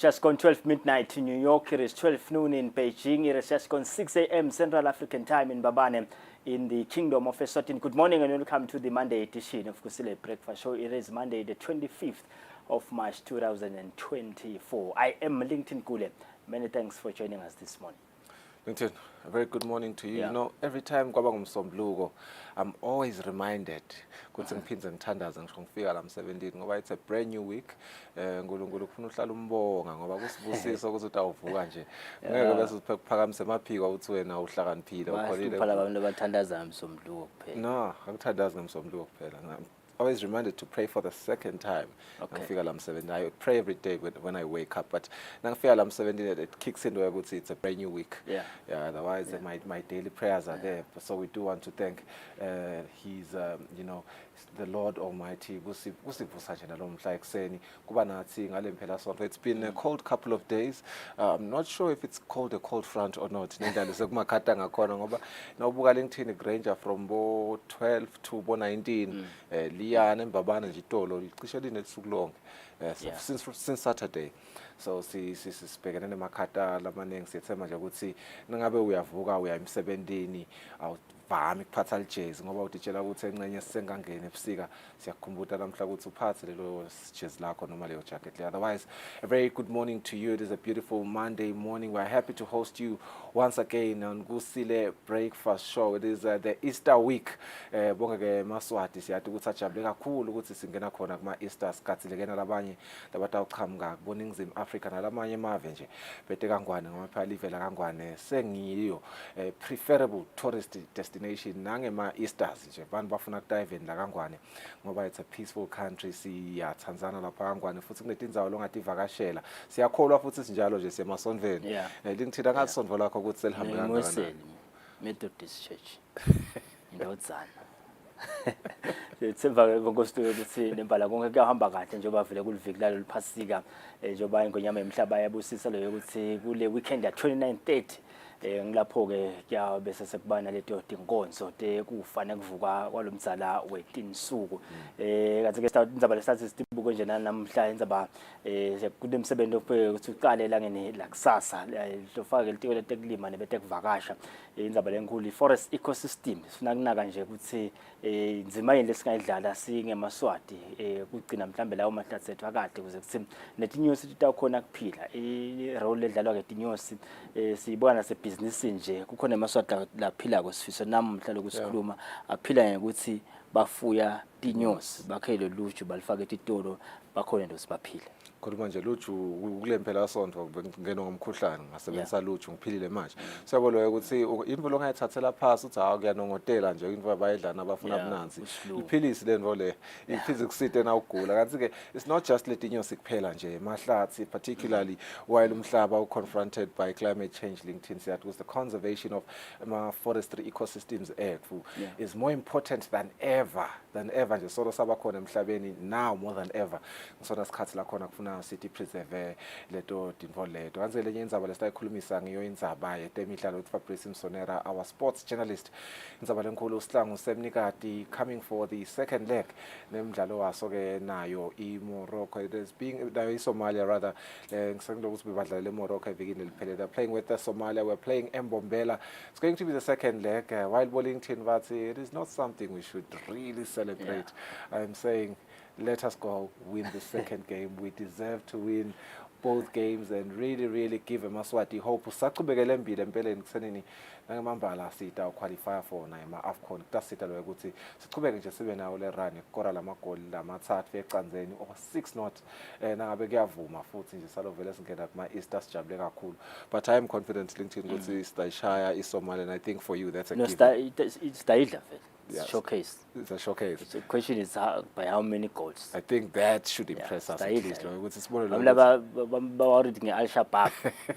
just gone 12 midnight in New York. It is 12 noon in Beijing. It is just gone 6 a.m. Central African time in Babane in the Kingdom of Eswatini. Good morning and welcome to the Monday edition of Kusile Breakfast Show. It is Monday the 25th of March 2024. I am LinkedIn Kule. Many thanks for joining us this morning. LinkedIn, a very good morning to you. Yeah. You know, every time I'm always reminded ukuthi ngiphinde ngithandaza ngisho ngifika la 17 ngoba it's a brand new week. Nkulunkulu ufuna uhlala umbonga ngoba kusibusisa ukuthi utawuvuka nje. Ngeke bese uphakamise emaphiko uthi wena uhlakaniphile ukholile. Phela abantu abathandaza umsombuluko kuphela. No, angithandazi ngomsombuluko kuphela. Always reminded to pray for the second time. Okay. I'm 17. I pray every day when I wake up, but I'm 17. It kicks into it. It's a brand new week. Yeah. Otherwise, my daily prayers are there. So we do want to thank His, the Lord Almighty. It's been a cold couple of days. I'm not sure if it's called a cold front or not. Granger from 12 to 19. Since Saturday. So sibhekene nemakhata lamaningi siyethema nje ukuthi nangabe uyavuka uya emsebenzini awuvami ukuphatha ijezi ngoba uditshela ukuthi encenye sisengangena ebusika siyakukhumbuta namhla ukuthi uphathe lelo jezi lakho noma leyo jacket. Otherwise, a very good morning to you. It is a beautiful Monday morning. We're happy to host you once again on Kusile Breakfast Show. It is the Easter week. Bonke ke Maswati siyathi ukuthi ajabule kakhulu ukuthi singena khona kuma Easter sikhathilekena labanye labatawuqhamuka kuboningizimu Africa nalamanye emave nje bete kangwane ngoba phela livela kangwane sengiyo preferable tourist destination nangema Easters nje abantu bafuna ukudive la kangwane ngoba it's a peaceful country. Siyathandzana lapha kangwane futhi kunetindzawo longathi ivakashela siyakholwa futhi sinjalo nje semasonveni lingithina ngathi sonto lakho ukuthi selihambe kanjani Methodist Church Ndodzana Tsemva ngokositulo ukuthi nembala konke kuyahamba kahle njengoba vele kuliviki lalo liphasika njengoba ingonyama emhlaba yabusisa leyo ukuthi kule weekend ya 29:30 ngilapho ke kuyabe sesekubana leto tinkonzo tekufana kuvuka kwalomdzala wetinsuku kanti ke indzaba lesithathu sibuko nje namhla indzaba kunemsebenzi ukuthi uqale langeni lakusasa lofaka litiko letekulima nebetekuvakasha indzaba lenkulu forest ecosystem sifuna kunaka nje ukuthi inzima yini lesingayidlala singemaswati kugcina mhlambe lawo mahlatsi ethu akade kuze kuthi netinyosi titakhona kuphila role edlalwa ke tinyosi siyibona nasebusiness nje kukhona emaswati laphila kwesifiso namhla lokusikhuluma aphila ngekuthi bafuya tinyosi bakhele luju balifaka etitolo bakhona nto sibaphila kodwa manje luju kulempela sonto ngeno ngomkhuhlane ngasebenzisa luju ngiphilile manje siyabona ukuthi into longayithathela phansi uthi hawu kuyanongotela nje into abayidlana abafuna bunanzi iphilisi lento le iphizi kusite na ugula kanti ke it's not just letinyosi kuphela nje mahlathi particularly while umhlaba confronted by climate change linked to the conservation of forestry ecosystems is more important than ever nje solo sabakhona emhlabeni now more than ever ngisona sikhathi la khona kufuna city preserve leto dinvoleto kanze lenye indzaba lesitayikhulumisa ngiyo indzaba yetemidlalo with Fabrice Msonera, our sports journalist. Indzaba lenkulu Sihlangu Semnikati coming for the second leg nemidlalo waso ke nayo iMorocco. It is being nayo iSomalia rather ngisengilo ukuthi bebadlala leMorocco evikini liphele. They're playing with the Somalia, we're playing eMbombela. It's going to be the second leg while Wellington Vatsi. It is not something we should really celebrate. I'm saying let us go win the second game. We deserve to win both games and really give Maswati hope. Usaqhubekela embili empeleni kusenini nangamambala sita qualify for na AFCON. Kutasita lo ukuthi siqhubeke nje sibe nawo le run ukora lamagoli lamathathu ecanzeni or 6-0 nangabe kuyavuma futhi nje salovela singena kuma Easter sijabule kakhulu. But I am confident LinkedIn ukuthi sitayishaya iSomalia, and I think for you that's a given. It's the Yes. Showcase. It's a showcase. The question is by how many goals? I think that should impress us at least. It's more like worried Al-Shabaab.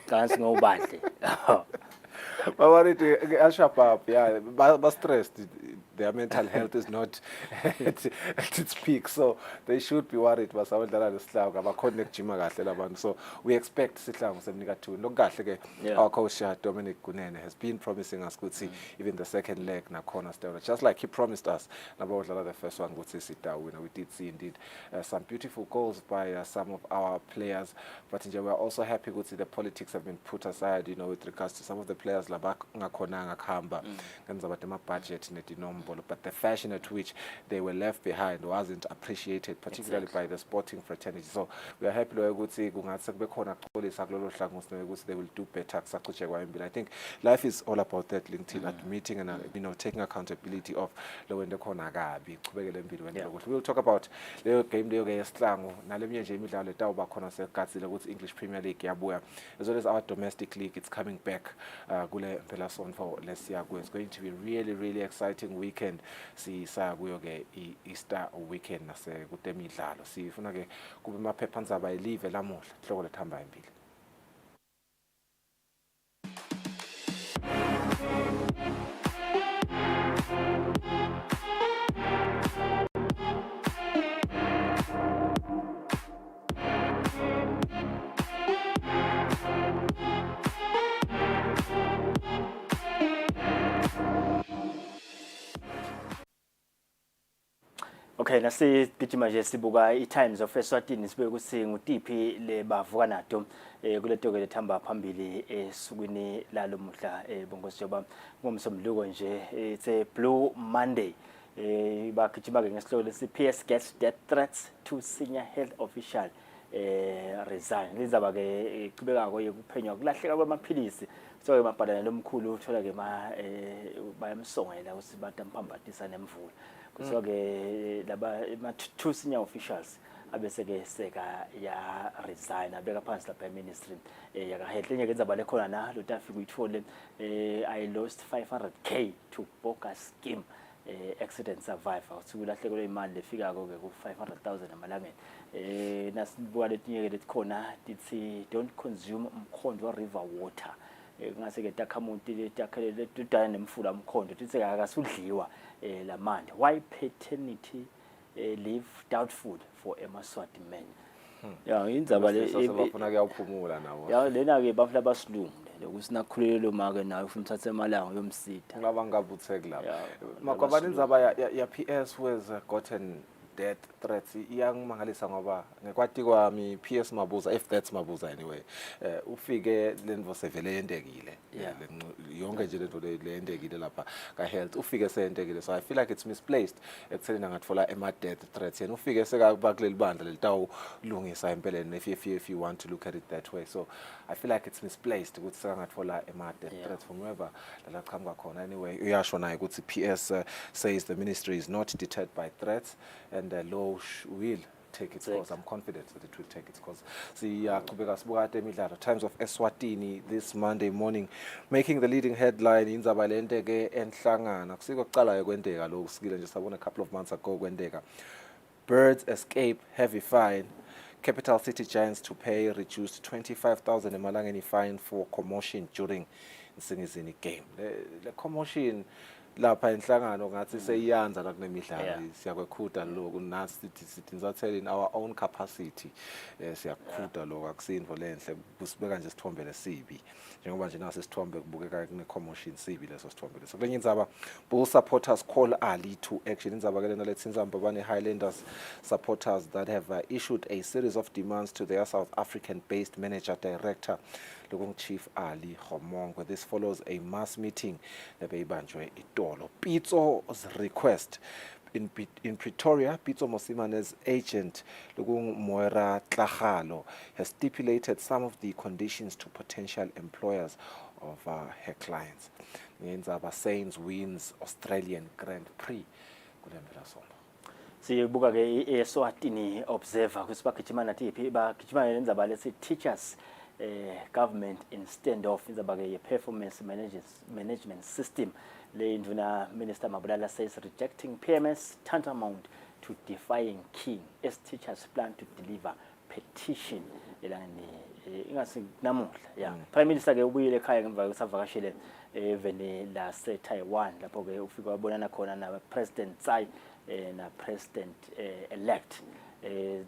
Kansi ngobandle. worried Al-Shabaab, yeah, but stressed. their mental health is not at its peak, so they should be worried. So we expect our coach Dominic Kunene has been promising us even the second leg na cornerstone, just like he promised us the first one. We did see indeed some beautiful goals by some of our players, but we're also happy to see the politics have been put aside, with regards to some of the players budget, but the fashion at which they were left behind wasn't appreciated, particularly by the sporting fraternity. So we are happy to see they will do better. I think life is all about that, admitting and taking accountability of the when the corner gabi. We'll talk about the game English Premier League as well as our domestic league. It's coming back. It's going to be really exciting weekend. See Easter weekend kutemidlalo. Sifuna ke kube maphephandzaba elive lamuhla hloko lethamba impilo. Okay, nasigijima nje sibuka i-Times of Eswatini sibuke ukuthi ngutiphi le bavuka nato kule toke lethamba phambili esukwini lalomuhla bongosi joba ngomsombuluko nje. It's a Blue Monday. Bagijima ke ngesihloko lesi PS gets death threats to senior health official resign. Lizaba ke iqhubeka ko yekuphenywa kulahleka kwamaphilisi. So emabhalane lomkhulu uthola ke bayamsongela ukuthi batamphambatisa nemvula. So ke laba two senior officials abeseke seka ya resign abeka phansi lapha eministry yaka health enye kenzaba lekhona na lo tafika uyithole I lost 500k to bogus scheme accident survivor uthi kulahlekelwe imali lefika ke ku 500,000 amalangeni nasibuka letinye letikhona lithi don't consume umkhondo wa river water ngase ke takhamunti takhelele tudane nemfula umkhondo lithi akasudliwa lamande. Why paternity leave doubtful for Eswatini men? Ya indzaba le bafuna kuyaphumula nawo. Ya lena ke bafuna basilungu lokusinakhulele lo make nayo ufuna uthathe emalanga yomsitha. Ngaba ngabutheke lapha. Makwabani indzaba ya PS who has gotten death threats iyangimangalisa ngoba ngekwati kwami PS Mabuza, if that's Mabuza anyway, ufike lento sevele yendekile yonke nje lento leyendekile lapha ka health ufike seyendekile, so I feel like it's misplaced ekutheni angatfola ema death threats yena ufike sekakuba kuleli bandla lelitawu lungisa empeleni if you want to look at it that way. So I feel like it's misplaced ukuthi sekangatfola ema death threats from wherever la qhamuka khona. Anyway uyasho naye ukuthi PS says the ministry is not deterred by threats and the law will take its course. I'm confident that it will take its course. Times of Eswatini this Monday morning, making the leading headline in Zabalendege and Shlangana. Just a couple of months ago. Birds escape heavy fine. Capital City Giants to pay reduced 25,000 Emalangeni fine for commotion during the Singizini game. The commotion lapha enhlangano ngathi seyiyanza la kunemidlalo siyakwekhuda lokho nasi sithi ngizathela in our own capacity siyakhuda lokho akusinvo lenhle kusibeka nje sithombe lesibi njengoba nje nasi sithombe kubukeka kune commotion sibi leso sithombe leso. Kwenye indzaba Bull supporters call Ali to action. Indzaba ke lena lethi indzaba bane Highlanders supporters that have issued a series of demands to their South African based manager director Chief Ali Khomongwe. This follows a mass meeting ebeyibanjwe eTolo. Pitso's request in Pretoria, Pitso Mosimane's agent Moira Tlhagalo has stipulated some of the conditions to potential employers of her clients. Ngendzaba Saints wins Australian Grand Prix. Sibuka ke Eswatini Observer kusibagijima nathi bagijima nenzaba lesi teachers government in standoff in the performance management system. Le Induna Minister Mabulala says rejecting PMS tantamount to defying king as teachers plan to deliver petition elani ingasi namuhla Prime Minister ke ubuyile ekhaya ngemva kwesavakashile eveni la Taiwan lapho ke ufika wabonana khona na President Tsai na President elect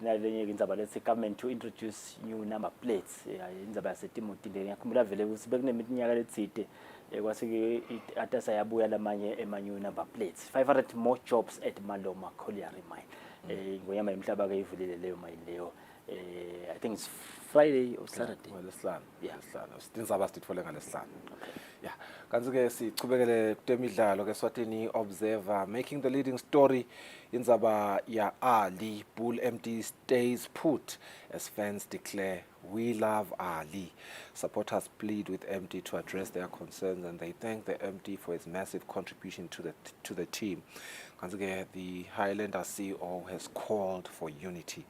nalenye indzaba lethi government to introduce new number plates indzaba yaseTimoti le ngiyakhumbula vele ukuthi bekuneminyaka letside kwase ke atasa yabuya lamanye new number plates 500 more jobs at Maloma Colliery mine ngoyama emhlaba ke ivulile leyo mine leyo I think it's Friday or Saturday. Ngolesihlanu. Ngolesihlanu. Sidinzaba sitfole ngalesihlanu. Yeah. Kanti ke sichubekele kutemidlalo ke Eswatini Observer making the leading story indzaba ya Ali Bull MD stays put as fans declare we love Ali. Supporters plead with MD to address their concerns and they thank the MD for his massive contribution to the team. The Highlander CEO has called for unity.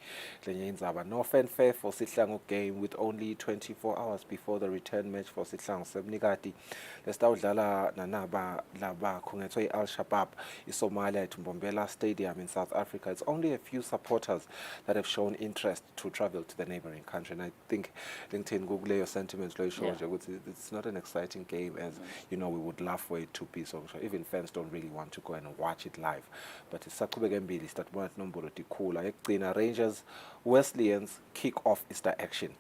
No fanfare for Sihlangu game with only 24 hours before the return match for Sihlangu Sebnikati. Lestawdlala nanaba laba kungetwe Al-Shabaab Somalia at Mbombela Stadium in South Africa. It's only a few supporters that have shown interest to travel to the neighboring country. And I think LinkedIn Google your sentiments it's not an exciting game as we would love for it to be. So even fans don't really want to go and watch it live. But it's Sakubegembili start one number Ektina Rangers Wesleyans kick off Easter action.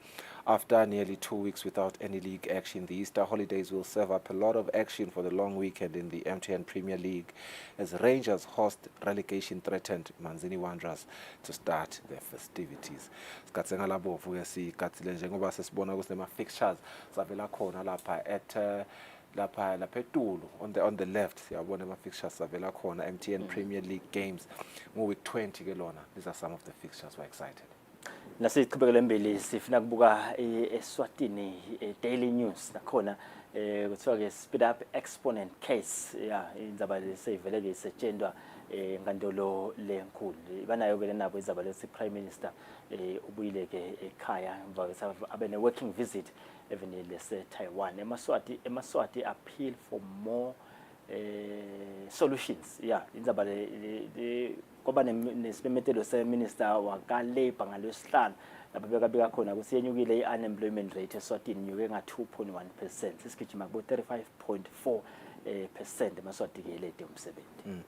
After nearly 2 weeks without any league action, the Easter holidays will serve up a lot of action for the long weekend in the MTN Premier League as Rangers host relegation threatened Manzini Wanderers to start their festivities. Fixtures zavela khona lapha at lapha Petulu on the left siyabona ama fixtures avela khona MTN Premier League games week 20 ke lona. These are some of the fixtures. We're excited. Nasichubekele mbili sifuna kubuka Eswatini Daily News nakhona kuthiwa ke speed up exponent case indzaba lesivele ke isetshenzwa ngandolo lenkulu banayo ke nabo indzaba lesi Prime Minister ubuyile ke ekhaya emva abe ne working visit even lese Taiwan emaswati appeal for more solutions indzaba le koba nesimemetelo se-minister waka-Labour ngalwesihlanu lapho bekabika khona ukuthi yenyukile i-unemployment rate eSwatini inyuke nga-2.1%, sisigijima kubo-35.4% emaswati-ke lede umsebenzi.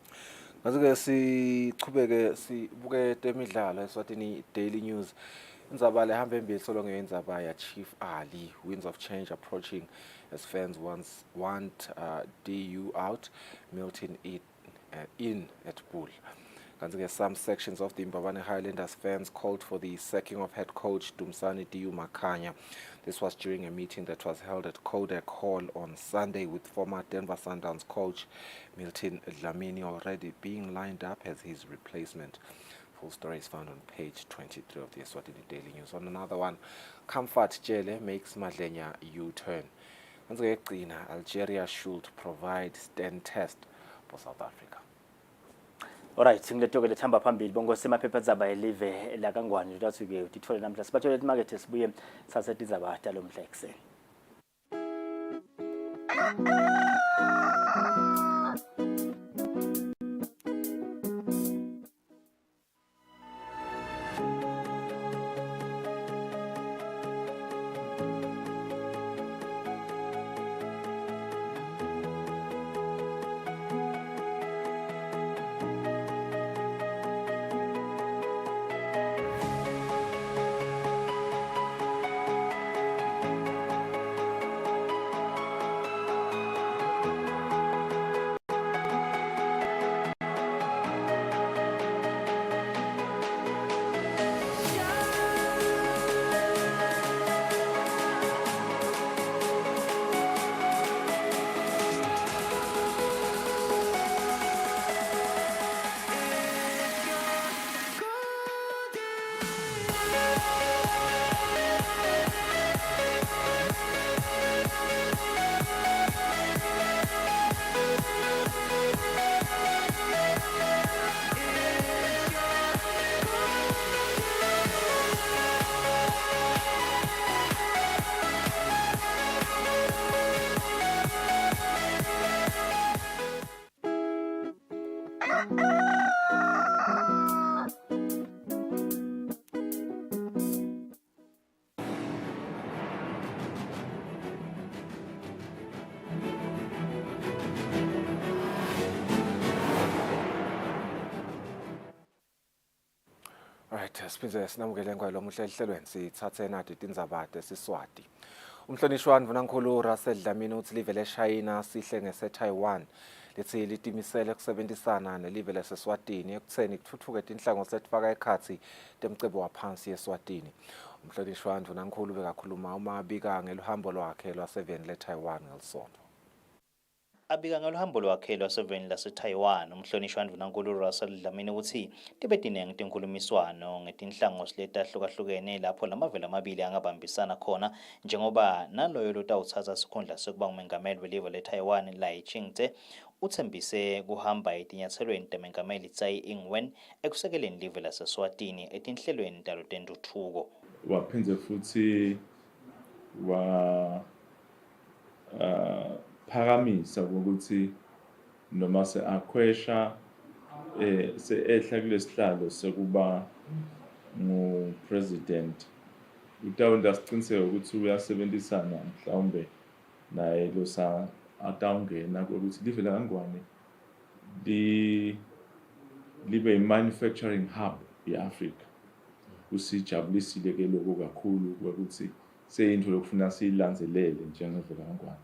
Ngase-ke sichubeke sibuke temidlalo Eswatini Daily News. Indzaba lehamba embili solonge indzaba ya Chief Ali, winds of change approaching as fans want DU out, Milton in at Bull. Some sections of the Mbabane Highlanders fans called for the sacking of head coach Dumsani Diu Makanya. This was during a meeting that was held at Kodak Hall on Sunday with former Denver Sundowns coach Milton Dlamini already being lined up as his replacement. Full story is found on page 23 of the Eswatini Daily News. On another one, Comfort Jele makes Madlenya U-turn. Algeria should provide stand test for South Africa. Alright, singletokele thamba phambili bonke semaphepha zaba elive la kangwane ukuthi ke utithole namhla sibathole at market sibuye sasethi zabahta lo mhla ekseni. Siphinde sinamukele ngalo muhle ehlelweni sithathe nathi tindzaba siswati. Umhlonishwa Mvunankhulu Russell Dlamini uthi live leShayina sihle ngese-Taiwan lithi litimisele kusebenzisana nelive laseSwatini ekutheni kuthuthuke tinhlangothi letifaka ekhatsi temcebo waphansi eSwatini. Umhlonishwa Mvunankhulu bekakhuluma uma abika ngeluhambo lwakhe lwaseveni leTaiwan ngelisonto. Abika ngeluhambo lwakhe lwaseveni lase-Taiwan, umhlonishwa Mvunankhulu Russell Dlamini uthi tibe tiningi tinkulumiswano ngetinhlangothi letahlukahlukene lapho lamavele amabili angabambisana khona njengoba naloyo lotawuthatha sikhundla sekuba ngumengameli welive leTaiwan Lai Ching-te uthembise kuhamba etinyathelweni temengameli Tsai Ing-wen ekusekeleni live laseSwatini etinhlelweni talo tentuthuko. Waphindze futhi phakamisa ukuthi noma se-akhwesha se-ehla kulesihlalo sekuba ngu-president utawenta siciniseke ukuthi uyasebenzisana mhlawumbe naye losa atawungena ukuthi live lakangwane libe i-manufacturing hub ye-Africa. Kusijabulisile ke lokho kakhulu ukuthi seyinto lokufuna siyilanzelele njengelive lakangwane.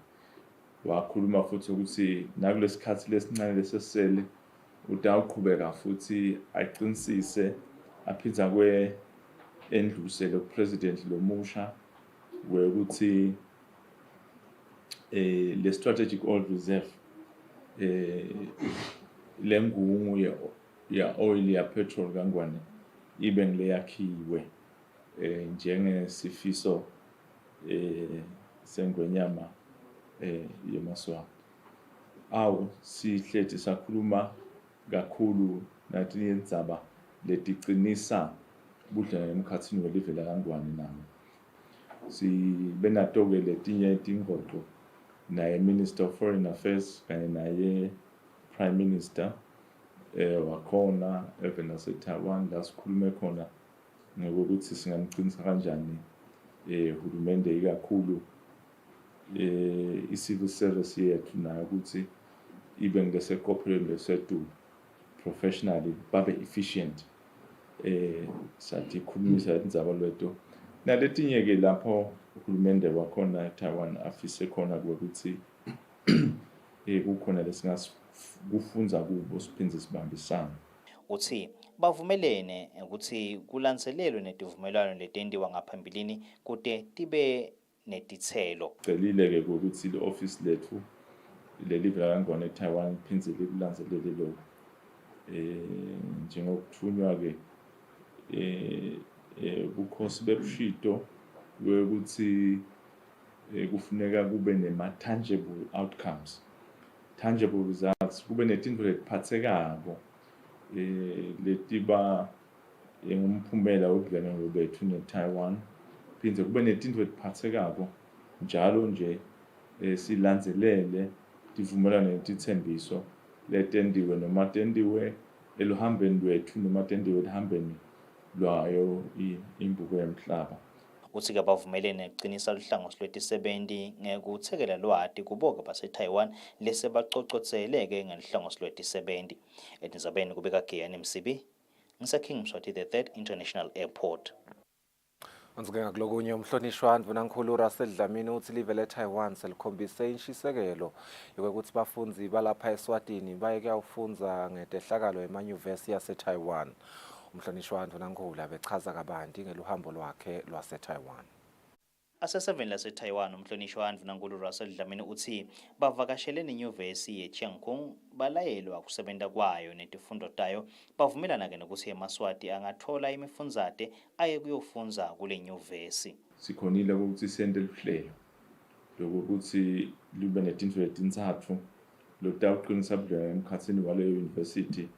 Wakhuluma futhi ukuthi nakulesikhathi lesincane lesesele utawuqhubeka futhi aqinisise aphindza endlusele kupresident lomusha wekuthi le strategic oil reserve lengungu ya oil ya petrol kangwane ibe ngileyakhiwe njengesifiso sengwenyama yemaswati. Awu sihleti sakhuluma kakhulu nathi indzaba letiqinisa budlelwane emkhatsini welive lakangwane nami. Sibenato-ke letinye tingxoxo naye Minister of Foreign Affairs kanye naye Prime Minister wakhona evena se-Taiwan la sikhulume khona ngokuthi singamqinisa kanjani hulumende ikakhulu i-civil service yethu nayo ukuthi ibe ngeseqophelweni lesetulu professionally babe efficient sathi khulumisa indzaba lweto naletinye-ke lapho uhulumende wakhona eTaiwan afise khona ukuthi kukhona lesingasifunza kubo siphindze sibambisana. Uthi bavumelene ukuthi kulandzelelwe netivumelwano letendiwa ngaphambilini kute tibe netitselo. Celile-ke ukuthi le-office lethu lelive lakangwane eTaiwan liphindze likulandzelele lokho njengokuthunywa-ke bukhosi bebushito wekuthi kufuneka kube nema-tangible outcomes, tangible results, kube netinto letiphatsekako letiba ngumphumela wobudlelwano bethu ne-Taiwan. Phindze kube netinto letiphatsekako njalo nje silandzelele tivumelwano netitsembiso letendiwe noma tendiwe eluhambeni lwethu noma tendiwe eluhambeni lwayo imbuko yemhlaba. Uthi-ke bavumelene kuqinisa luhlangothi lwetisebenti ngekutsekela lwati kuboke base-Taiwan lese bacocotseleke ngeluhlangothi lwetisebenti. Etindzabeni kubeka Giyani Msibi, ngise-King Mswati the 3rd International Airport. Onke ngakulokunye umhlonishwa Mvunankhulu Russell Dlamini uthi live leTaiwan selikhombise inshisekelo yokuthi bafundzi balapha eSwatini baye kuyawufundza ngetehlakalo emanyuvesi yaseTaiwan. Umhlonishwa Mvunankhulu abechaza kabanti ngeluhambo lwakhe lwaseTaiwan. Aseseveni laseTaiwan umhlonishwa Mvunankhulu Russell Dlamini uthi bavakashele nenyuvesi yeChiangkung balayelwa kusebenta kwayo netifundo tayo bavumelana-ke nokuthi emaswati angathola imifundzate aye kuyofundza kule nyuvesi. Sikhonile ukuthi sente luhlelo lokuthi lube netinto letintsatfu lotawuqinisa budlelwano emkhatsini waleyo university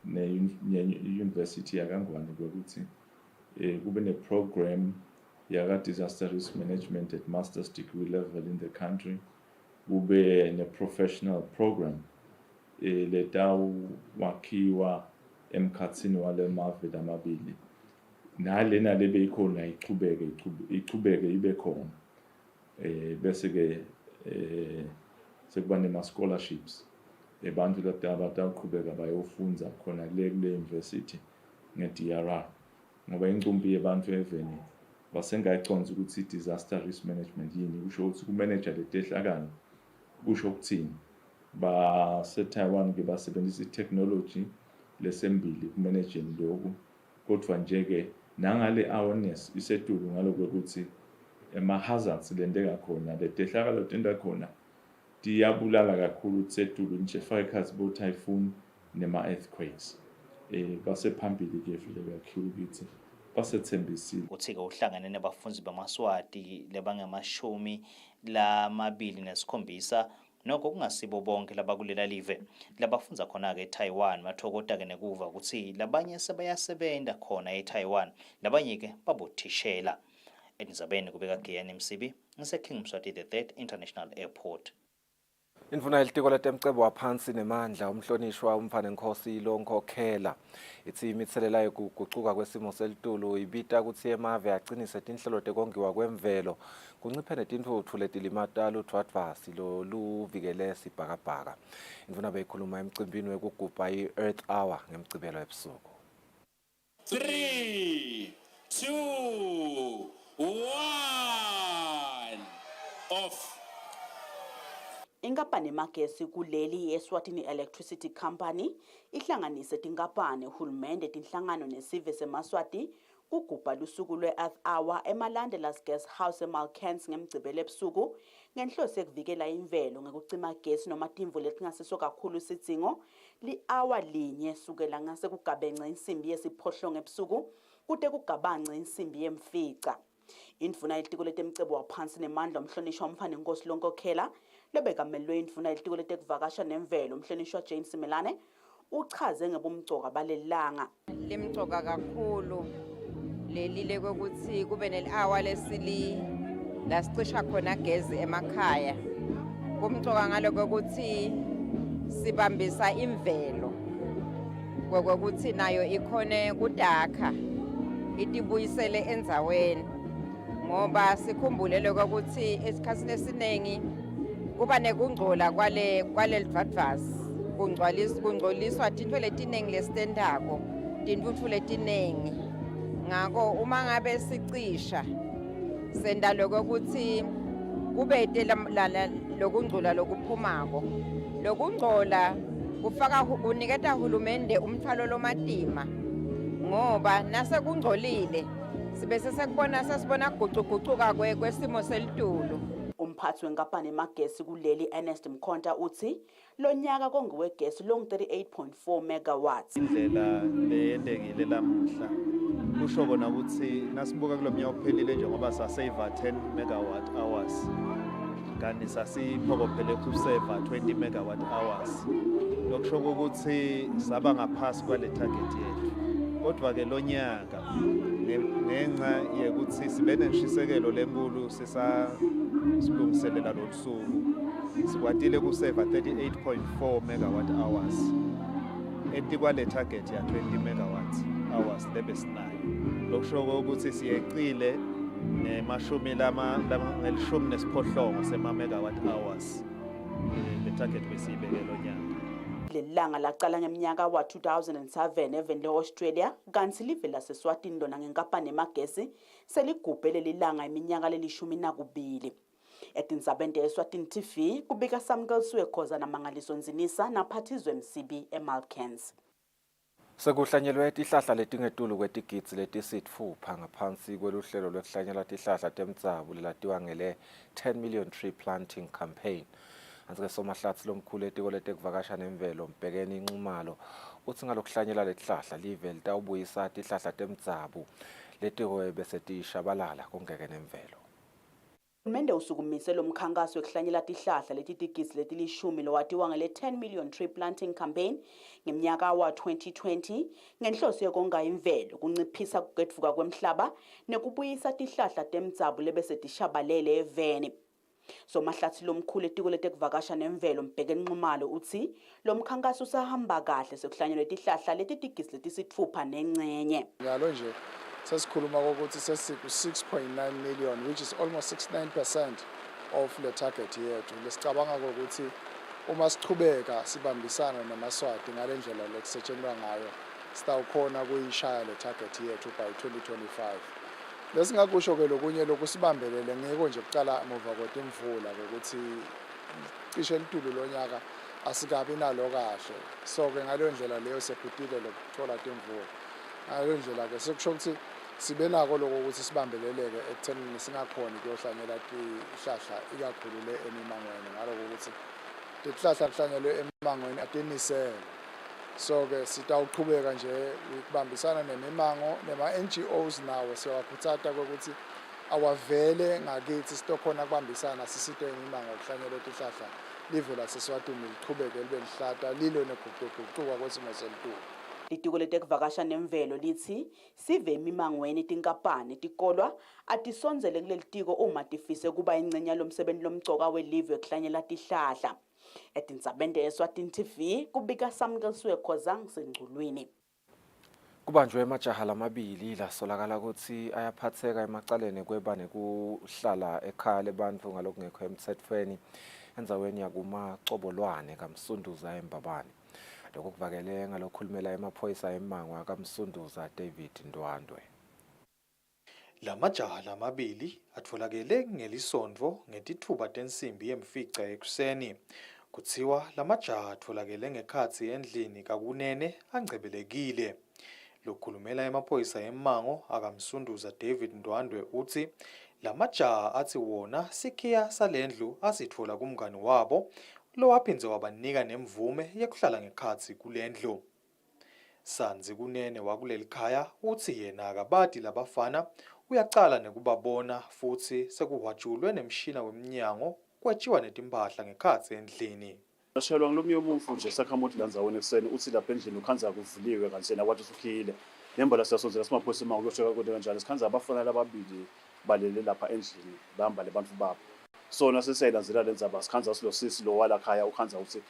ne-university yakangwane ukuthi kube ne-program yaka-disaster risk management at master's degree level in the country, kube ne-professional program letawakhiwa emkhatsini wale mavele amabili nalena beyikhona ichubeke ibe khona bese-ke sekuba nema-scholarships abantu abatawuqhubeka bayofundza khona kule university nge-DRR ngoba incumbi yebantu eveni wasengayiconza ukuthi disaster risk management yini kusho ukuthi kumanage le tehlakalo kusho ukuthini base-Taiwan ke basebenzisa i-technology lesembili kumanageni lokhu kodwa nje-ke nangale awareness isetulu ngalokho ukuthi ama-hazards lenteka khona le tehlakalo tenda khona diyabulala kakhulu setulu nje fayikhathi bo-typhoon nema-earthquakes basephambili-ke vele kakhulu kithi basethembisile. Uthi-ke uhlangane nabafundi bamaSwati labangamashumi 27 nokho kungasibo bonke labakulela live labafundza khona-ke eTaiwan mathokoda-ke nekuva ukuthi labanye sebayasebenza khona eTaiwan labanye-ke babothishela. Endzabeni kubeka Giyani Msibi ngise-King Mswati III International Airport. Indvuna yelitiko letemcebo waphansi nemandla umhlonishwa uMfanenkosi Lonkokhela ithi imithelela yokuguquka kwesimo selitulu ibita kutsi emave acinise tinhlelo tekongiwa kwemvelo kunciphe netintfutfu letilimata ludvadvasi loluvikele sibhakabhaka. Indvuna beyikhuluma emcimbini wekugubha i-Earth Hour ngemgcibelo ebusuku. 3, 2, 1 off. Inkampani magesi kuleli Eswatini Electricity Company ihlanganise tinkampani uhulumende tinhlangano nesive semaswati kugubha lusuku lwe-Earth Hour emalandelas Gas House eMalkens ngemgcibelo ebusuku ngenhloso yekuvikela imvelo ngekucima gesi noma timvu letingasiso kakhulu sidzingo li-hour linye sukela ngase kugabence insimbi yesiphohlongo ebusuku kute kugabance insimbi yemfica. Indvuna yelitiko letemcebo waphansi nemandla umhlonishwa uMfanenkosi Lonkokhela lebekamelwe indvuna yelitiko letekuvakasha nemvelo umhlonishwa Jane Simelane uchaze ngebumcoka balelanga. Limcoka kakhulu lelile kokuthi kube nel-hour lesili lasicisha khona gezi emakhaya. Kumcoka ngaloko ukuthi sibambisa imvelo kokuthi nayo ikhone kudakha itibuyisele endzaweni ngoba sikhumbule lokho ukuthi esikhatsini esiningi kuba nekungcola kwale lidvadvasi kungcoliswa tintfo letiningi lesitendako tintfutfu letiningi ngako uma ngabe sicisha senda lokho ukuthi kubete lokungcola lokuphumako lokungcola kuniketa hulumende umthwalo lomatima ngoba nase kungcolile sesibona kugucugucuka kwesimo selitulu. Umphathi wenkampani magesi kuleli Ernest Mkhonta uthi lo nyaka kongiwe gesi long 38.4 megawatts. Indlela leyendekile lamuhla kusho kona ukuthi nasibuka kulomnyaka ophelile njengoba sasave 10 megawatt hours kanti sasiphokophele ukuseva 20 megawatt hours lokusho ukuthi saba ngaphasi kwale target yethu. Kodwa ke lo nyaka ngenxa yekuthi sibe neshisekelo lenkulu silungiselela lo suku sikwatile kuseva 38.4 megawatt hours etikwale target ya 20 megawatt hours lebesinayo. Lokusho ukuthi siyeqile ngelishumi nesiphohlongo sema megawatt hours le target besiyibeke lo nyaka. Lelanga laqala ngeminyaka wa 2007 eveni le-Australia kanti live laseSwatini lona ngenkampani magesi seligubhele lilanga iminyaka leli-12. Etindzabeni Eswatini TV kubika Samkelsiwe Khoza namangaliso Nzinisa naphathizwe Msibi eMalkens. Sekuhlanyelwe tihlahla letingetulu kwetigidzi letisitfupha ngaphansi kweluhlelo lwekuhlanyela tihlahla temdzabu lelatiwa ngele 10 million tree planting campaign. Anzike somahlatsi lomkhulu etiko letekuvakasha nemvelo Mbhekeni Nxumalo uthi ngalokuhlanyela letihlahla live litawubuyisa tihlahla temdzabu letihwe bese tishabalala kungeke nemvelo. Uhulumende usukumise lo mkhankaso wekuhlanyela tihlahla letitigidzi letilishumi lowatiwa ngele 10 million tree planting campaign ngeminyaka wa 2020 ngenhloso yokonga imvelo kunciphisa kugedvuka kwemhlaba nekubuyisa tihlahla temdzabu lebese tishabalele eveni. Somahlatsi lomkhulu etiko letekuvakasha nemvelo Mbhekeni Nxumalo uthi lo mkhankaso usahamba kahle sekuhlanyelwe tihlahla letitigidzi letisitfupha nencenye. Ngalo nje sesikhuluma ukuthi sesiku 6.9 million which is almost 69% of the target yethu. Lesicabanga ukuthi uma sichubeka sibambisana namaswati ngalendlela lekusetshenzwa ngayo sitawukhona kuyishaya le target yethu by 2025. Lesingakusho-ke lokunye lokhu sibambelele ngeko nje kucala muva kwetimvula ukuthi cishe litulu lonyaka asikabi nalo kahle. So-ke ngaleyo ndlela leyo sebhudile lokuthola timvula. Ngaleyo ndlela-ke sekusho ukuthi sibe nako lokho ukuthi sibambeleleke ekuthenini singakhoni kuyohlanyela ihlahla ikakhulu le emimangweni ngaloko ukuthi tihlahla kuhlanyelwe emimangweni atinisele. So-ke sitawuqhubeka nje ukubambisana nemimango nema-NGOs nawo siyawakhuthaza ukuthi awavele ngakithi sitokhona kubambisana sisite imimango kuhlanyelwa tihlahla live laseSwatini liqhubeke libe lihlata lilo neguquguquka kwesimo selitulu. Litiko letekuvakasha nemvelo lithi sive emimangweni tinkampani tikolwa atisondzele kuleli tiko uma tifise kuba ingxenye lomsebenzi lomcoka welive kuhlanyela tihlahla. Etindzabeni Eswatini TV kubika Samkelswe Khozang sengculwini. Kubanjwe emajaha lamabili lasolakala ukuthi ayaphatheka emacaleni kweba nekuhlala ekhaya lebantfu ngalokungekho emthethweni endzaweni yakumacobolwane kaMsunduza eMbabane. Lokho kuvakele ngalokhulumela emaphoyisa eMangwa kaMsunduza David Ndwandwe. La majaha lamabili atfolakele ngelisondvo ngetithuba tensimbi yemfica ekuseni. Kuthiwa la majaha atfolakele ngekhatsi endlini kakunene angcebelekile. Lokhulumela emaphoyisa eMango akaMsunduza David Ndwandwe uthi la majaha athi wona sikhiya salendlu asitfola kumngani wabo lowaphindze wabanika nemvume yekuhlala ngekhatsi kulendlu. Sanzi kunene wakuleli khaya uthi yena akabati labafana uyacala nekubabona futhi sekuhwatshulwe nemshina wemnyango kwetshiwa netimpahla ngekhatsi endlini. Shelwa ngilomnye umuntu nje sakhamuthi landzaweni ekseni uthi lapha endlini ukhanza kuvuliwe kanti nakwathi usukhile. Nemba la siyasonzela simaphoyisa eMango kuyosheka kodwa kanjalo sikhanza abafana lababili balele lapha endlini bahamba lebantu babo. Sona sesiyayilandzela lendzaba sikhanza silosisi lo wala khaya ukhanza ukuthi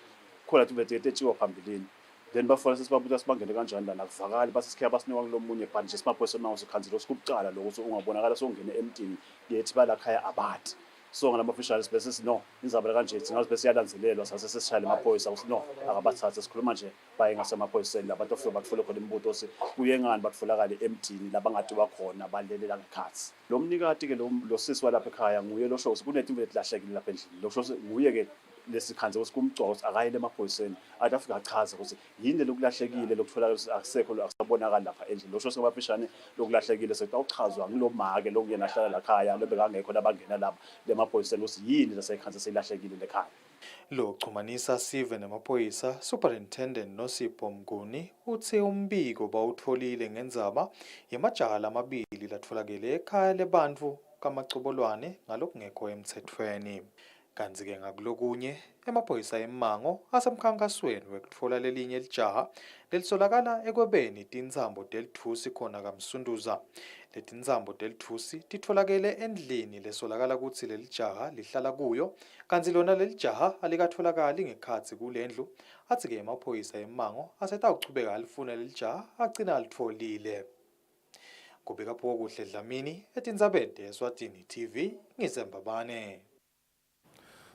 khona tibete etshiwa phambilini. Then bafana sesibabuza sibangene kanjani lana kuvakali basisikhiya basinikwa kulomunye bhanje nje simaphoyisa eMango sikhanza lo sikucala lokuthi ungabonakala songene emntini yethi bala khaya abati. So ngalama-official sibese no indzaba kanje singaze bese yalandzelelwa sase sesishayela emaphoyisa ukuthi no akabathathe sikhuluma nje baye ngasemaphoyiseni labantu ofike bakufole khona imibuto osi kuye ngani batfolakale emntini labangatiwa khona balelela ngekhatsi. Lo mnikati ke lo sisi walapha ekhaya nguye lo shows kunetimvu letilahlekile lapha endlini lo shows nguye ke lesikhanze ukuthi kumgcoka ukuthi akayele emaphoyiseni athi afika achaza ukuthi yini lokulahlekile lokutholakala akusekho akusabonakala lapha endlini lo shows ngabafishane lokulahlekile sekutawuchazwa ngilomake lokuyena ahlala la khaya lebekangekho labangena lapha lemaphoyiseni ukuthi yini lasekhanze seyilahlekile lekhaya. Lo chumanisa sive nemaphoyisa Superintendent Nosipho Mnguni uthi umbiko bawutfolile ngendzaba yemajaha lamabili latfolakele ekhaya lebantfu kamacobolwane ngalokungekho emthethweni. Kanzi-ke ngakulokunye emaphoyisa eMango asemkhankasweni wekutfola lelinye lijaha lelisolakala ekwebeni tintsambo telithusi khona kaMsunduza. Letintsambo telithusi titfolakele endlini lesolakala kutsi lelijaha lihlala kuyo, kanzi lona lelijaha alikatfolakali ngekhatsi kulendlu. Atsi-ke emaphoyisa eMango asetawuchubeka alifuna lelijaha agcina alitfolile. Kubika Kuhle Dlamini etindzabeni Eswatini TV ngiseMbabane.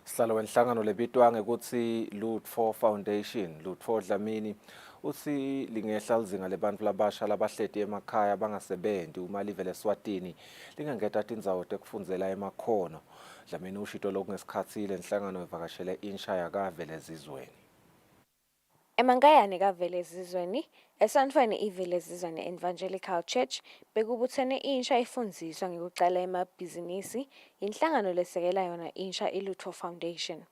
Sihlalo wenhlangano lebitwa ngekuthi Loot4 Foundation, Loot4 Dlamini, uthi lingehla lizinga lebantfu labasha labahleti emakhaya bangasebenzi uma live leSwatini lingengeta tindzawo tekufundzela emakhono. Dlamini ushito lokungesikhathi lenhlangano ivakashele insha yakavele ezizweni. Emankayane kavele ezizweni, esandfweni ivele ezizweni Evangelical Church, bekubuthene insha ifundziswa ngekucala emabhizinisi, inhlangano lesekela yona insha Loot4 Foundation.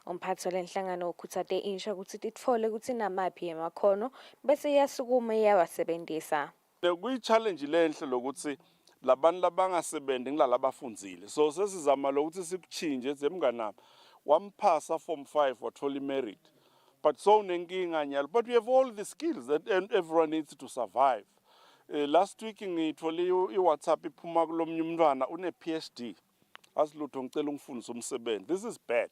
Umphathi walenhlangano ukhutsate insha kutsi titfole kutsi namaphi emakhono bese iyasukuma iyawasebentisa. Kuyi-challenge lenhle lokuthi labantu labangasebenzi ngilalabafundzile. So sesizama lokuthi sikuchinje zemnganami. Wamphasa form 5 wathola merit. But so nenkinga nyalo. But we have all the skills that everyone needs to survive. Last week ngithole iWhatsApp iphuma kulomnye umntwana une PhD. Asilutho ngicela ungifundise umsebenzi. This is bad.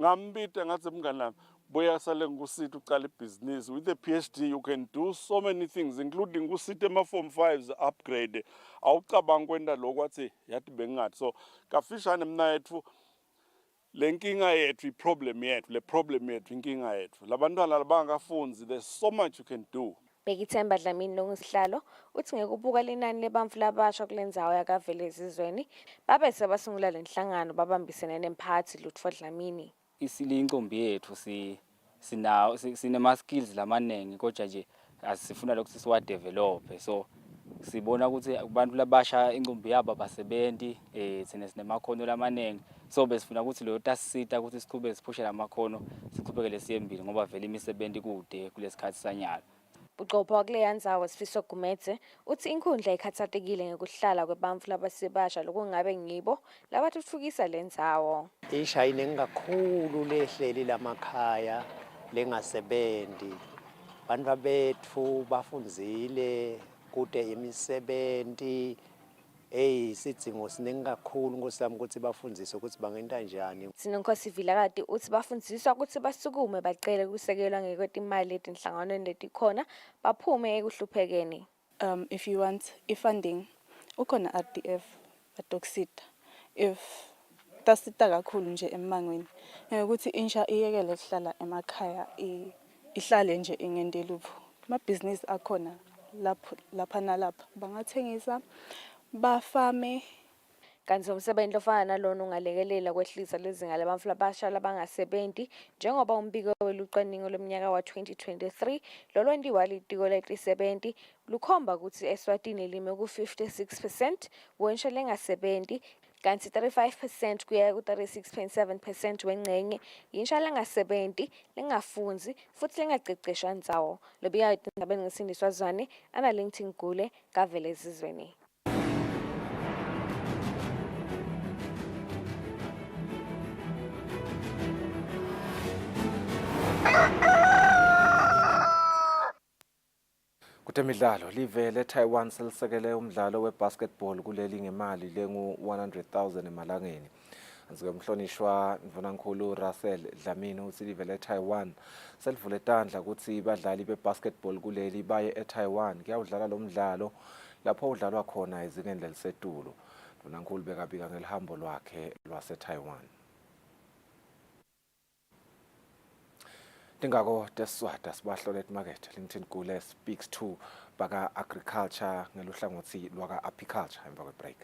Ngambita ngathi mngani nami boya sale ngikusithi uqala ibhizinisi with a PhD you can do so many things including ukusithi ema form 5s upgrade. Awucabanga kwenda lokwathi yathi bengathi. So kafishane mina yethu lenkinga yethu problem yethu le problem yethu inkinga yethu labantwana labangafundzi there's so much you can do. Bekithemba Dlamini Longusihlalo uthi ngekubuka linani lebantfu labasha kule ndzawo yakavele ezizweni babe sebasungula lenhlangano babambisene nemphathi Lutfo Dlamini. Isintombi yethu sinema skills lamanengi kodwa nje asifuna lokho siwadevelop so sibona ukuthi abantu labasha intombi yabo abasebenti thina sinemakhono lamanengi so besifuna ukuthi lo tasisita ukuthi siqhubeke siphushe lamakhono siqhubekele siyembili ngoba vele imisebenzi kude kulesikhathi sanyalo. Buqopha kuleya ndzawo Sifiso Gumedze uthi inkundla ikhathatekile ngekuhlala kwebantfu labasebasha lokungabe ngibo labatfutfukisa le ndzawo. Ishayine kakhulu lehleli lamakhaya lengasebenzi. Bantfu betfu bafundzile kude imisebenzi sidzingo siningi kakhulu ngosami ukuthi bafundiswe ukuthi bangenta njani. Sinonkosi Vilakati uthi bafundziswa ukuthi basukume bacele kusekelwa ngekwetimali letinhlanganweni letikhona baphume ekuhluphekeni. If you want funding ukhona RDF badokusita if tasita kakhulu nje emangweni ukuthi insha iyekele ukuhlala emakhaya ihlale nje ingendelupho amabhizinisi akhona lapha nalapha bangathengisa bafame. Kanti umsebenzi ofana nalona ungalekelela kwehlisa lezinga labantfu labasha labangasebenti njengoba umbiko welucwaningo lomnyaka wa-2023 lolwentiwa litiko letisebenti lukhomba ukuthi Eswatini lime ku-56% wensha lengasebenti kanti 35% kuya ku-36.7% wengcenye yinsha lengasebenti lengafundzi futhi lengaceceshwa ndzawo. Lobika etindzabeni ngeSindiswa Zwane Analington Gule kavele ezizweni. Kutemidlalo live leTaiwan selisekele umdlalo webasketball kuleli ngemali lengu-100,000 emalangeni. Anzike umhlonishwa mvunankulu Russell Dlamini uthi live leTaiwan selivule tandla ukuthi badlali bebasketball kuleli baye eTaiwan kuyawudlala lo mdlalo lapho udlalwa khona ezingeni lelisetulu. Mvunankulu bekabika ngelihambo lwakhe lwaseTaiwan. Tingako teswata sibahlolet market LinkedIn Gule speaks to baka agriculture ngeluhlangothi lwaka apiculture emva kwebreak.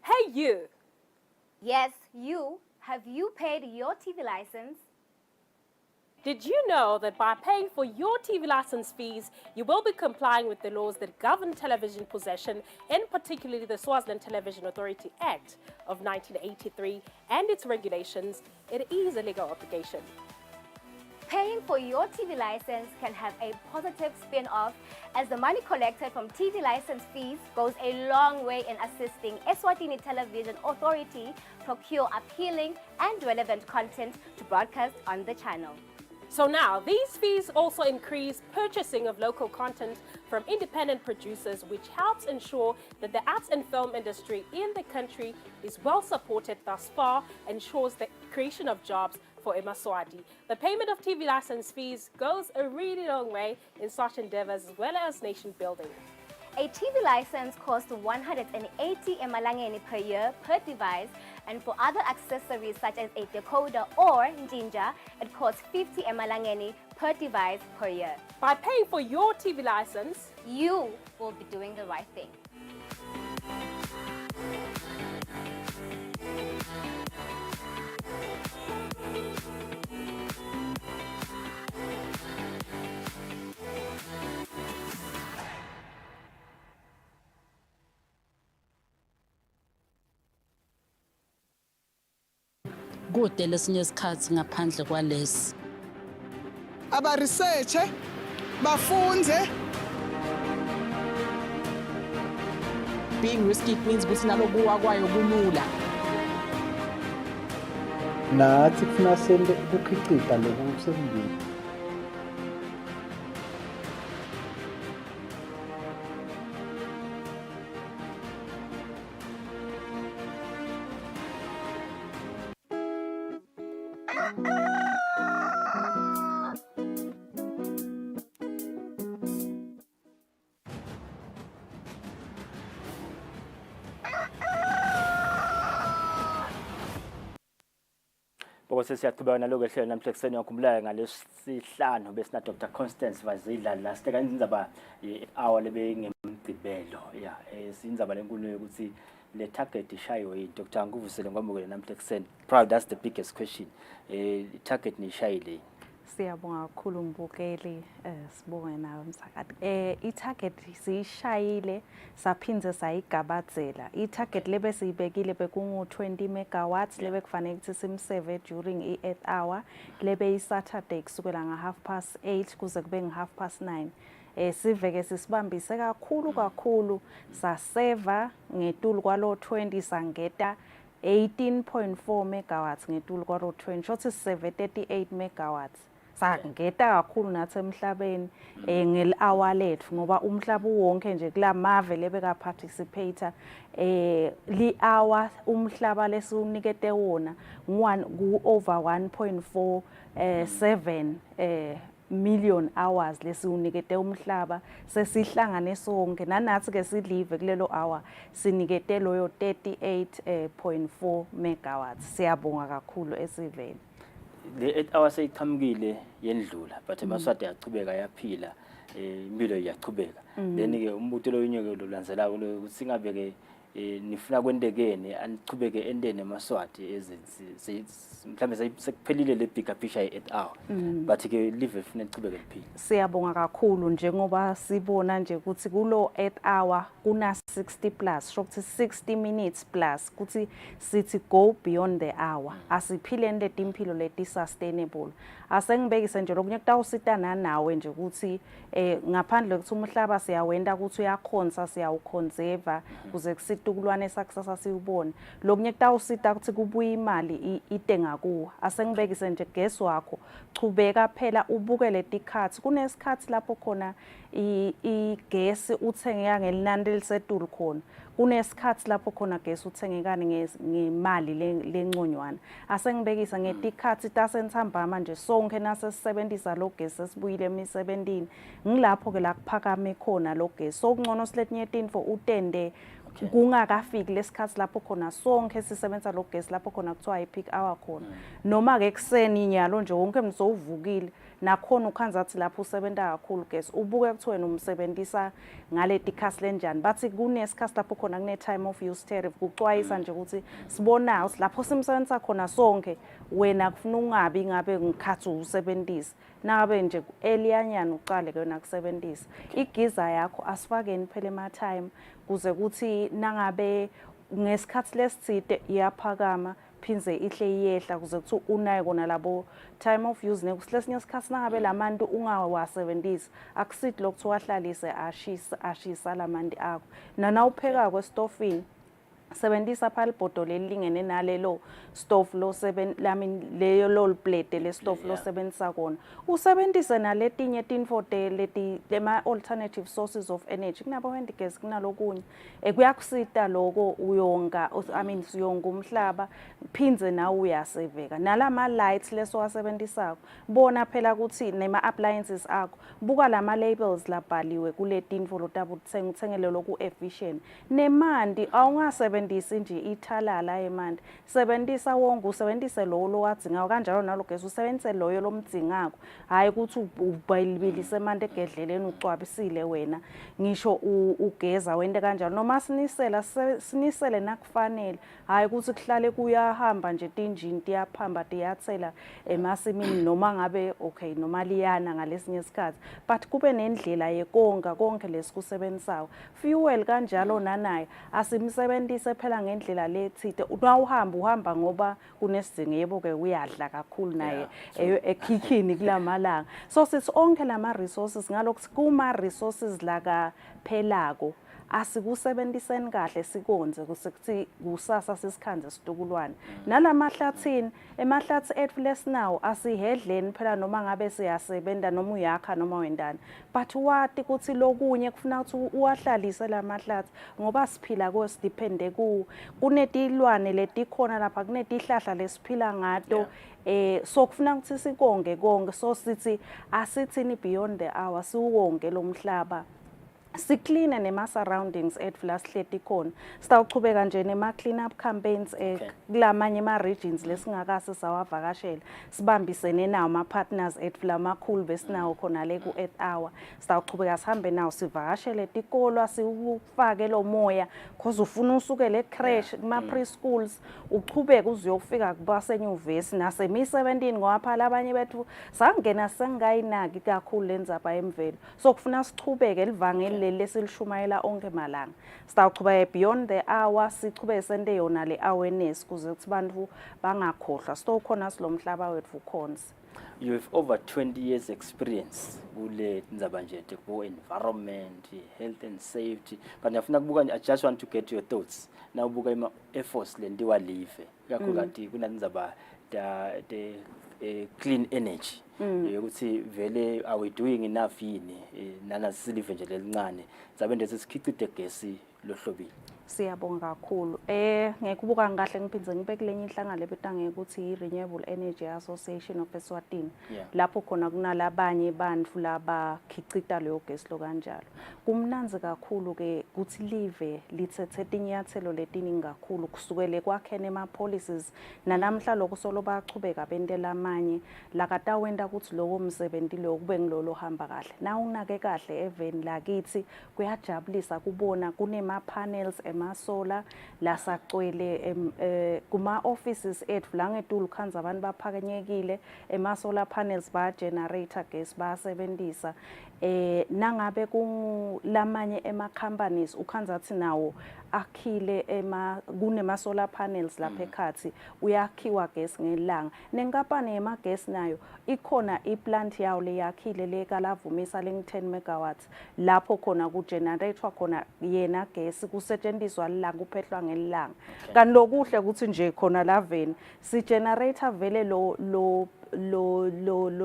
Hey you! Yes, you. Have you paid your TV license? Did you know that by paying for your TV license fees, you will be complying with the laws that govern television possession, and particularly the Swaziland Television Authority Act of 1983 and its regulations? It is a legal obligation. Paying for your TV license can have a positive spin-off as the money collected from TV license fees goes a long way in assisting Eswatini Television Authority procure appealing and relevant content to broadcast on the channel. So now, these fees also increase purchasing of local content from independent producers, which helps ensure that the arts and film industry in the country is well supported thus far, ensures the creation of jobs for eMaswati. The payment of TV license fees goes a really long way in such endeavors as well as nation building. A TV license costs 180 emalangeni per year per device, and for other accessories such as a decoder or njinja, it costs 50 emalangeni per device per year. By paying for your TV license, you will be doing the right thing. Kude lesinye isikhathi ngaphandle kwalesi. Aba research bafunze. Being risky means ukuthi nalokuwa kwayo kulula. Nathi kufuna sente ukukhicita lokhu sekungeni. Bose siyaqhubeka naloku ehlelo namhla ekseni yakhumbulayo ngalesihlanu besina Dr Constance Vazidla la siteka indzaba hour lebengemgcibelo ya sindzaba lenkulu ukuthi le target ishayiwe yi Dr Nguvusele ngomukele namhla ekseni. Proud, that's the biggest question. Target ni ishayile. Siyabonga kakhulu mbukeli sibonge nawe msakati. I-target siyishayile saphindze sayigabadzela. I-target lebe siyibekile bekungu 20 megawatts lebe kufanele ukuthi simseve during i-8 hour lebe i-Saturday kusukela nga 8:30 kuze kube nga 9:30. Siveke sisibambise kakhulu saseva ngetulu kwalo 20 sangeta 18.4 megawatts ngetulu kwalo 20 shothi siseve 38 megawatts. Sangeta kakhulu nathi emhlabeni ngel-hour lethu ngoba umhlaba wonke nje kulamave lebeka participate li-hour umhlaba lesiunikete wona over 1.47 million hours lesiunikete umhlaba sesihlangane sonke nanathi ke sidlive kulelo hour sinikete loyo 38.4 megawatts. Siyabonga kakhulu esiveni. Le 8 hours eyiqhamukile yendlula but emaswati yachubeka yaphila impilo iyachubeka. Then ke umbuto loyinye ke lolandzelayo ukuthi singabeke nifuna kwendekene anichubeke endene emaswati mhlambe sekuphelile le bigger picture ye 8 hour but ke live ifuna ichubeke liphile. Siyabonga kakhulu njengoba sibona nje ukuthi kulo 8 hour kuna 60 plus shokuthi 60 minutes plus kuthi sithi go beyond the hour asiphileni leti impilo leti sustainable. Asengibekise nje lokunye kutawusitana nawe nje ukuthi ngaphandle ukuthi umhlaba siyawenda ukuthi uyakhonza siyawuconserve kuze kusitukulwane sakusasa siubone. Lokunye kutawusita ukuthi kubuye imali itenga kuwa. Asengibekise nje guess wakho chubeka phela ubuke letikhathi kunesikhathi lapho khona igesi uthengeka ngelinani elisetulu khona. Kunesikhathi lapho khona gesi uthengekani ngemali lenconywana. Asengibekisa ngetikhathi tasentambama manje sonke nasesisebenzisa lo gesi sesibuyile emisebentini ngilapho ke la kuphakame khona lo gesi. Sokungcono siletinye tinfo utende kungakafiki lesikhathi lapho khona sonke sisebenza lo gesi lapho khona kuthiwa i-peak hour khona. Noma ke ekseni nyalo nje wonke mzo uvukile nakhona ukhanza athi lapho usebenta kakhulu gesi ubuke ukuthi wena umsebenzisa ngaleti khasi lenjani bathi kunesikhathi lapho khona kune time of use tariff kucwayisa nje ukuthi sibona lapho simsebenza khona sonke wena kufuna ungabi ngabe ngikhathi usebenzisa nabe nje eliyanyana uqale ke wena kusebenzisa igiza yakho asifakeni phela ema time kuze kuthi nangabe ngesikhathi lesithide iyaphakama phinze ihle iyehla kuze kuthi unaye kona labo time of use nekusilesinye isikhathi nangabe lamantu ungawasebenzisi akusithi lokuthiwa wahlalise ashisa lamanti akho nana upheka kwestofini sebenzisa phala ibhodo lelingene nalelo stove lo leyo lo plate le stove lo sebenzisa kona usebenzise naletinye tinfote leti lema alternative sources of energy kunabo wendigezi kunalokunye kuyakusita lokho uyonga uyonga umhlaba phinze nawe uyaseveka nalama lights leso wasebenzisako bona phela ukuthi nema appliances akho buka lama labels labhaliwe kule tinfo lotabo uthengele lokhu efficient nemandi awungasebenzisi nje ithalala emanti sebenzisa wonke usebenzise lo lowadzingayo kanjalo nalogesi usebenzise loyo lomdzingako hayi ukuthi ubayilibelise emanti egedleleni ucwabisile wena ngisho ugeza wente kanjalo noma sinisele nakufanele hayi ukuthi kuhlale kuyahamba nje tinjini tiyaphamba tiyathela emasimini noma ngabe okay noma liyana ngalesinye isikhathi but kube nendlela yekonga konke lesikusebenzayo fuel kanjalo nanaye asimsebenzise phela ngendlela lethide uhamba ngoba kunesidingo yebo ke uyadla kakhulu naye ekhikhini kulamalanga so sithi onke lama resources ngalokuthi kuma resources la kaphelako asikusebenziseni kahle sikonze kusethi kusasa sesikhanze situkulwane nalamahlathini emahlathi ethu lesinawo asihedleni phela noma ngabe siyasebenta noma uyakha noma wendana but wati ukuthi lokunye kufuna ukuthi uwahlalise lamahlathi ngoba siphila ko sidepende kunetilwane letikhona lapha kunetihlahla lesiphila ngato so kufuna ukuthi sikonge konke so sithi asithini beyond the hour siwonke lo mhlaba sikline nema-surroundings ethu la sihleti khona sitawuchubeka nje nema-clean up campaigns kulamanye ama-regions lesingakase sawavakashela sibambisene nawo ama-partners ethu lamakhulu besinawo khona le ku-earth hour sitawuchubeka sihambe nawo sivakashele tikolwa siwufake lo moya cause ufuna usukele ecrash kuma-preschools uchubeke uzuyofika kubasenyuvesi nasemi-17 ngoba phala abanye bethu sangena sengayinaki kakhulu lenzaba yemvelo so kufuna sichubeke livangeli lesilishumayela onke malanga sitawuchubeka beyond the hour sichubeke sente yona le awareness kuze ukuthi bantu bangakhohlwa sitawukhona silomhlaba wethu khonza. You have over 20 years experience kule ndzaba nje ku environment, health and safety, but ngiyafuna kubuka nje, I just want to get your thoughts na ubuka ima efforts lendiwa live kakhulukazi kunandzaba the clean energy ukuthi vele are we doing enough yini nana silive nje lelincane zabe nje sesikhicide gesi lohlobile. Siyabonga kakhulu. Ngekubuka ngahle ngiphindze ngibe kulenye inhlangano lebetangeke ukuthi i-Renewable Energy Association of Eswatini. Lapho khona kunalabanye bantu labakhicita leyo gesi lo kanjalo. Kumnanzi kakhulu ke ukuthi live lithethe inyathelo letiningi kakhulu kusukele kwakhene ama policies nanamhla lokho solo bachubeka bentela amanye lakatawenda ukuthi lokho umsebenzi lo kube ngilolo hamba kahle. Na unake kahle even lakithi kuyajabulisa kubona kunema panels emasola lasacwele kuma offices ethu la ngetulu khanza abantu baphakanyekile ema solar panels ba generator gas basebenzisa nangabe kulamanye ema companies ukhanza athi nawo akhile kunema solar panels lapha ekhathi uyakhiwa gas ngelanga nenkampani yema gas nayo ikhona iplant yawo leyakhile lekalavumisa le-10 megawatts lapho khona kugenerator khona yena gas kusetshenziswa lilanga uphehlwa ngelanga kanti lokuhle ukuthi nje khona laveni si generator vele lo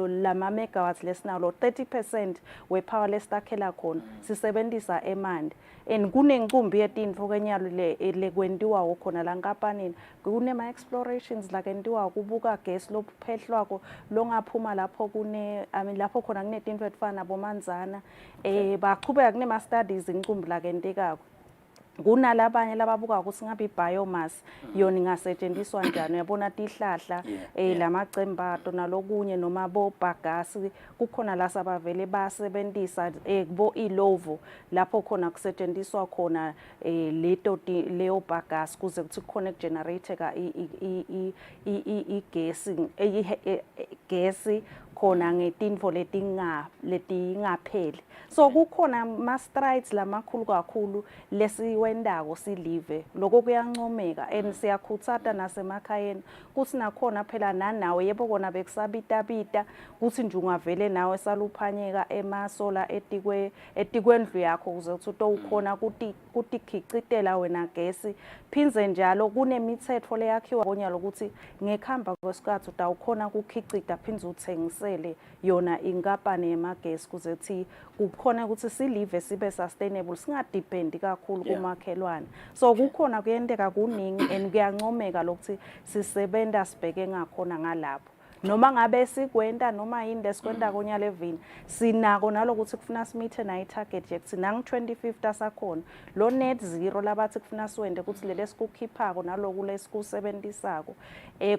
lama megawatts lesinalo 30% we power lestakhela khona sisebenzisa eMandi and kunencumbi yetinto kenyalo le kwentiwa khona la nkampanini kunema explorations la kentiwa kubuka gas lophehlwako longaphuma lapho lapho khona kunetinto efana bomanzana bachubeka kunema studies incumbi la kentekako kunalabanye lababuka ukuthi ngabe ibiomass yona ingasetshenziswa njani uyabona tihlahla lamacembato nalokunye noma bobhagasi kukhona la sabavele basebenzisa kubo ilovo lapho khona kusetshenziswa khona leyo bhagasi kuze kuthi khona generate ka igesi khona ngetinto letingapheli so kukhona ama strides lamakhulu kakhulu lesiwendako silive lokho kuyancomeka and siyakhutsata nasemakhayeni kuthi nakhona phela nanawe yebo kona bekusabita kuthi nje ungavele nawe saluphanyeka emasola etikwendlu yakho kuze uthi ukhona kuti khicitela wena gesi phinze njalo kunemithetho leyakhiwa konyalo ukuthi ngekhamba kwesikhathi utawukhona kukhicita phinze uthengisele yona inkampani yemagesi kuze thi kukhona ukuthi silive sibe sustainable singadepend kakhulu kumakhelwane so kukhona kuyenteka kuningi and kuyancomeka lokuthi sisebenta sibheke ngakhona ngalapho noma ngabe sikwenta noma yini lesikwenta konyalo evini sinako nalokuthi kufuna simithe nayi target yethu nangu 2050 sakhona lo net zero labathi kufuna siwende ukuthi lele sikukhiphako naloku lesikusebenzisako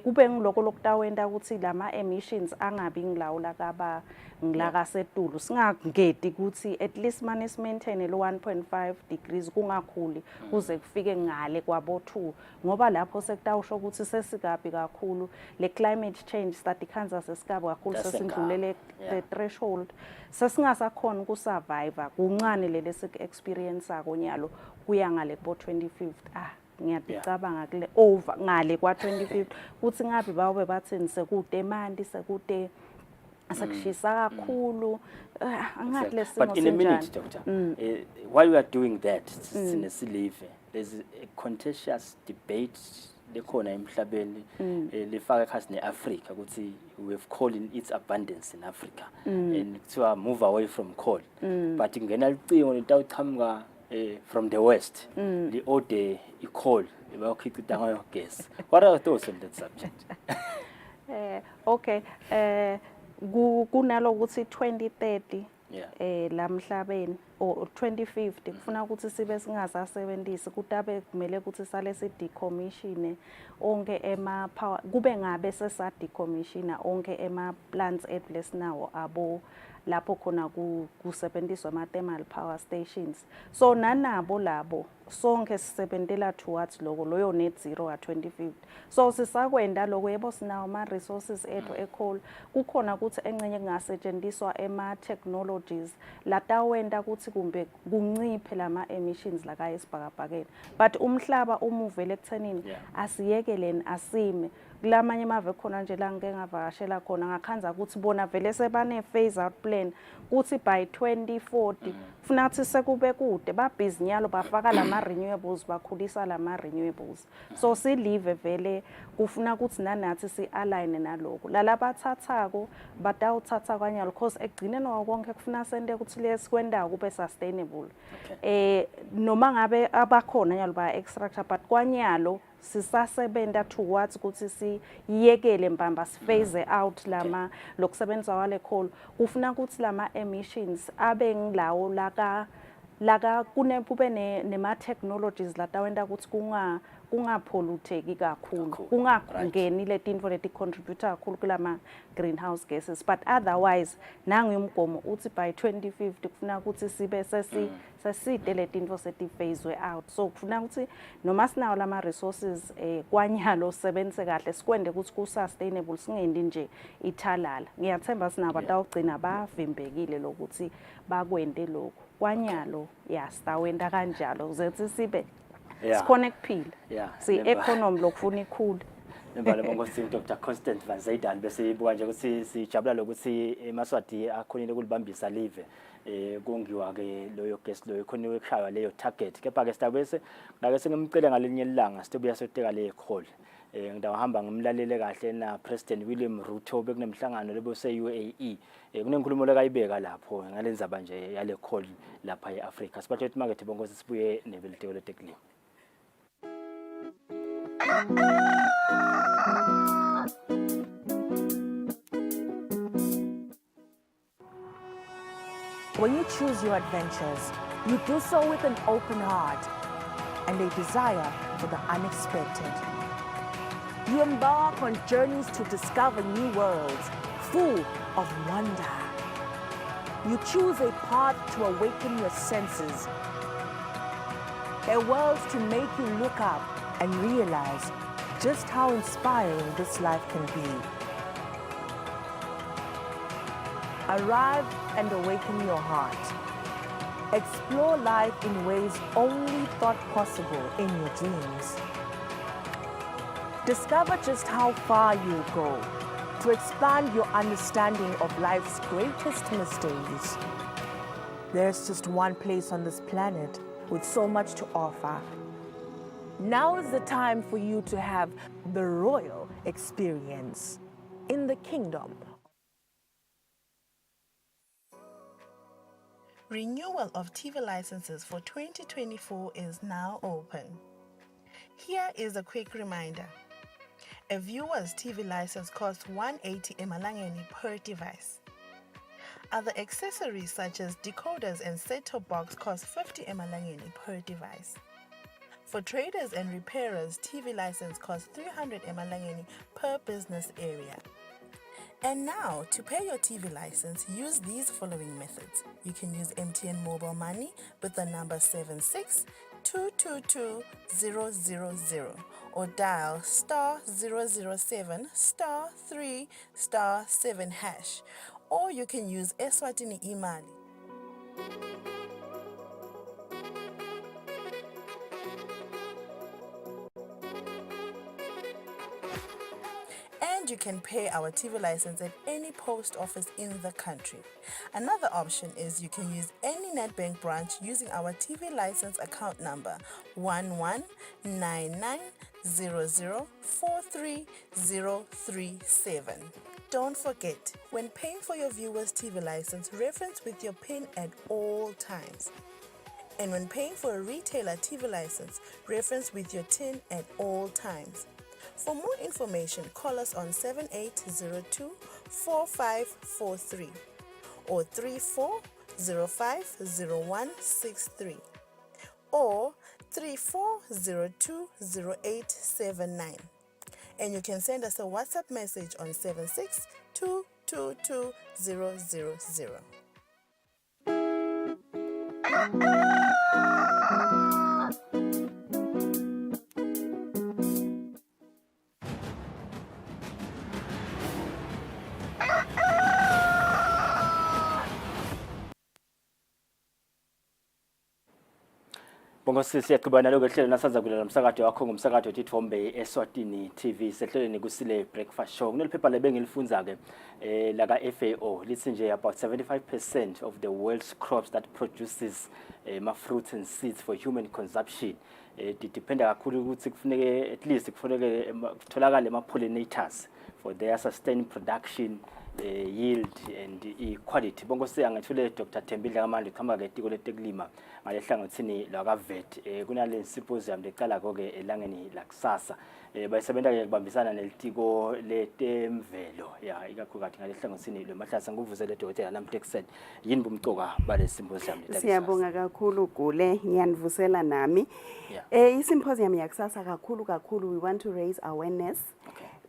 kube ngiloko lokutawenda ukuthi lama emissions angabi ngilawula kaba ngilaka setulu singagedi ukuthi at least manje maintain lo 1.5 degrees kungakhuli kuze kufike ngale kwabo 2 ngoba lapho sekutawusho ukuthi sesikabi kakhulu le climate change statikhanza sesikabi kakhulu sesindlulele the threshold sesingasakhona ukusurvive kuncane lele sik experience akonyalo kuya ngale bo 2050 ngiyacabanga kule over ngale kwa 2050 kuthi ngabe bawe bathini sekude emanti sekude asakushisa kakhulu angathi lesimo but in a minute doctor while we are doing that sinesilive there's a contentious debate lekhona emhlabeni lefaka khasi neAfrica ukuthi we have coal in its abundance in Africa and to move away from coal but ngena licingo litawuchamuka from the west the i-coal bayokhicita ngayo gas. What are your thoughts on that subject? Okay, kunalo ukuthi 2030 la mhlabeni or 2050 kufuna ukuthi sibe singasasebenzisi kutabe kumele ukuthi sale si decommissione onke ema power kube ngabe sesa decommissiona onke ema plants edlesinawo abo lapho khona kusebenziswa ama thermal power stations. So nanabo labo sonke sisebenzela towards loyo net zero ka 2050. So sisakwenda lokho yebo sinawo ama resources ethu ecoal kukhona ukuthi encenye kungasetshenziswa ema technologies latawenda ukuthi kumbe kunciphe lama emissions la kayisibhakabhakeni. But umhlaba umuvele ekuthenini asiyekeleni asime kulamanye mave khona nje la ngeke ngavakashela khona ngakhanza ukuthi bona vele sebane phase out plan kuthi by 2040 funa ukuthi sekube kude babhizi nyalo bafaka lama renewables bakhulisa lama renewables. So si live vele kufuna ukuthi nanathi si align naloko lalabathathako batawuthatha kanyalo because egcineni konke kufuna sente ukuthi lesikwendayo kube sustainable. Noma ngabe abakhona nyalo ba extractor but kwanyalo sisasebenta towards ukuthi siyekele mbamba siphase out lama lokusebenza wale coal kufuna ukuthi lama emissions abe ngilawo laka kube nema technologies latawenda ukuthi kungapolluteki kakhulu kungangeni letinto leti contribute kakhulu kulama greenhouse gases. But otherwise nangiyumgomo uthi by 2050 kufuna ukuthi sibe seside letinto setiphaswe out. So kufuna ukuthi noma sinawo lama resources kwanyalo sebenze kahle sikwende ukuthi ku sustainable singendi nje ithalala. Ngiyathemba sinabo batawugcina bavimbekile lokuthi bakwende lokho kwanyalo sitawenda kanjalo uzethi sibe sikhona kuphila si-economy lokufuna ikhulu. Nembala bongosi Dr. Constant Van Zyden bese ibuka nje ukuthi sijabula lokuthi eMaswati akhonile kulibambisa live kungiwa ke loyo guest loyo khona ukushaya leyo target kepha ke stabese ngake sengimcele ngalinye ilanga sitobuya soteka le call ngidahamba ngimlalele kahle na President William Ruto bekunemhlangano lebo se-UAE kunenkulumo lekayibeka lapho ngalenzaba nje yale call lapha eAfrica. Sibathethe market bongosi sibuye nebeliteko leteklini. When you choose your adventures, you do so with an open heart and a desire for the unexpected. You embark on journeys to discover new worlds full of wonder. You choose a path to awaken your senses, a world to make you look up and realize just how inspiring this life can be. Arrive and awaken your heart. Explore life in ways only thought possible in your dreams. Discover just how far you'll go to expand your understanding of life's greatest mysteries. There's just one place on this planet with so much to offer. Now is the time for you to have the royal experience in the kingdom. Renewal of TV licenses for 2024 is now open. Here is a quick reminder. A viewer's TV license costs 180 emalangeni per device. Other accessories such as decoders and set-top box cost 50 emalangeni per device. For traders and repairers, TV license costs 300 emalangeni per business area. And now, to pay your TV license, use these following methods. You can use MTN Mobile Money with the number 76222000 or dial *007 *3 *7 hash. Or you can use Eswatini Imali. And you can pay our TV license at any post office in the country. Another option is you can use any NetBank branch using our TV license account number 119900430037. Don't forget, when paying for your viewer's TV license, reference with your PIN at all times. And when paying for a retailer TV license, reference with your TIN at all times. For more information, call us on 7802-4543 or 34050163 or 34020879. And you can send us a WhatsApp message on 762222000. Bongo siyaqhubana lokho ehlelo nasaza kulela umsakazo wakho ngumsakazo Tithombe Eswatini TV sehleleni Kusile breakfast show. Kuneliphepha lebengilifunza ke la ka FAO lithi nje about 75% of the world's crops that produces fruits and seeds for human consumption depend kakhulu ukuthi kufuneke at least kufuneke kutholakala ama pollinators for their sustained production yield and quality. Bongo siyangathule Dr. Thembile Kamali khamba ke tiko letekulima ngalehlangothini la ka vet kunale symposium leqala ke elangeni lakusasa bayisebenta ke kubambisana nelitiko letemvelo ya ikakhulukazi ngalehlangothini lemahlasa nguvuzele Dr. Namtekseni yini bumcoka bale symposium letakisa. Siyabonga kakhulu Gule ngiyanivusela nami i-symposium yakusasa kakhulu we want to raise awareness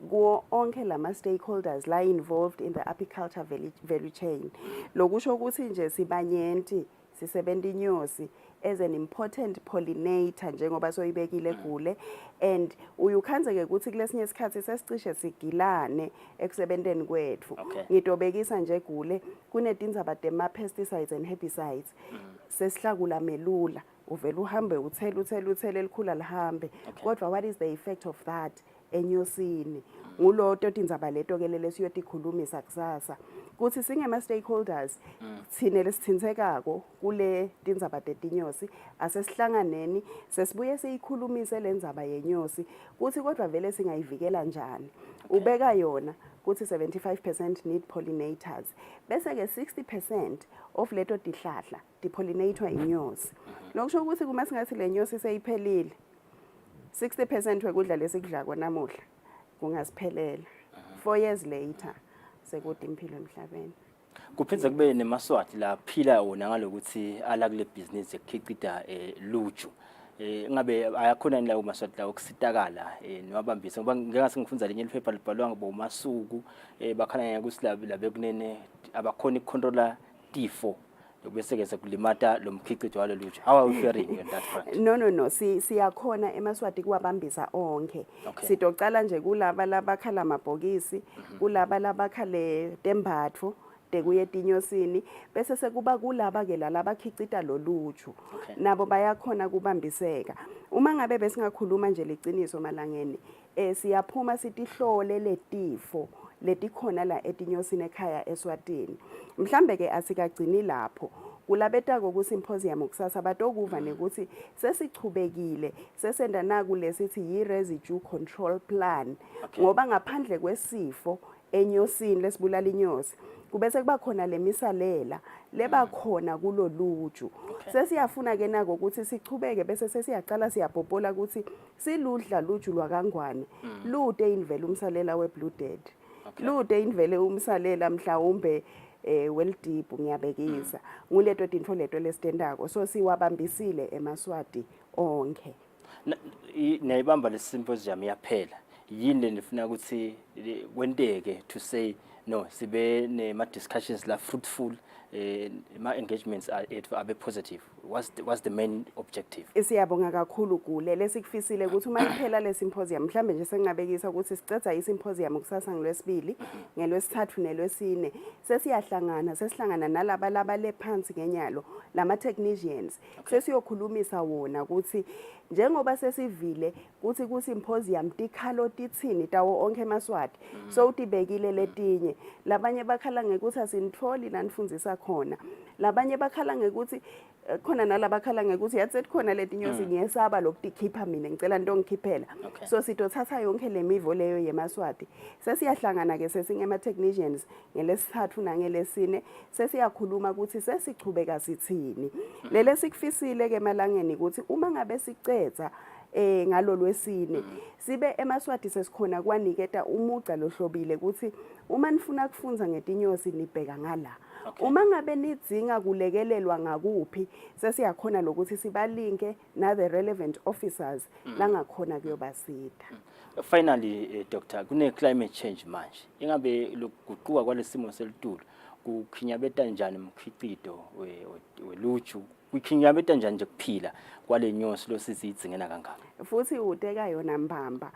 go onke lama stakeholders la involved in the apiculture value chain. Lokusho ukuthi nje sibanyenti sisebenta inyosi as an important pollinator njengoba soyibekile Gule and uyukhanzeke ukuthi kulesinye isikhathi sesicishe sigilane ekusebenteni kwethu. Ngitobekisa nje Gule kunetindzaba tema pesticides and herbicides sesihlakula melula uvela uhambe uthela elikhula lihambe kodwa what is the effect of that enyosini nguloto tindzaba leto ke lele siyotikhulumisa kusasa kuthi singema stakeholders thine lesithintekako kule tindzaba tetinyosi asesihlanganeni sesibuye siyikhulumise lendzaba yenyosi kuthi kodwa vele singayivikela njani ubeka yona kuthi 75% need pollinators bese ke 60% of leto tihlahla dipollinatwa inyosi lokusho ukuthi kuma singathi lenyosi seyiphelile 60% wekudla lesikudlako namuhla kungasiphelela 4 years later sekude impilo emhlabeni. Kuphindze kube nemaswati la phila wona ngalokuthi ala kule business ekukhicida luju ngabe ayakhona la umaswati la okusitakala niwabambisa ngoba ngeke ngifunza lenye iphepha libhalwa ngobomasuku bakhala ngekusilabi labekunene abakhona icontroller tifo bese ke sekulimata lo mkhicijo walo luju. How are we faring on that front? No siyakhona emaswati kuwabambisa onke sitocala nje kulaba labakhala amabhokisi kulaba labakhale tembatho tekuye tinyosini bese sekuba kulaba ke labakhicita loluju nabo bayakhona kubambiseka uma ngabe besingakhuluma nje liciniso malangeni siyaphuma sitihlole letifo letikhona la etinyosini ekhaya Eswatini mhlambe ke asikagcini lapho kulabetako ku symposium kusasa batokuva nekuthi sesichubekile sesenda naku lesithi yi residue control plan ngoba ngaphandle kwesifo enyosini lesibulala inyosi kubese kuba khona lemisalela leba khona kuloluju sesiyafuna ke nako ukuthi sichubeke bese sesiyaqala siyabhobola ukuthi siludla luju lwakangwane lude invele umsalela we-blooded lude invele umsalela mhlawumbe weldeep ngiyabekisa nguleto tinfo leto lesitendako so siwabambisile emaswati onke nayibamba lesymposium yaphela yini nifuna ukuthi kwenteke to say no sibe nema discussions la fruitful ma engagements are positive. What's the main objective? Siyabonga kakhulu Gule lesikufisile ukuthi uma iphela le symposium mhlambe nje sengabekisa ukuthi sicedza i symposium kusasa ngolwesibili ngelwesithathu nelwesine sesihlangana nalaba lephansi ngenyalo lama technicians sesiyokhulumisa wona ukuthi njengoba sesivile ukuthi ku symposium tikhalo tithini tawo onke emaswati so utibekile letinye labanye bakhala ngekuthi asinitholi la nifundzisa khona labanye bakhala ngekuthi khona nalabakhala ngekuthi yathi khona leti nyosi ngiyesaba lokutikhipha mina ngicela into ngikhiphela so sitothatha yonke le mivo leyo yemaswati sesiyahlangana ke sesingema technicians ngelesithathu nangelesine sesiyakhuluma ukuthi sesichubeka sithini lele sikufisile ke emalangeni ukuthi uma ngabe sicetha ngalo lwesine sibe emaswati sesikhona kwaniketa umuca lohlobile ukuthi uma nifuna kufunza ngetinyosi nibheka ngala uma ngabe nidzinga kulekelelwa ngakuphi sesiyakhona lokuthi sibalinke na the relevant officers langakhona kuyobasida. Finally Dr. kune climate change manje ingabe lokuguquka kwalesimo selitulu kukhinyabeta njani umkhicido weluju kukhinyabeta njani nje kuphila kwale nyosi losizitsingena kangaka futhi uteka yona mbamba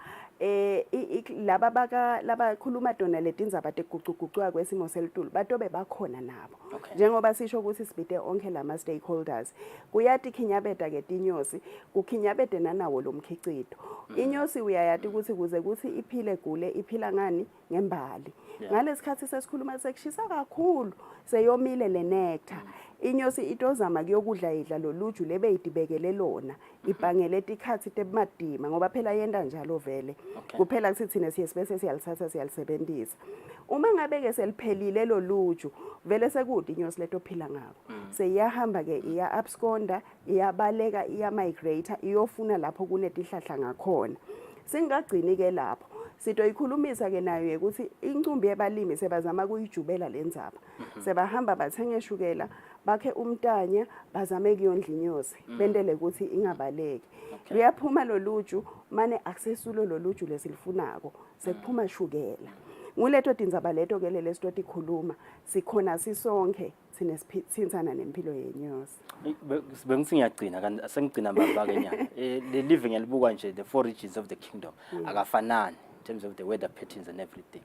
laba khuluma dona letindzaba teguquguquka kwesimo selitulu batobe bakhona nabo njengoba sisho ukuthi sibite onke lama stakeholders kuyathi khinyabeta ke tinyosi kukhinyabete nanawo lomkhicido inyosi uyayati ukuthi kuze kuthi iphile gule iphila ngani ngembali ngalesikhathi sesikhuluma sekushisa kakhulu seyomile le nectar inyosi itozama kuyokudla idla loluju lebe idibekele lona ibhangele tikhathi temadima ngoba phela yenda njalo vele kuphela kuthi thina siyesibese siyalithatha siyalisebenzisa uma ngabe ke seliphelile loluju vele sekude inyosi letophila ngako seyahamba ke iya absconda iyabaleka iya migrate iyofuna lapho kunetihlahla ngakhona singagcini ke lapho sitoyikhulumisa ke nayo ukuthi incumbi yebalimi sebazama kuyijubela lendzaba sebahamba bathenga shukela bakhe umntanya bazame kuyondla inyosi bendele ukuthi ingabaleki liyaphuma loluju mane akusesulo loluju lesilifunako sekuphuma shukela nguleto tindzaba leto ke lele sitoti khuluma sikhona sisonke sinesiphintsana nempilo yenyosi bengithi ngiyagcina kanti asengigcina mbaba ke nyana le living yalibuka nje the four regions of the kingdom akafanani in terms of the weather patterns and everything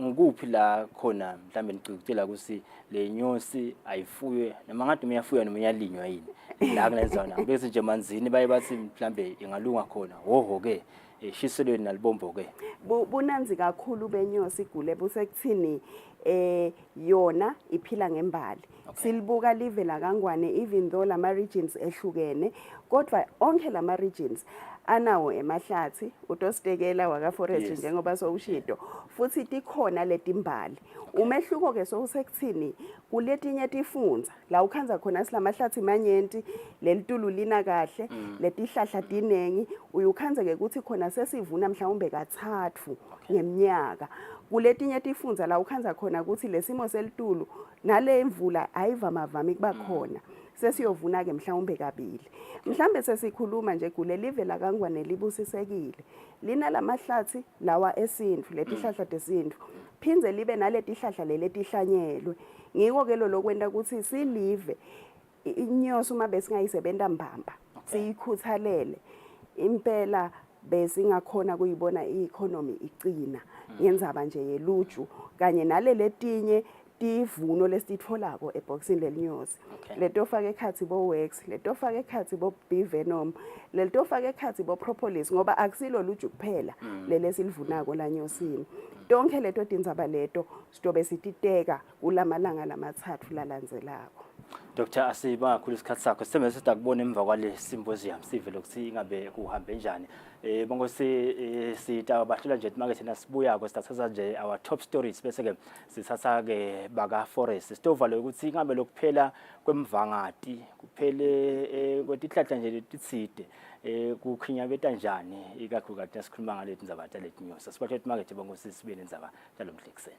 ngikuphi la khona mhlambe ngicikutela ukuthi le nyosi ayifuywe noma ngathi uyafuya noma uyalinywa yini la kunezona bese nje manzini baye bathi mhlambe ingalunga khona hoho ke eshiselweni nalibombo ke bunanzi kakhulu benyosi igule busekuthini yona iphila ngembali silibuka live la kangwane even though lama regions ehlukene kodwa onke lama regions anawo emahlathi utositekela waka forest njengoba sowushido futhi tikhona letimbali umehluko ke sowusekuthini kuletinye tifundza la ukhanza khona silamahlathi manyenti lelitulu lina kahle letihlahla dinengi uyukhanze ke ukuthi khona sesivuna mhlawumbe kathathu ngeminyaka kuletinye tifundza la ukhanza khona ukuthi lesimo selitulu nale imvula ayivamavami kuba khona sesiyovuna ke mhlawumbe kabili mhlambe sesikhuluma nje kule live la kangwane libusisekile lina lamahlathi lawa esindvu letihlahla tesindvu phinze libe naletihlahla leletihlanyelwe ngiko ke lo lokwenta ukuthi silive inyosi uma besingayisebenta mbamba siyikhuthalele impela besingakhona kuyibona i-economy icina ngenzaba nje yeluju kanye naleletinye tivuno lesitfolako eboxini lelinyosi letofaka ekhathi bo wax letofaka ekhathi bo bee venom letofaka ekhathi bo propolis ngoba akusilo luju kuphela lele silivunako la nyosini tonke leto tindzaba leto sitobe sititeka kulamalanga lamathathu lalandzelako. Dr. Asiba kakhulu isikhathi sakho semese sitakubona emva kwale symposium sive lokuthi ingabe kuhambe njani bonke sita bahlela nje market nasibuya ko sithatha nje our top stories bese ke sithatha ke baka forest sitovalo ukuthi ingabe lokuphela kwemvangati kuphele kwetihlahla nje letitside kukhinyabeta njani ikakhulukazi nasikhuluma ngale tindzaba letinyosi sibathe market bonke sisibe nendzaba njalo mhlekuseni.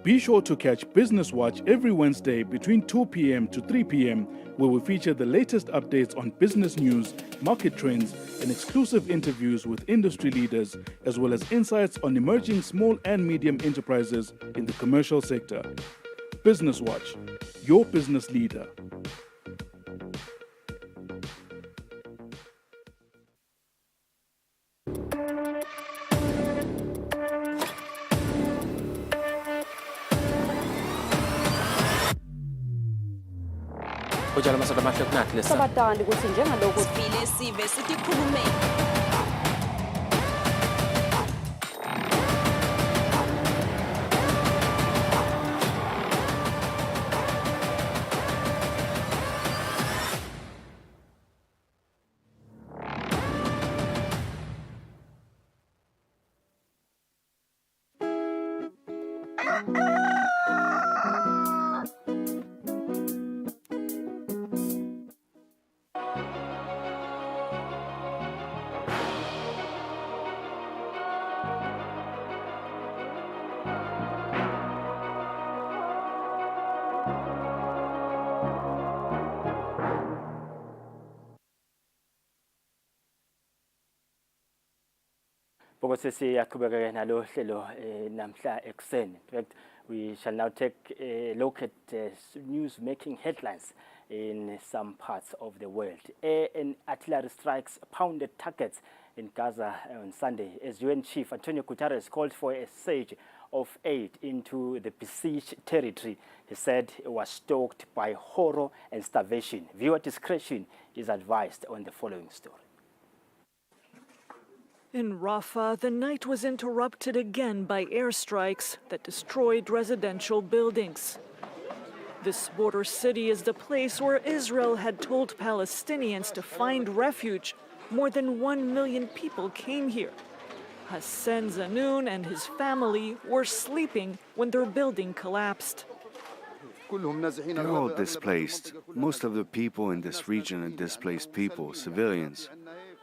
Be sure to catch Business Watch every Wednesday between 2 p.m. to 3 p.m., where we feature the latest updates on business news, market trends, and exclusive interviews with industry leaders, as well as insights on emerging small and medium enterprises in the commercial sector. Business Watch, your business leader. Ujala masoda mahle kunathi lesa. Sabatandi ukuthi njengalokho siphile sive sitikhulume Because siyaqhubeka nalo hlelo namhla ekuseni. In fact, we shall now take a look at news making headlines in some parts of the world. Air and artillery strikes pounded targets in Gaza on Sunday as UN Chief Antonio Guterres called for a surge of aid into the besieged territory. He said it was stalked by horror and starvation. Viewer discretion is advised on the following story. In Rafah, the night was interrupted again by airstrikes that destroyed residential buildings. This border city is the place where Israel had told Palestinians to find refuge. More than 1 million people came here. Hassan Zanoun and his family were sleeping when their building collapsed. They're all displaced. Most of the people in this region are displaced people, civilians.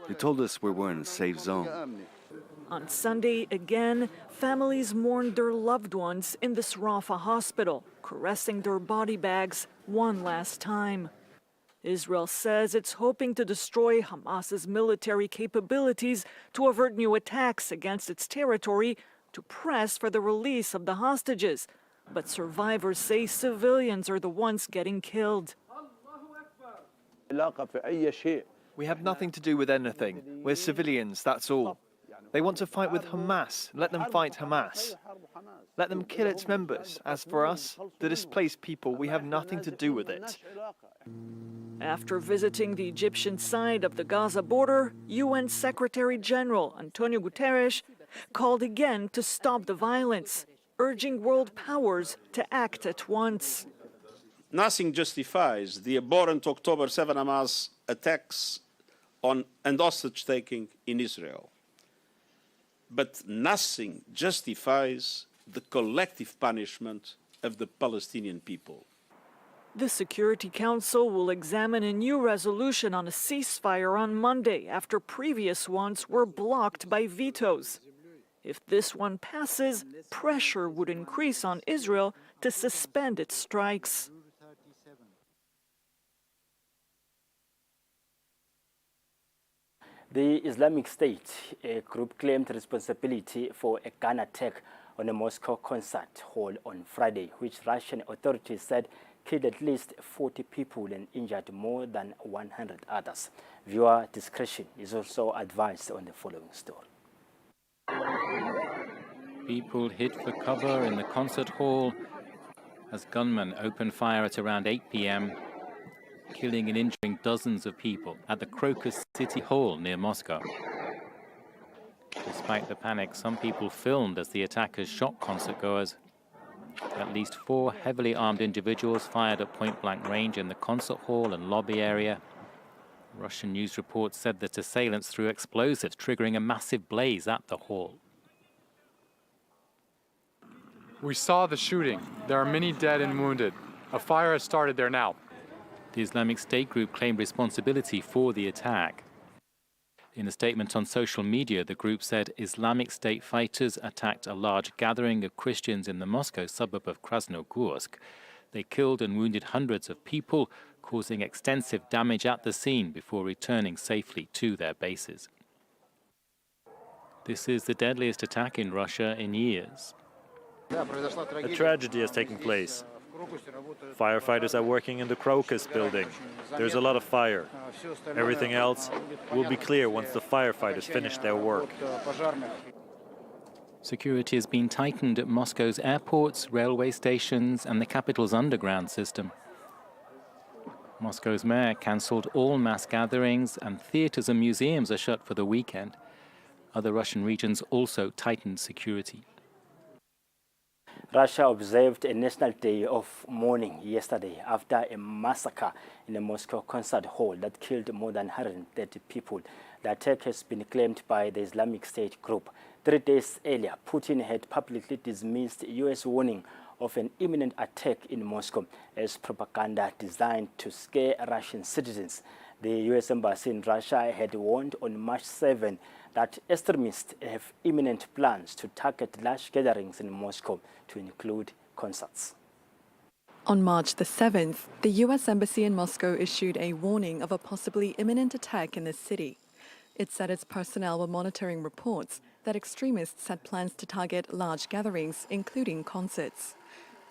They told us we were in a safe zone. On Sunday, again, families mourned their loved ones in this Rafah hospital, caressing their body bags one last time. Israel says it's hoping to destroy Hamas's military capabilities to avert new attacks against its territory to press for the release of the hostages. But survivors say civilians are the ones getting killed. We have nothing to do with anything. We're civilians, that's all. They want to fight with Hamas. Let them fight Hamas. Let them kill its members. As for us, the displaced people, we have nothing to do with it. After visiting the Egyptian side of the Gaza border, UN Secretary General Antonio Guterres called again to stop the violence, urging world powers to act at once. Nothing justifies the abhorrent October 7 Hamas attacks and hostage-taking in Israel. But nothing justifies the collective punishment of the Palestinian people. The Security Council will examine a new resolution on a ceasefire on Monday after previous ones were blocked by vetoes. If this one passes, pressure would increase on Israel to suspend its strikes. The Islamic State, a group, claimed responsibility for a gun attack on a Moscow concert hall on Friday, which Russian authorities said killed at least 40 people and injured more than 100 others. Viewer discretion is also advised on the following story. People hid for cover in the concert hall as gunmen opened fire at around 8 p.m., killing and injuring dozens of people at the Crocus City Hall near Moscow. Despite the panic, some people filmed as the attackers shot concertgoers. At least 4 heavily armed individuals fired at point-blank range in the concert hall and lobby area. Russian news reports said that assailants threw explosives, triggering a massive blaze at the hall. We saw the shooting. There are many dead and wounded. A fire has started there now. The Islamic State group claimed responsibility for the attack. In a statement on social media, the group said Islamic State fighters attacked a large gathering of Christians in the Moscow suburb of Krasnogorsk. They killed and wounded hundreds of people, causing extensive damage at the scene before returning safely to their bases. This is the deadliest attack in Russia in years. A tragedy has taken place. Firefighters are working in the Crocus building. There's a lot of fire. Everything else will be clear once the firefighters finish their work. Security has been tightened at Moscow's airports, railway stations, and the capital's underground system. Moscow's mayor cancelled all mass gatherings, and theaters and museums are shut for the weekend. Other Russian regions also tightened security. Russia observed a national day of mourning yesterday after a massacre in a Moscow concert hall that killed more than 130 people. The attack has been claimed by the Islamic State group. 3 days earlier, Putin had publicly dismissed U.S. warning of an imminent attack in Moscow as propaganda designed to scare Russian citizens. The U.S. Embassy in Russia had warned on March 7 that extremists have imminent plans to target large gatherings in Moscow, to include concerts. On March the 7th, the U.S. Embassy in Moscow issued a warning of a possibly imminent attack in the city. It said its personnel were monitoring reports that extremists had plans to target large gatherings, including concerts.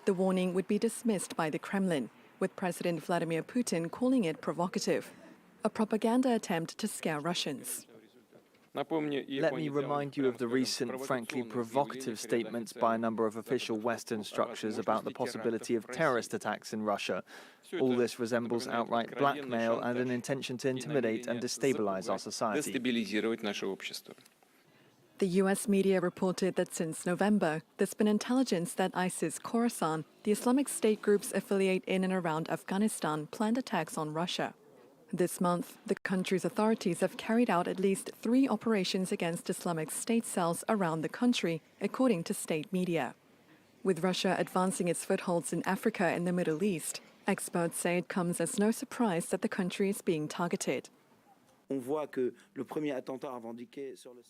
The warning would be dismissed by the Kremlin, with President Vladimir Putin calling it provocative, a propaganda attempt to scare Russians. Let me remind you of the recent, frankly provocative statements by a number of official Western structures about the possibility of terrorist attacks in Russia. All this resembles outright blackmail and an intention to intimidate and destabilize our society. The U.S. media reported that since November, there's been intelligence that ISIS Khorasan, the Islamic State group's affiliate in and around Afghanistan, planned attacks on Russia. This month, the country's authorities have carried out at least 3 operations against Islamic State cells around the country, according to state media. With Russia advancing its footholds in Africa and the Middle East, experts say it comes as no surprise that the country is being targeted. There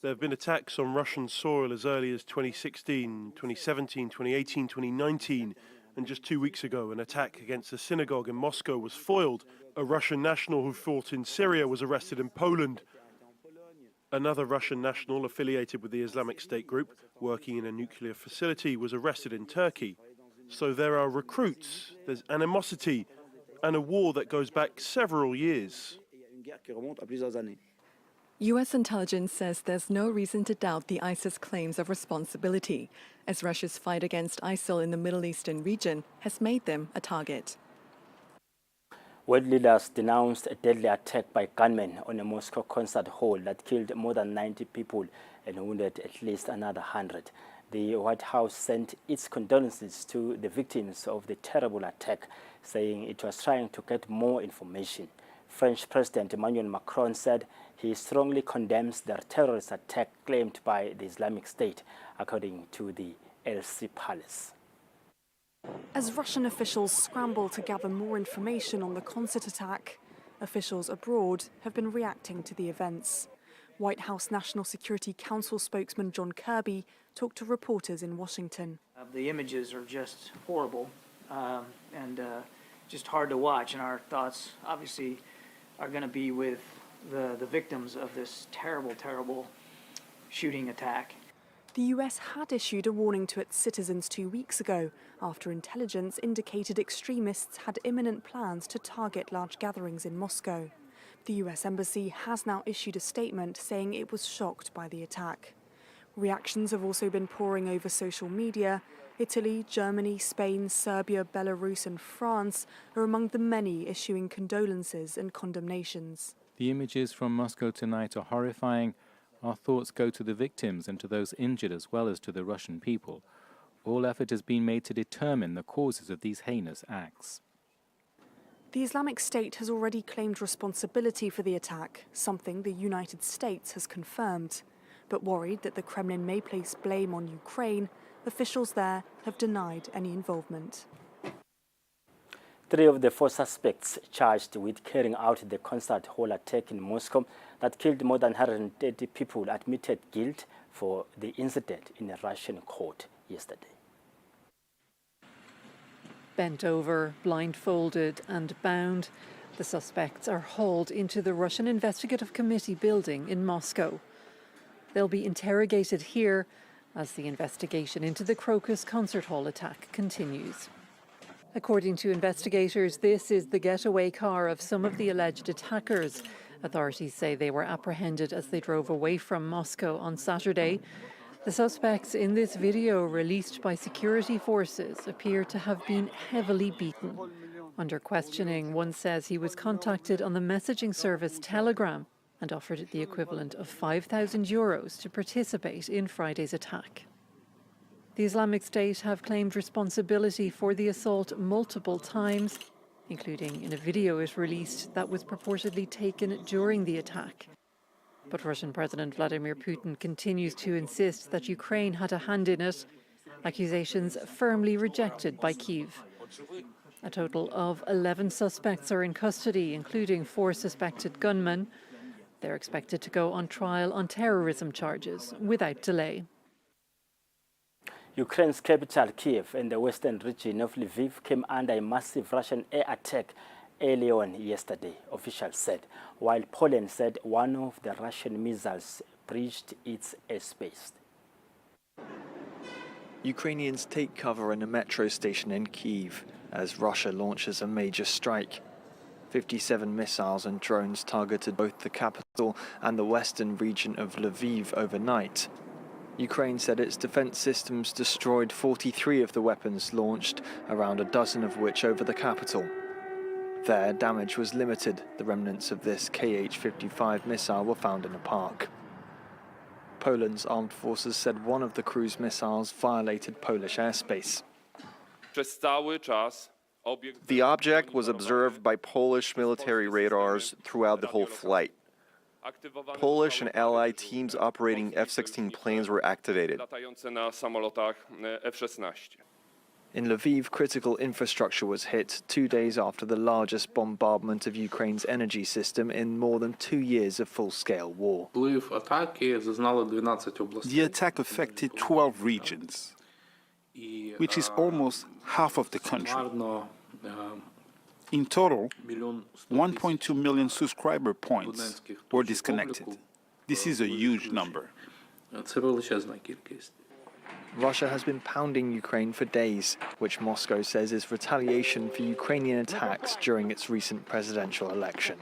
have been attacks on Russian soil as early as 2016, 2017, 2018, 2019, and just 2 weeks ago an attack against a synagogue in Moscow was foiled. A Russian national who fought in Syria was arrested in Poland. Another Russian national affiliated with the Islamic State group, working in a nuclear facility, was arrested in Turkey. So there are recruits, there's animosity, and a war that goes back several years. U.S. intelligence says there's no reason to doubt the ISIS claims of responsibility, as Russia's fight against ISIL in the Middle Eastern region has made them a target. World leaders denounced a deadly attack by gunmen on a Moscow concert hall that killed more than 90 people and wounded at least another 100. The White House sent its condolences to the victims of the terrible attack, saying it was trying to get more information. French President Emmanuel Macron said he strongly condemns the terrorist attack claimed by the Islamic State, according to the Elysee Palace. As Russian officials scramble to gather more information on the concert attack, officials abroad have been reacting to the events. White House National Security Council spokesman John Kirby talked to reporters in Washington. The images are just horrible and just hard to watch, and our thoughts obviously are going to be with the victims of this terrible, terrible shooting attack. The US had issued a warning to its citizens 2 weeks ago after intelligence indicated extremists had imminent plans to target large gatherings in Moscow. The US Embassy has now issued a statement saying it was shocked by the attack. Reactions have also been pouring over social media. Italy, Germany, Spain, Serbia, Belarus and France are among the many issuing condolences and condemnations. The images from Moscow tonight are horrifying. Our thoughts go to the victims and to those injured as well as to the Russian people. All effort has been made to determine the causes of these heinous acts. The Islamic State has already claimed responsibility for the attack, something the United States has confirmed. But worried that the Kremlin may place blame on Ukraine, officials there have denied any involvement. 3 of the 4 suspects charged with carrying out the concert hall attack in Moscow that killed more than 130 people admitted guilt for the incident in a Russian court yesterday. Bent over, blindfolded and bound, the suspects are hauled into the Russian Investigative Committee building in Moscow. They'll be interrogated here as the investigation into the Crocus concert hall attack continues. According to investigators, this is the getaway car of some of the alleged attackers. Authorities say they were apprehended as they drove away from Moscow on Saturday. The suspects in this video released by security forces appear to have been heavily beaten. Under questioning, one says he was contacted on the messaging service Telegram and offered the equivalent of €5,000 to participate in Friday's attack. The Islamic State have claimed responsibility for the assault multiple times, including in a video it released that was purportedly taken during the attack. But Russian President Vladimir Putin continues to insist that Ukraine had a hand in it, accusations firmly rejected by Kyiv. A total of 11 suspects are in custody, including 4 suspected gunmen. They're expected to go on trial on terrorism charges without delay. Ukraine's capital, Kiev, and the western region of Lviv came under a massive Russian air attack early on yesterday, officials said, while Poland said one of the Russian missiles breached its airspace. Ukrainians take cover in a metro station in Kyiv as Russia launches a major strike. 57 missiles and drones targeted both the capital and the western region of Lviv overnight. Ukraine said its defense systems destroyed 43 of the weapons launched, around a dozen of which over the capital. There, damage was limited. The remnants of this Kh-55 missile were found in a park. Poland's armed forces said one of the cruise missiles violated Polish airspace. The object was observed by Polish military radars throughout the whole flight. Polish and Allied teams operating F-16 planes were activated. In Lviv, critical infrastructure was hit 2 days after the largest bombardment of Ukraine's energy system in more than 2 years of full-scale war. The attack affected 12 regions, which is almost half of the country. In total, 1.2 million subscriber points were disconnected. This is a huge number. Russia has been pounding Ukraine for days, which Moscow says is retaliation for Ukrainian attacks during its recent presidential election.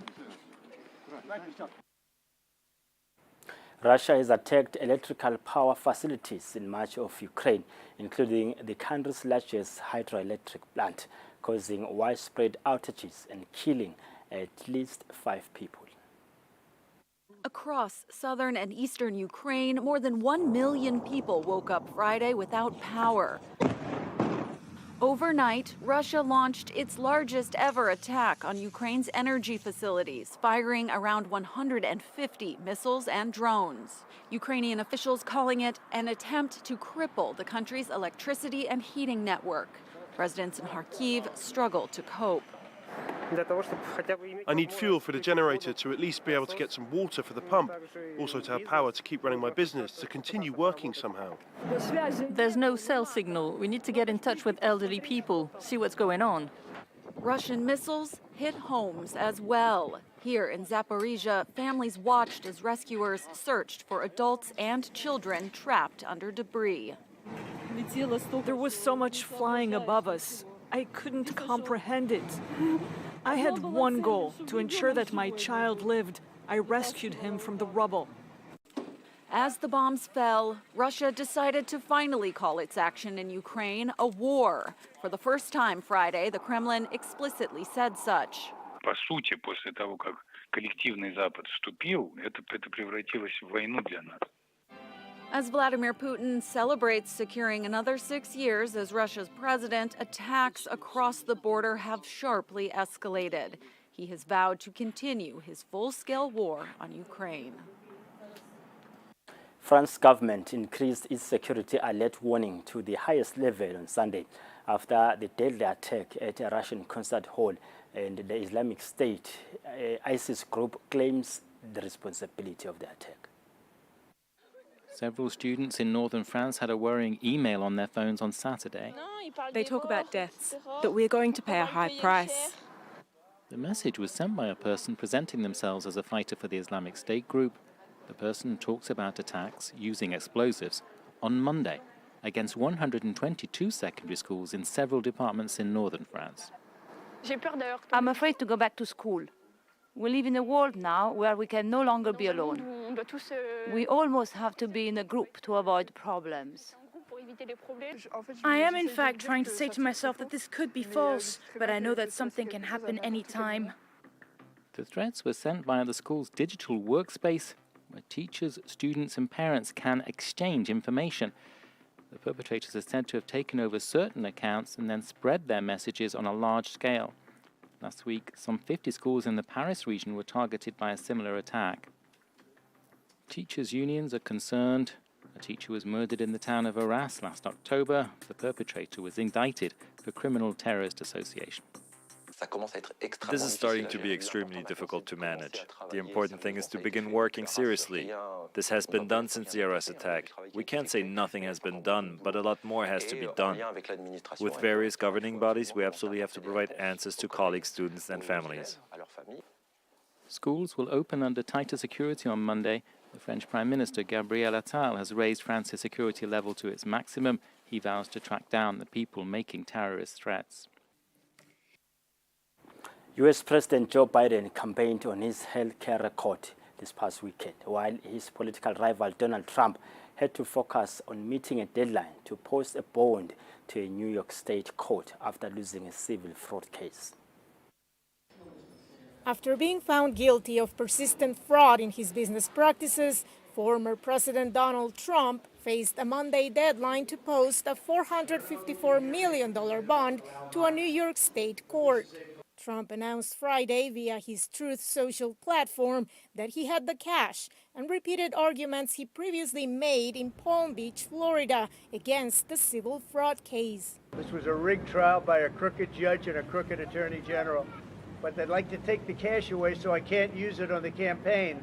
Russia has attacked electrical power facilities in much of Ukraine, including the country's largest hydroelectric plant, causing widespread outages and killing at least 5 people. Across southern and eastern Ukraine, more than 1 million people woke up Friday without power. Overnight, Russia launched its largest ever attack on Ukraine's energy facilities, firing around 150 missiles and drones. Ukrainian officials calling it an attempt to cripple the country's electricity and heating network. Residents in Kharkiv struggle to cope. I need fuel for the generator to at least be able to get some water for the pump, also to have power to keep running my business, to continue working somehow. There's no cell signal. We need to get in touch with elderly people, see what's going on. Russian missiles hit homes as well. Here in Zaporizhia, families watched as rescuers searched for adults and children trapped under debris. There was so much flying above us. I couldn't comprehend it. I had one goal, to ensure that my child lived. I rescued him from the rubble. As the bombs fell, Russia decided to finally call its action in Ukraine a war. For the first time Friday, the Kremlin explicitly said such. По сути, после того, как коллективный Запад вступил, это превратилось в войну для нас. As Vladimir Putin celebrates securing another 6 years as Russia's president, attacks across the border have sharply escalated. He has vowed to continue his full-scale war on Ukraine. France's government increased its security alert warning to the highest level on Sunday after the deadly attack at a Russian concert hall, and the Islamic State ISIS group claims the responsibility of the attack. Several students in northern France had a worrying email on their phones on Saturday. They talk about deaths, that we're going to pay a high price. The message was sent by a person presenting themselves as a fighter for the Islamic State group. The person talks about attacks using explosives on Monday against 122 secondary schools in several departments in northern France. I'm afraid to go back to school. We live in a world now where we can no longer be alone. We almost have to be in a group to avoid problems. I am in fact trying to say to myself that this could be false, but I know that something can happen anytime. The threats were sent via the school's digital workspace, where teachers, students and parents can exchange information. The perpetrators are said to have taken over certain accounts and then spread their messages on a large scale. Last week, some 50 schools in the Paris region were targeted by a similar attack. Teachers' unions are concerned. A teacher was murdered in the town of Arras last October. The perpetrator was indicted for criminal terrorist association. This is starting to be extremely difficult to manage. The important thing is to begin working seriously. This has been done since the Arras attack. We can't say nothing has been done, but a lot more has to be done. With various governing bodies, we absolutely have to provide answers to colleagues, students and families. Schools will open under tighter security on Monday. The French Prime Minister Gabriel Attal has raised France's security level to its maximum. He vows to track down the people making terrorist threats. U.S. President Joe Biden campaigned on his health care record this past weekend, while his political rival Donald Trump had to focus on meeting a deadline to post a bond to a New York State court after losing a civil fraud case. After being found guilty of persistent fraud in his business practices, former President Donald Trump faced a Monday deadline to post a $454 million bond to a New York State court. Trump announced Friday via his Truth Social platform that he had the cash and repeated arguments he previously made in Palm Beach, Florida, against the civil fraud case. This was a rigged trial by a crooked judge and a crooked attorney general, but they'd like to take the cash away so I can't use it on the campaign.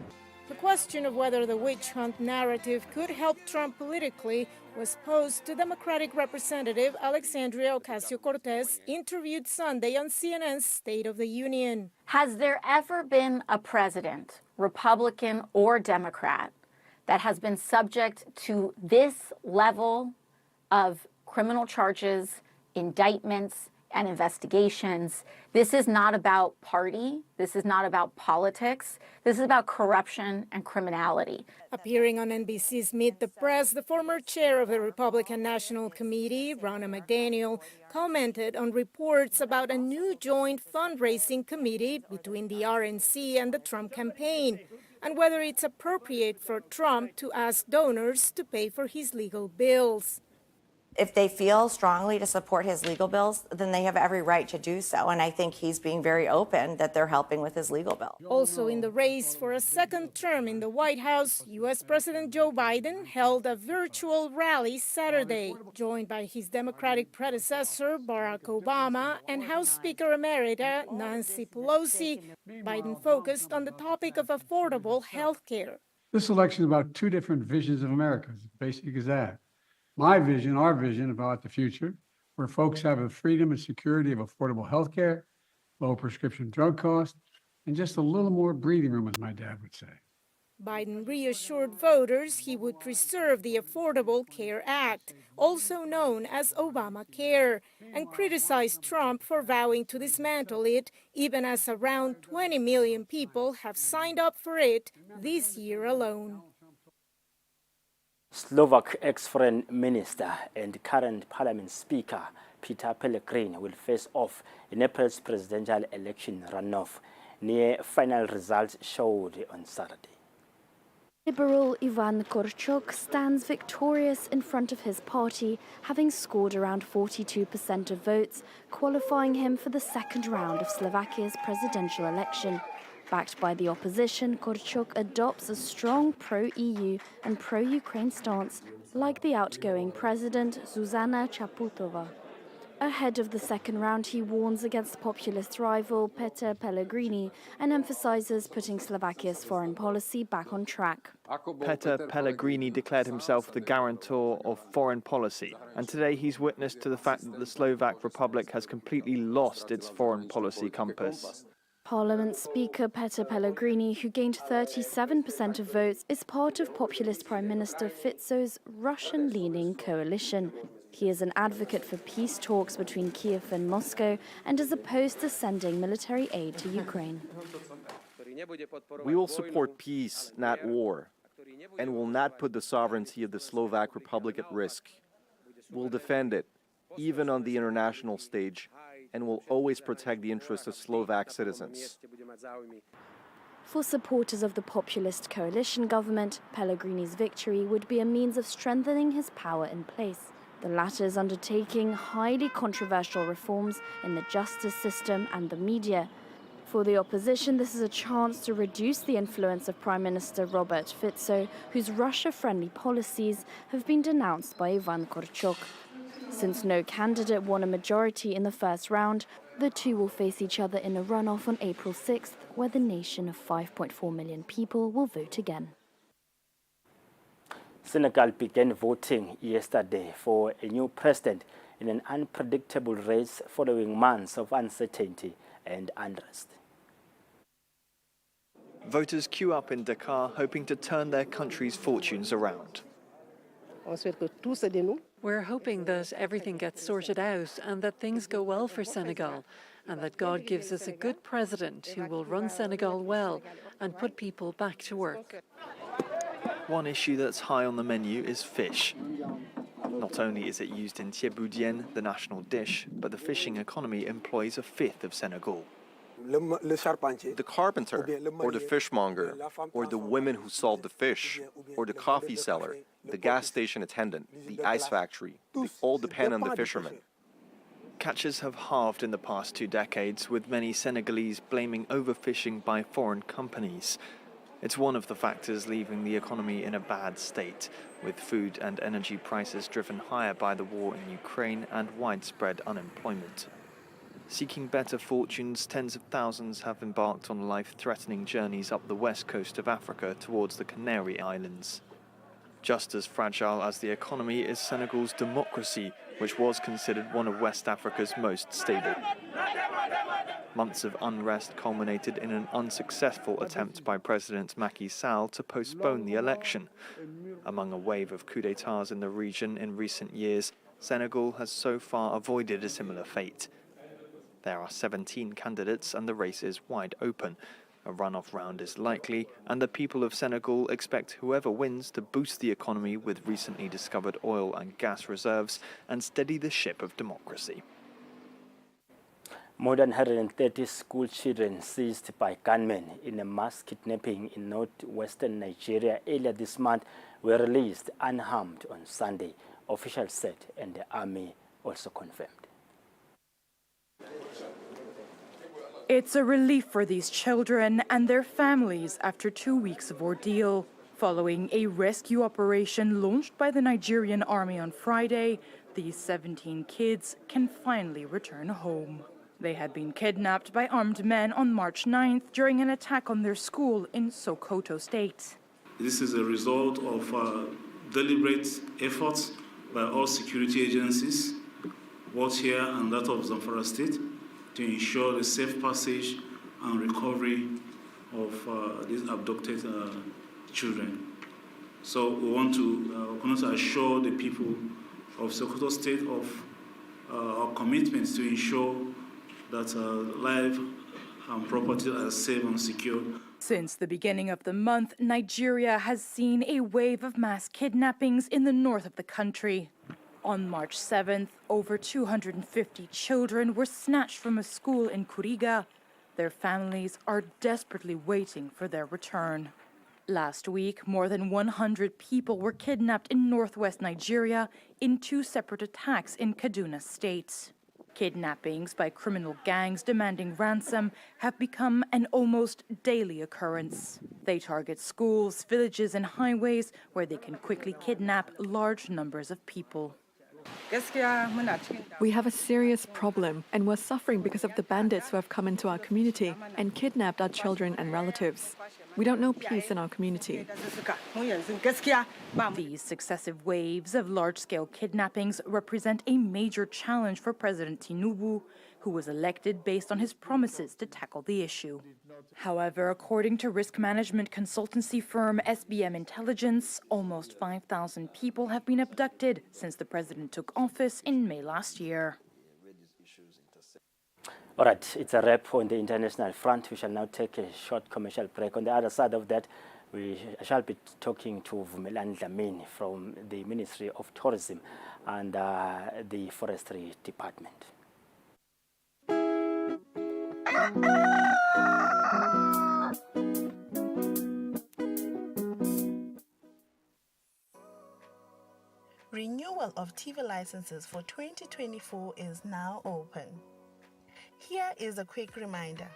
The question of whether the witch hunt narrative could help Trump politically was posed to Democratic Representative Alexandria Ocasio-Cortez, interviewed Sunday on CNN's State of the Union. Has there ever been a president, Republican or Democrat, that has been subject to this level of criminal charges, indictments, and investigations? This is not about party. This is not about politics. This is about corruption and criminality. Appearing on NBC's Meet the Press, the former chair of the Republican National Committee, Ronna McDaniel, commented on reports about a new joint fundraising committee between the RNC and the Trump campaign, and whether it's appropriate for Trump to ask donors to pay for his legal bills. If they feel strongly to support his legal bills, then they have every right to do so. And I think he's being very open that they're helping with his legal bill. Also in the race for a second term in the White House, U.S. President Joe Biden held a virtual rally Saturday, joined by his Democratic predecessor, Barack Obama, and House Speaker Emerita Nancy Pelosi. Biden focused on the topic of affordable health care. This election is about two different visions of America, as basic as that. My vision, our vision about the future, where folks have the freedom and security of affordable health care, low prescription drug costs, and just a little more breathing room, as my dad would say. Biden reassured voters he would preserve the Affordable Care Act, also known as Obamacare, and criticized Trump for vowing to dismantle it, even as around 20 million people have signed up for it this year alone. Slovak ex-foreign minister and current parliament speaker Peter Pellegrini will face off in April's presidential election runoff. Near final results showed on Saturday. Liberal Ivan Korchok stands victorious in front of his party, having scored around 42% of votes, qualifying him for the second round of Slovakia's presidential election. Backed by the opposition, Korchok adopts a strong pro-EU and pro-Ukraine stance, like the outgoing president, Zuzana Chaputova. Ahead of the second round, he warns against populist rival Peter Pellegrini and emphasizes putting Slovakia's foreign policy back on track. Peter Pellegrini declared himself the guarantor of foreign policy, and today he's witness to the fact that the Slovak Republic has completely lost its foreign policy compass. Parliament Speaker Peter Pellegrini, who gained 37% of votes, is part of populist Prime Minister Fico's Russian-leaning coalition. He is an advocate for peace talks between Kiev and Moscow and is opposed to sending military aid to Ukraine. We will support peace, not war, and will not put the sovereignty of the Slovak Republic at risk. We'll defend it, even on the international stage, and will always protect the interests of Slovak citizens. For supporters of the populist coalition government, Pellegrini's victory would be a means of strengthening his power in place. The latter is undertaking highly controversial reforms in the justice system and the media. For the opposition, this is a chance to reduce the influence of Prime Minister Robert Fico, whose Russia-friendly policies have been denounced by Ivan Korchok. Since no candidate won a majority in the first round, the two will face each other in a runoff on April 6th, where the nation of 5.4 million people will vote again. Senegal began voting yesterday for a new president in an unpredictable race following months of uncertainty and unrest. Voters queue up in Dakar, hoping to turn their country's fortunes around. We're hoping that everything gets sorted out and that things go well for Senegal, and that God gives us a good president who will run Senegal well and put people back to work. One issue that's high on the menu is fish. Not only is it used in thieboudienne, the national dish, but the fishing economy employs a fifth of Senegal. The carpenter, or the fishmonger, or the women who sold the fish, or the coffee seller, the gas station attendant, the ice factory, they all depend on the fishermen. Catches have halved in the past 2 decades, with many Senegalese blaming overfishing by foreign companies. It's one of the factors leaving the economy in a bad state, with food and energy prices driven higher by the war in Ukraine and widespread unemployment. Seeking better fortunes, tens of thousands have embarked on life-threatening journeys up the west coast of Africa towards the Canary Islands. Just as fragile as the economy is Senegal's democracy, which was considered one of West Africa's most stable. Months of unrest culminated in an unsuccessful attempt by President Macky Sall to postpone the election. Among a wave of coups d'etats in the region in recent years, Senegal has so far avoided a similar fate. There are 17 candidates and the race is wide open. A runoff round is likely, and the people of Senegal expect whoever wins to boost the economy with recently discovered oil and gas reserves and steady the ship of democracy. More than 130 school children seized by gunmen in a mass kidnapping in northwestern Nigeria earlier this month were released unharmed on Sunday, officials said, and the army also confirmed. It's a relief for these children and their families after 2 weeks of ordeal. Following a rescue operation launched by the Nigerian army on Friday, these 17 kids can finally return home. They had been kidnapped by armed men on March 9th during an attack on their school in Sokoto State. This is a result of deliberate efforts by all security agencies, both here and that of Zamfara State, to ensure the safe passage and recovery of these abducted children. So we want to assure the people of Sokoto State of our commitment to ensure that life and property are safe and secure. Since the beginning of the month, Nigeria has seen a wave of mass kidnappings in the north of the country. On March 7th, over 250 children were snatched from a school in Kuriga. Their families are desperately waiting for their return. Last week, more than 100 people were kidnapped in northwest Nigeria in 2 separate attacks in Kaduna State. Kidnappings by criminal gangs demanding ransom have become an almost daily occurrence. They target schools, villages, and highways where they can quickly kidnap large numbers of people. We have a serious problem, and we're suffering because of the bandits who have come into our community and kidnapped our children and relatives. We don't know peace in our community. These successive waves of large-scale kidnappings represent a major challenge for President Tinubu, who was elected based on his promises to tackle the issue. However, according to risk management consultancy firm SBM Intelligence, almost 5,000 people have been abducted since the president took office in May last year. All right, it's a wrap on the international front. We shall now take a short commercial break. On the other side of that, I shall be talking to Vumelani Dlamini from the Ministry of Tourism and the Forestry Department. Renewal of TV licenses for 2024 is now open. Here is a quick reminder.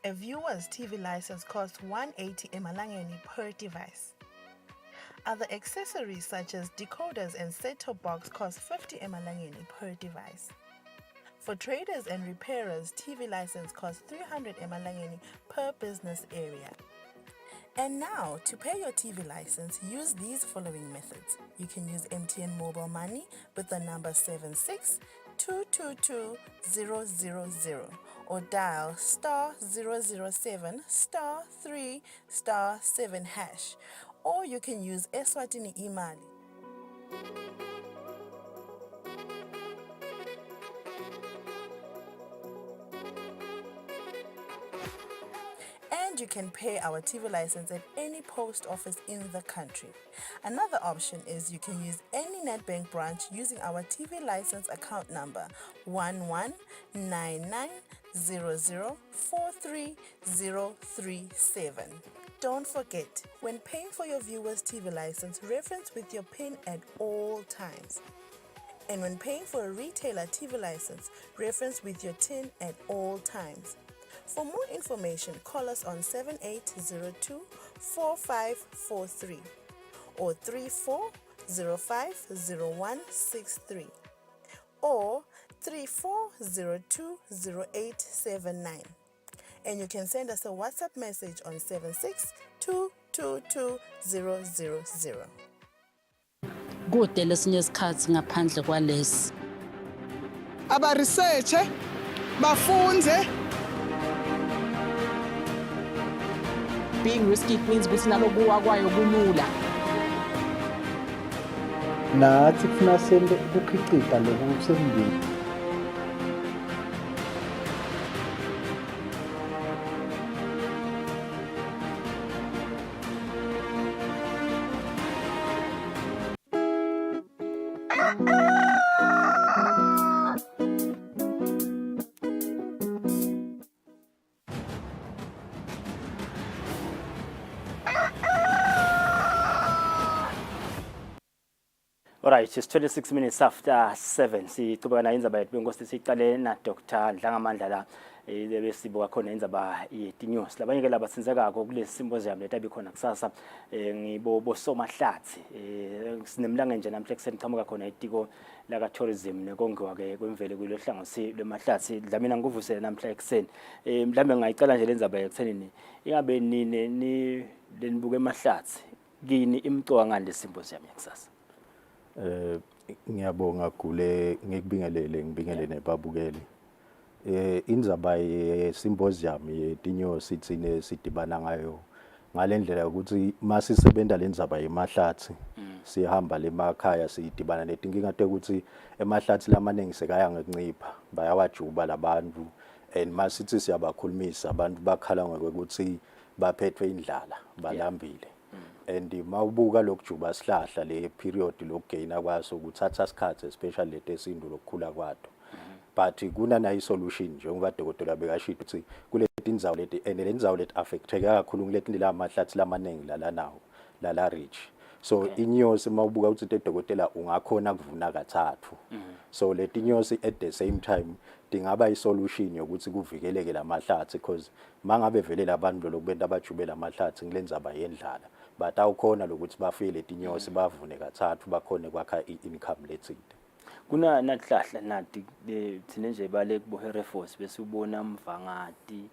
A viewer's TV license costs 180 emalangeni per device. Other accessories such as decoders and set-top box cost 50 emalangeni per device. For traders and repairers, TV license costs 300 emalangeni per business area. And now, to pay your TV license, use these following methods. You can use MTN Mobile Money with the number 76222000 or dial *007 *3 *7#, or you can use Eswatini Imali. And you can pay our TV license at any post office in the country. Another option is you can use any NetBank branch using our TV license account number 119900430037. Don't forget, when paying for your viewer's TV license, reference with your PIN at all times. And when paying for a retailer TV license, reference with your TIN at all times. For more information, call us on 7802-4543 or 34050163 or 34020879. And you can send us a WhatsApp message on 762222000. Kude lesinye isikhathi ngaphandle kwalesi. Aba research bafunze. Being risky means ukuthi nalokuwa kwayo kulula. Nathi kufuna sende ukukhicita lokhu kusendlini. All right, it's 26 minutes after 7. Siqhubeka na indzaba yethu benkosi siqale na Dr. Dlangamandla la besibuka khona indzaba yetinyosi. Labanye ke laba sinzekako kule symposium letabi khona kusasa ngibo somahlathi. Sinemlanga nje namhla kuseni qhamuka khona etiko la tourism nekongiwa ke kwemvele kulo hlangosi lemahlathi. Dlamina ngikuvusele namhla ekseni. Mhlambe ngayicala nje lendzaba yekuseni ingabe ni lenibuke emahlathi kini imcoka ngale symposium yakusasa. Ngiyabonga kule ngibingelele nebabukeli. Indzaba ye-symposium yetinyosi thine sidibana ngayo ngalendlela ukuthi masisebenta lendzaba yemahlathi sihamba lemakhaya sidibana netinkinga ukuthi emahlathi lamaningi sekaya ngekuncipha bayawajuba labantu and masithi siyabakhulumisa abantu bakhala ngokuthi baphethwe indlala balambile. And mawubuka lokujuba sihlahla le period lokugaina kwaso kuthatha isikhathi especially letesindu lokukhula kwato. But kuna na solution njengoba dokotela bekashito ukuthi kule tindzawo leti and le ndzawo leti affecteka kakhulu kuleti la mahlathi lamaningi la rich. So inyosi mawubuka ukuthi dokotela ungakhona kuvuna kathathu. So le tinyosi at the same time dingaba isolution yokuthi kuvikeleke la mahlathi because mangabe vele labantu lokubenta abajubela mahlathi ngilendzaba yendlala. But awukhona lokuthi bafile tinyosi bavune kathathu bakhone kwakha i-income lethile. Kuna nahlahla nati thine nje bale kubohe reforce bese ubona mvangati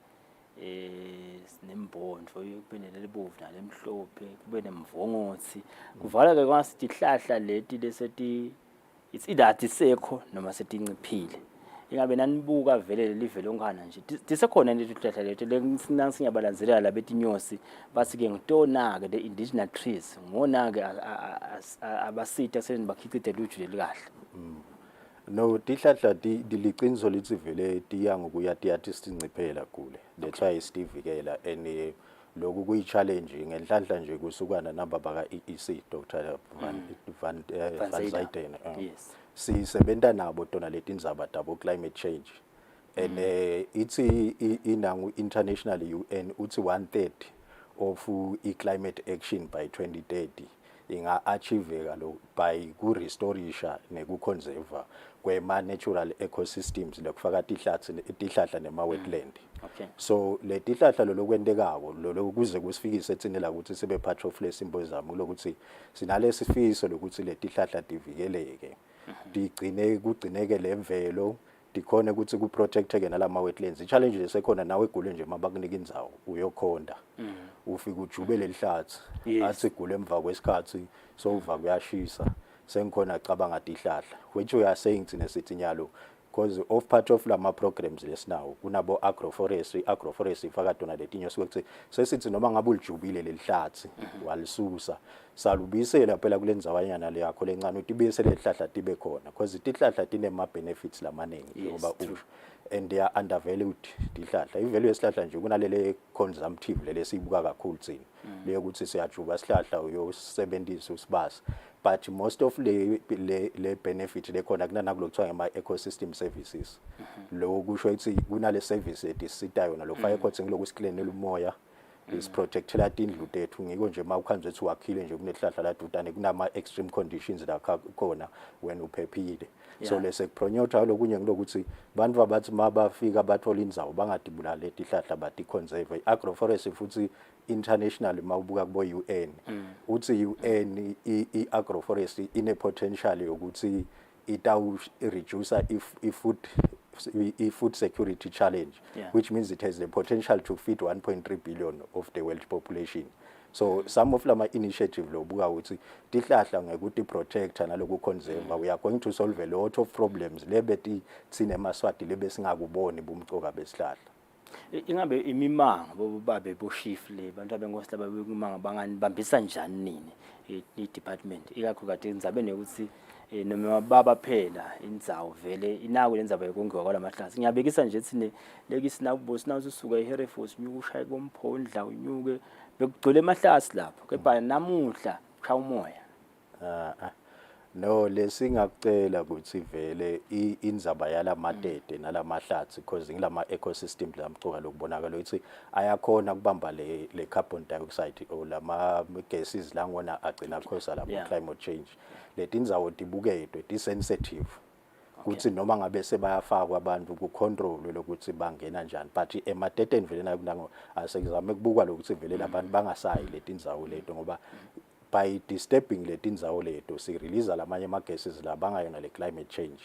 sinembondo kube nelebovu nalemhlophe kube nemvongothi kuvala ke kwasithi ihlahla leti lesethi it's either tisekho noma setinciphile. Ingabe nanibuka vele lelive lonkana nje tisekhona leli hlahla lethu lensinyabalanzelela labetinyosi basi ke ngitona ke the indigenous trees ngona ke abasitha seni bakhicite luju lelikahle. No tihlahla diliqiniso lithi vele tiya ngokuya tiyathi sinciphela kule. That's why sivikela and lokhu kuyi challenge ngenhlanhla nje kusukana namba baka EEC Dr. Van Zayden. Yes. Sisebenta nabo tona letindzaba tabo climate change and ithi inangu international UN uthi 1/3 of climate action by 2030 inga-achieveka lo by ku-restorisha neku-conserva kwema-natural ecosystems lekufaka tihlahla nema-wetland. Okay. So le tihlahla lo lokwentekako lo kuze kusifikise etsini la ukuthi sibe part of le symposium lokuthi sinalesi sifiso lokuthi le tihlahla tivikeleke kugcineke lemvelo dikhona ukuthi ku-protecteke nalama-wetlands. I-challenge esekhona nawe egule nje mabakunika indzawo uyokhonda ufike ujubele lihlathi athi igule emva kwesikhathi sowuva kuyashisa sengikhona cabanga tihlahla which we are saying thina sithi nyalo because of part of lama programs lesinawo kunabo agroforestry ifaka tona letinyo sokuthi sesithi noma ngabe ulijubile lelihlathi walisusa salubisela phela kule ndzawanyana le yakho lencane utibise lelihlahla tibe khona because tihlahla tinema benefits lamaningi ngoba and they are undervalued tihlahla ivalue yesihlahla nje kunalele consumptive lele sibuka kakhulu thina le ukuthi siyajuba sihlahla uyosebenzisa usibasa but most of le benefit lekhona kunana kulokuthiwa ngema ecosystem services lo kusho ukuthi kunale service etisita yona lo fire coating lokusiklenela umoya isiprotectela tindlu tethu ngiko nje mawukhanze ethi wakhile nje kunehlahla la dutane kunama extreme conditions la khona when uphephile so lese kupronyotha lokunye ngilokuthi bantu abathi mabafika bathola indzawo bangadibula le tihlahla bati conserve agroforestry futhi international mawubuka kubo UN uthi UN i-agroforestry ine potential yokuthi itawu reduce food security challenge which means it has the potential to feed 1.3 billion of the world population. So some of lama initiative lo buka ukuthi tihlahla ngekuthi protect naloku conserve we are going to solve a lot of problems lebeti tsine maswati lebe singakuboni bumcoka besihlahla. Ingabe imimanga bobabe boshif le bantu abengosi laba bekumanga banganibambisa njani nini i-department ikakhulukazi indzabeni ukuthi noma baba phela indzawo vele inako lenzaba yokongiwa kwalamahlasi ngiyabekisa nje thine lekisi nawo sinawo usuka eHereford nyuka ushaya komphondla unyuke bekugcwele emahlasi lapho kepha namuhla cha umoya no lesingakucela ukuthi vele indzaba yalamadede nalamahlathi because ngilama ecosystem lamcoka lokubonakala ukuthi ayakhona kubamba le carbon dioxide or lama gases langona agcina cause la climate change letindzawo tibukedwe ti sensitive kuthi noma ngabe sebayafakwa abantu ku control lokuthi bangena njani but emadedeni vele nakunango asezame kubukwa lokuthi vele labantu bangasayi letindzawo leto ngoba by disturbing letindzawo leto si release lamanye ama gases la bangayona le climate change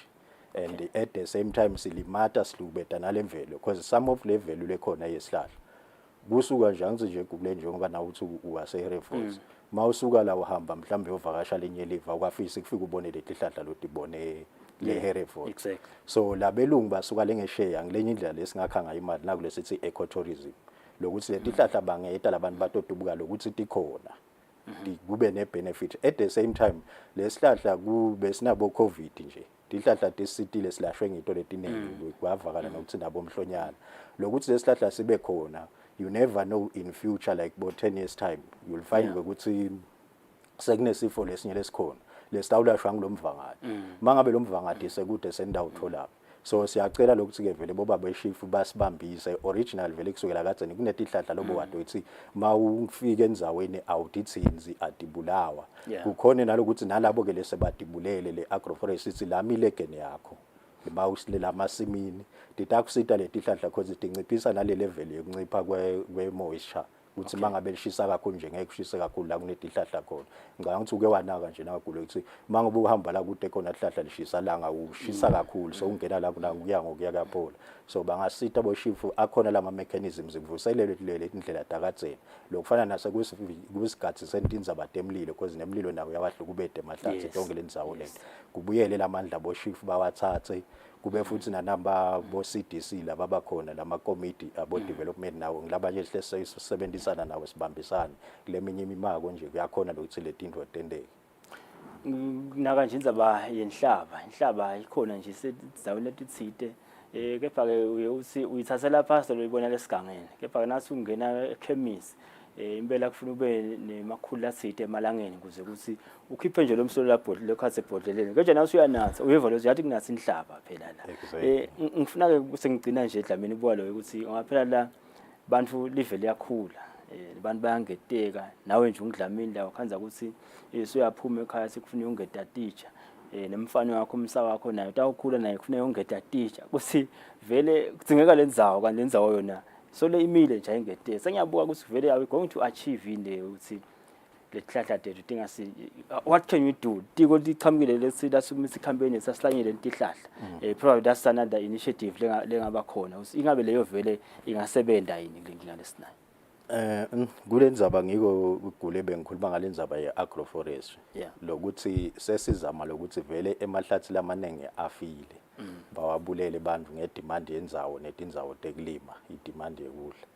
and at the same time silimata silubeta nalemvelo because some of le value lekhona yesihlahla kusuka nje angithi nje kule njengoba nawo uthi uwase Hereford mawusuka la uhamba mhlambe uyovakasha lenye liva kwafisa kufika ubone letihlahla lotibone le Hereford exactly. So labelungu basuka lengeshare ngilenye indlela lesingakha ngayo imali nakule sithi ecotourism lokuthi letihlahla bangeta labantu batodubuka lokuthi tikhona kube ne benefit at the same time lesihlahla kube sinabo covid nje tihlahla tesitile silashwe ngito letiningi kwavakala nokuthi nabo mhlonyana lokuthi lesihlahla sibe khona you never know in future like about 10 years time you'll find ukuthi sekunesifo lesinye lesikhona lesitawulashwa ngilomvangati mangabe lomvangati sekude sendawo thola so siyacela lokuthi ke vele boba beshifu basibambise original vele kusukela kadzeni kunetihlahla lobo wado ethi mawufika endzaweni awudithinzi adibulawa kukhona nalokuthi nalabo ke lesebadibulele le agroforestry sithi lamile gene yakho mawusilela amasimini titakusita letihlahla cause tinciphisa nale level yokuncipha kwe moisture uthi mangabe lishisa kakhulu nje ngeke kushise kakhulu la kunetihlahla khona ngicabanga ukuthi uke wanaka nje nakulo ukuthi mangabe uhamba la kude khona ihlahla lishisa langa ushisa kakhulu so ungena la kuna kuya ngokuya kaphola so bangasita boshifu akhona lama mechanisms kuvuselele leli indlela takadzeni lokufana nase kusigathi sentinza batemlilo because nemlilo nawo yawahlukubede emahlathi tonke lendzawo lento kubuyele lamandla boshifu bawathathe kube futhi nanamba bo CDC laba bakhona lama committee abo development nawo ngilabanye sihle sisebenzisana nawo sibambisana kuleminye imimako nje kuyakhona lokuthi letindwe atendeke naka nje indzaba inhlaba ikhona nje sezawona letitsite kepha ke uthi uyithathela phasi loyibona lesigangeni kepha ke nathi ungena ekhemisi impela kufuna ube nemakhulu athite emalangeni kuze ukuthi ukhiphe nje lo msolo labhodle lekhathe ebhodleleni konje nawe uyanatha uyeva lo yathi kunathi inhlaba phela la ngifuna ke sengigcina nje edlamini buka lo ukuthi ngaphela la bantu live liyakhula abantu bayangeteka nawe nje ungidlamini la ukhanza ukuthi uyaphuma ekhaya sikufuna ungeda teacher nemfana wakho umsa wakho nayo tawukhula naye kufanele ungeda teacher kuthi vele kudzingeka lendzawo kanti lendzawo yona so le imile nje ayingete sengiyabuka ukuthi vele are we going to achieve inde ukuthi lesihlahla tethu tingasi what can you do tiko lichamukile lesida sumisa campaign sasihlanyele lesihlahla probably that's another initiative lengaba khona ingabe leyo vele ingasebenza yini ngilinga lesinayo kulendzaba ngiko kugule bengikhuluma ngalendzaba ye-agroforestry lokuthi sesizama lokuthi vele emahlathi lamanenge afile bawabulele bantu ngedemand yendzawo netindzawo tekulima idemand yekudla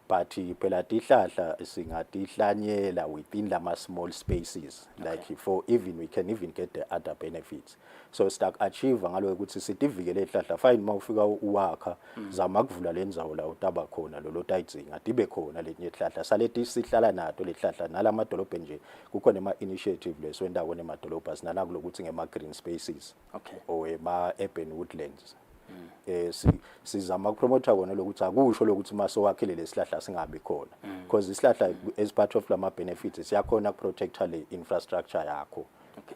but phela tihlahla singatihlanyela within lama small spaces like for even we can even get the other benefits so stack achieve ngalo ukuthi sitivikele ihlahla fine mawufika uwakha zama kuvula lendzawo la utaba khona lo tayidzinga tibe khona letinye ihlahla salethi sihlala nato lehlahla nalamadolobhe nje kukhona ama initiative leswendawo nemadolobha sinala kulokuthi ngema green spaces or ema urban woodlands sizama ukupromote kona lokuthi akusho lokuthi maso wakhele lesihlahla singabi khona because isihlahla as part of lama benefits siyakhona ukuprotect le infrastructure yakho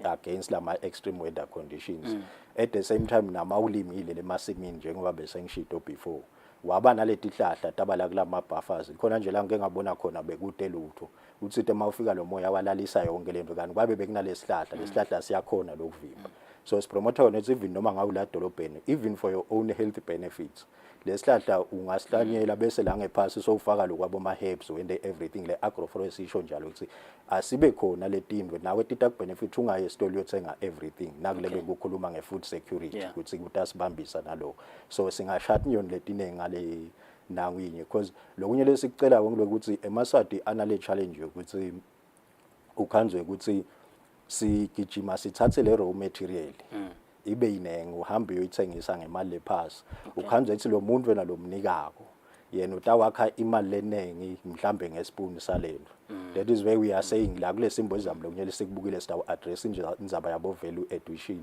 against lama extreme weather conditions at the same time nama ulimile lemasimini njengoba besengishito before waba naleti hlahla tabala kulama buffers khona nje la ngeke ngabona khona bekude lutho uthi tema ufika lo moya walalisa yonke lento kanti kwabe bekunalesihlahla lesihlahla siyakhona lokuvimba so sipromote kona even noma ngawula dolobheni even for your own health benefits lesihlahla ungasihlanyela bese la ngephasi sowufaka lokwabo ma herbs when everything le agroforestry isho njalo ukuthi asibe khona letindwe nawe tita benefit ungaye esitolo yothenga everything nakule bekukhuluma ngefood security ukuthi kutasibambisa nalo so singashathi nyon letine ngale nangwinye because lokunye lesicela ngokuthi emaswati anale challenge ukuthi ukhanzwe ukuthi sigijima sithathe le raw material ibe yinenge uhambe uyoyithengisa ngemali lephasi ukhanzwe ethi lo muntu wena lo mnikako yena utawakha imali lenengi mhlambe ngespoon salento that is where we are saying la kule symbolism lokunye lesikubukile sitaw address indzaba yabo value addition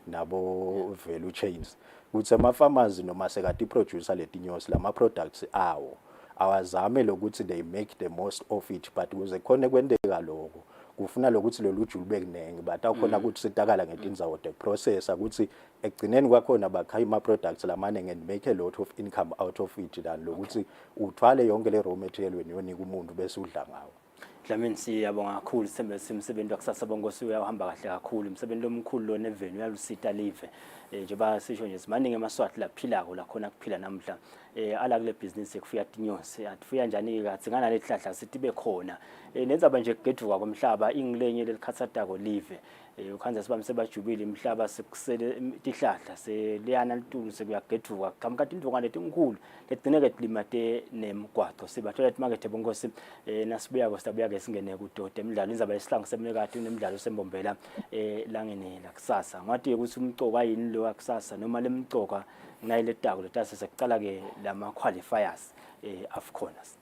nabo value chains ukuthi ama farmers noma sekati producer letinyosi lama products awo awazame lokuthi they make the most of it but kuze khona kwendeka lokho kufuna lokuthi loluju lube kunenge but awukhona ukuthi sitakala ngedindzawo the process ukuthi egcineni kwakhona bakha ima products lamanenge and make a lot of income out of it than lokuthi uthwale yonke le raw material wena yonika umuntu bese udla ngawo Dlamini siyabonga kakhulu simsebenzi wakusasa bongosi uyahamba kahle kakhulu umsebenzi lomkhulu lo nevenue yalusita live njengoba sisho nje simaningi emaswati laphilako la khona kuphila namhla ala kule business ekufuya tinyosi atfuya njani katsingana lehlahla sitibe khona nenzaba nje kugeduka komhlaba ingilenye lelikhatsatako live ukhanza sibambe sebajubile imhlaba sekusele tihlahla seliyana litulu sekuyageduka kamkati indvukane tinkulu letineke dilimate nemgwaco sibathola emarket bongosi nasibuya sibuya ke singene kudoda emidlalo inzaba lesihlangu semlekade unemidlalo sembombela langene la kusasa ngathi ukuthi umcoka yini lo wakusasa noma lemcoka nayiletako letase sekucala ke lama qualifiers afconas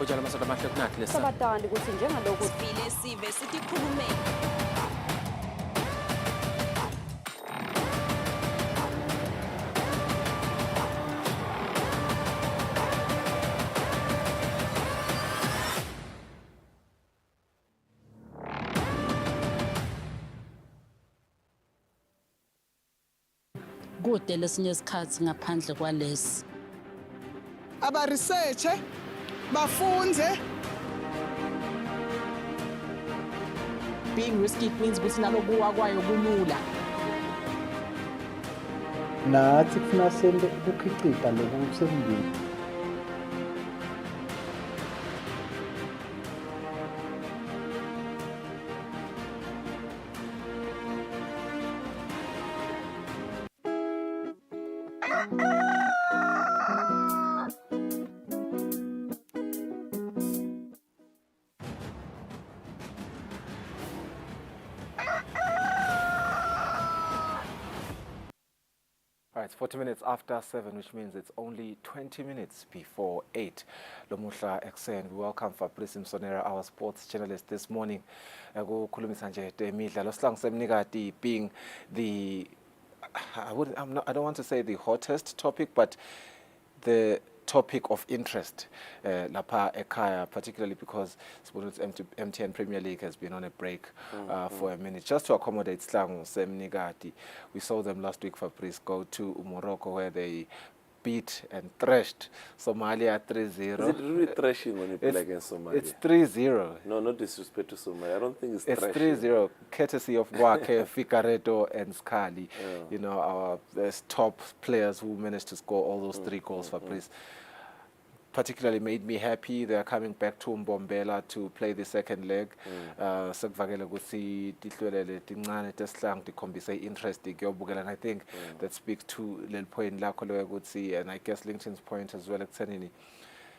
Ujala masada mahlok nakho lesa. Sabatandi ukuthi njengalokho sivile sive sithi khulumeni. kude lesinye isikhathi ngaphandle kwalesi. Aba-researche, bafunze. Being risky means ukuthi nalokuwa kwayo kulula. Nathi kufuna sente ukukhicita lokhu sekungile. All right, it's 40 minutes after 7, which means it's only 20 minutes before 8. Lomuhla Exen, we welcome Fabrice Msonera, our sports journalist this morning. Kukhulumisa nje temidlalo sihlangu semnikati being the I don't want to say the hottest topic, but the topic of interest lapha ekhaya, particularly because MTN Premier League has been on a break for a minute. Just to accommodate Slangu Semnigati, we saw them last week, Fabrice, go to Morocco where they beat and thrashed Somalia 3-0. Is it really thrashing when you play against Somalia? It's 3-0. No, not disrespect to Somalia. I don't think it's thrashing. It's 3-0, courtesy of Wake, Ficaredo, and Scali. Yeah. You know, our top players who managed to score all those 3 goals, Fabrice. Particularly made me happy. They are coming back to Mbombela to play the second leg. Sekuvakele ukuthi tihlwelele tincane tesihlangu tikhombise interest ikuyobukela, and I think that speaks to lel point lakho lokuthi, and I guess LinkedIn's point as well ekuthenini,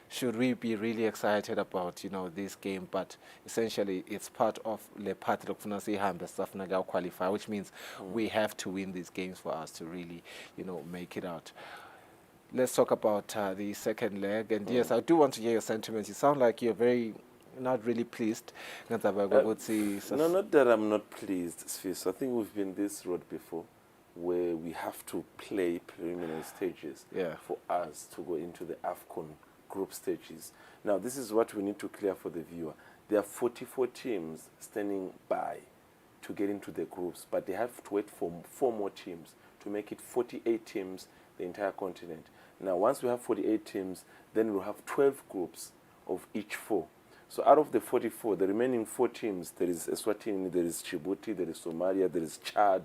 should we be really excited about, you know, this game? But essentially it's part of le part lokufuna sihambe safuna ku qualify, which means we have to win these games for us to really, you know, make it out. Let's talk about the second leg. And yes, I do want to hear your sentiments. You sound like you're not really pleased. No, not that I'm not pleased, Sfis. I think we've been this road before, where we have to play preliminary stages for us to go into the AFCON group stages. Now, this is what we need to clear for the viewer. There are 44 teams standing by to get into the groups, but they have to wait for 4 more teams to make it 48 teams, the entire continent. Now, once we have 48 teams, then we'll have 12 groups of each 4. So out of the 44, the remaining 4 teams, there is Eswatini, there is Djibouti, there is Somalia, there is Chad,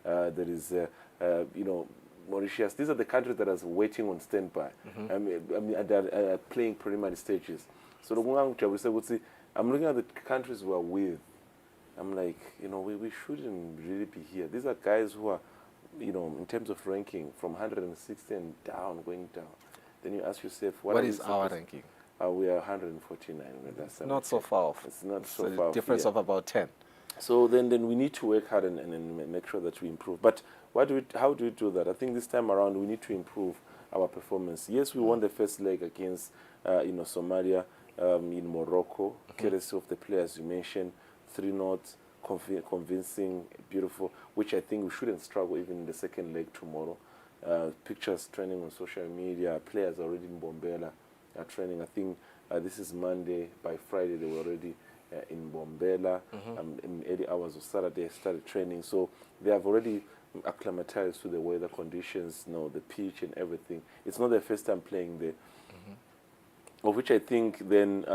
there is, you know, Mauritius. These are the countries that are waiting on standby. I mean, they're playing preliminary stages. So I'm looking at the countries we are with. I'm like, you know, we shouldn't really be here. These are guys who are, you know, in terms of ranking, from 160 and down, going down. Then you ask yourself, what is our ranking? We are 149. That's not so far off. It's not so far off. Difference of about 10. So then we need to work hard and make sure that we improve. But how do we do that? I think this time around we need to improve our performance. Yes, we won the first leg against you know, Somalia in Morocco, courtesy of the players you mentioned, 3-0. Convincing, beautiful, which I think we shouldn't struggle even in the second leg tomorrow. Pictures trending on social media, players already in Bombela are training. I think this is Monday. By Friday, they were already in Bombela. In 80 hours of Saturday, started training. So they have already acclimatized to the weather conditions, you know, the pitch and everything. It's not their first time playing there. Of which I think then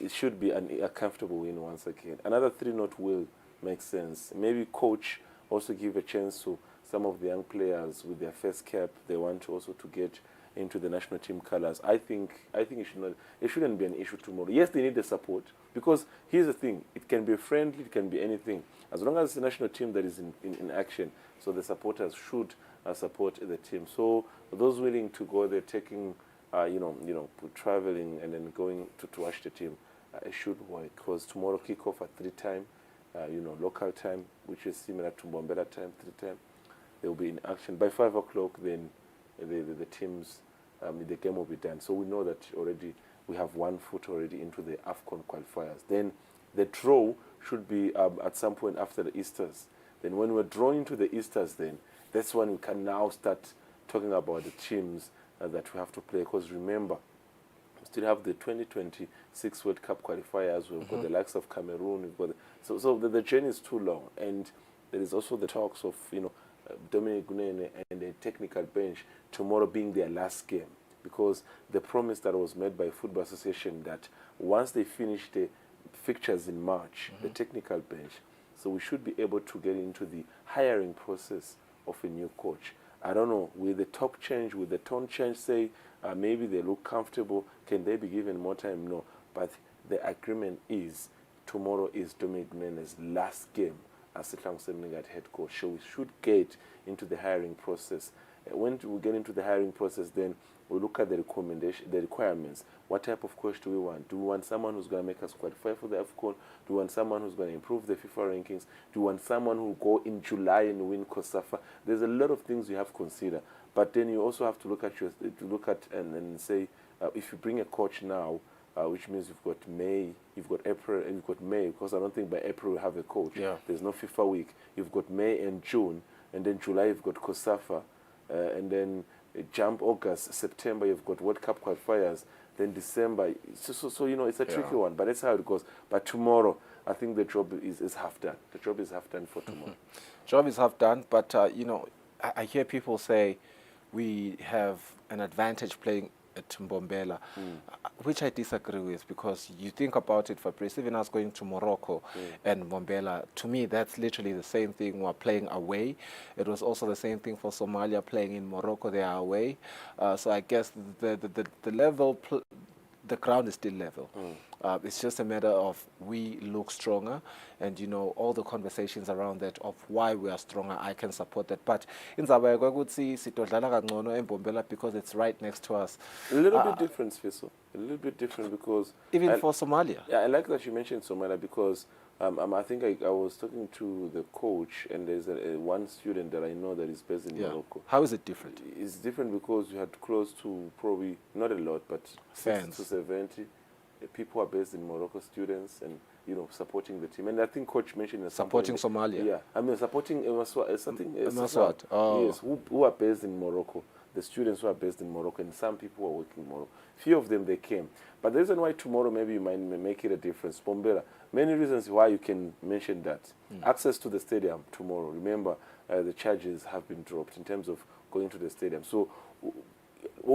it should be a comfortable win once again. Another 3-0 will make sense. Maybe coach also give a chance to some of the young players with their first cap. They want to also to get into the national team colors. I think it shouldn't be an issue tomorrow. Yes, they need the support, because here's the thing: it can be friendly, it can be anything, as long as it's a national team that is in action. So the supporters should support the team. So those willing to go there, taking traveling and then going to watch the team, it should work, because tomorrow kick off at 3 time. Local time, which is similar to Bombela time, 3 time. They will be in action. By 5 o'clock, then the teams, the game will be done. So we know that already we have 1 foot already into the AFCON qualifiers. Then the draw should be at some point after the Easters. Then when we're drawn into the Easters, then that's when we can now start talking about the teams that we have to play. Because remember, we still have the 2026 World Cup qualifiers. We've got the likes of Cameroon. We've got so the journey is too long, and there is also the talks of Dominic Gunene and the technical bench tomorrow being their last game, because the promise that was made by Football Association that once they finish the fixtures in March, the technical bench, so we should be able to get into the hiring process of a new coach. I don't know, will the talk change, will the tone change, say maybe they look comfortable, can they be given more time? No, but the agreement is tomorrow is Dominic Gunene's last game as the Semnigat head coach. So we should get into the hiring process. When we get into the hiring process, then we look at the requirements. What type of coach do we want? Do we want someone who's going to make us qualify for the AFCON? Do we want someone who's going to improve the FIFA rankings? Do we want someone who will go in July and win COSAFA? There's a lot of things you have to consider. But then you also have to look at and say, if you bring a coach now, which means you've got May, you've got April, and you've got May, because I don't think by April we'll have a coach. Yeah. There's no FIFA week. You've got May and June, and then July you've got COSAFA, and then jump August, September you've got World Cup qualifiers, then December. So you know, it's a tricky one, but that's how it goes. But tomorrow, I think the job is half done. The job is half done for tomorrow. Job is half done, but you know, I hear people say we have an advantage playing at Mbombela, which I disagree with, because you think about it, Fabrice, even us going to Morocco and Mbombela, to me that's literally the same thing. We're playing away. It was also the same thing for Somalia playing in Morocco. They are away. So I guess the level, the ground is still level. It's just a matter of we look stronger, and you know, all the conversations around that of why we are stronger, I can support that. But in Zimbabwe, I would see sitodlala kangcono eMbombela because it's right next to us. A little bit different, Fiso. A little bit different, because even for Somalia. Yeah, I like that you mentioned Somalia, because I think I was talking to the coach, and there's one student that I know that is based in Morocco. How is it different? It's different because you had close to probably not a lot, but fans 60 to 70 people are based in Morocco, students, and you know, supporting the team. And I think coach mentioned supporting Somalia. Yeah, I mean supporting Maswat. Oh. Yes, who are based in Morocco. The students who are based in Morocco, and some people who are working in Morocco. Few of them, they came. But the reason why tomorrow maybe you might make it a difference, Mbombela, many reasons why you can mention that. Access to the stadium tomorrow. Remember, the charges have been dropped in terms of going to the stadium. So, now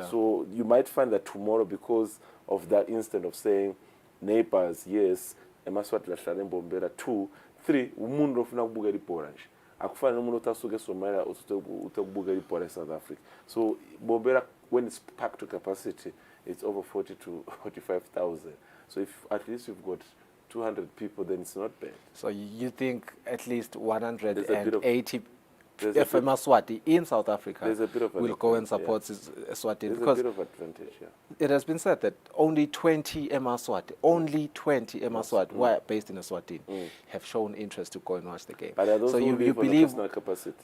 so you might find that tomorrow, because of that instant of saying neighbors, yes, emaswati lahlala eMbombela, 2, 3, umuntu ofuna ukubukela ibhola nje. Akufani nomuntu otasuka eSomalia ukubukela ibhola eSouth Africa. So Mbombela, when it's packed to capacity, it's over 40 to 45,000. So if at least you've got 200 people, then it's not bad. So you think at least 180 Maswati in South Africa will go and support Eswatini? There's because a bit of advantage, yeah. It has been said that only 20 Maswati, who are based in Eswatini, have shown interest to go and watch the game. But are those so who you live on believe a personal capacity?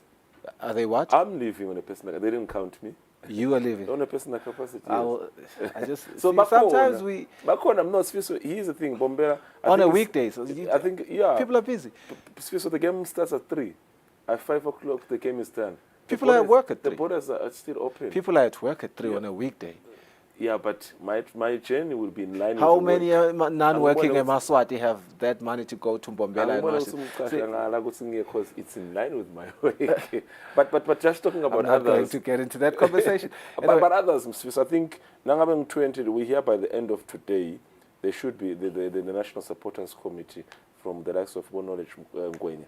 Are they what? I'm living on a personal. They didn't count me. You are living on a personal capacity. Yes. I just so see, sometimes we. Back on, I'm not. So here's the thing, Mbombela. On a weekday, so I think people are busy. So the game starts at 3. At 5 o'clock, the game is done. People are at work at 3. The borders are still open. People are at work at 3 on a weekday. Yeah, but my journey will be in line. How many non-working Maswati have that money to go to Mbombela and watch it? Because it's in line with my work. but just talking about I'm not others. going to get into that conversation. But others, I think Nangabeng 20, we hear by the end of today, there should be the National Supporters Committee from the likes of One Knowledge Ngwenya.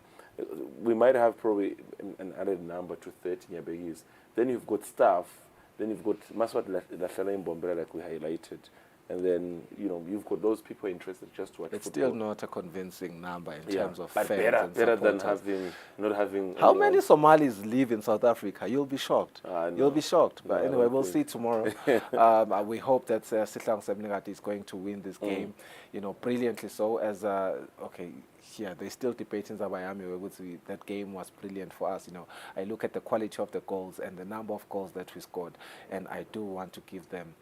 We might have probably an added number to 30 Nyabegis. Then you've got staff. Then you've got Maswati Lahlala eMbombela, like we highlighted. And then, you know, you've got those people interested just to watch It's football. still not a convincing number in terms of but fans better and than supporters. not having... How many Somalis live in South Africa? You'll be shocked. You'll be shocked. But No, anyway, we'll see tomorrow. We hope that Sihlang Semningati is going to win this game, you know, brilliantly so. As yeah, they're still debating Zabayami. That game was brilliant for us. You know, I look at the quality of the goals and the number of goals that we scored, and I do want to give them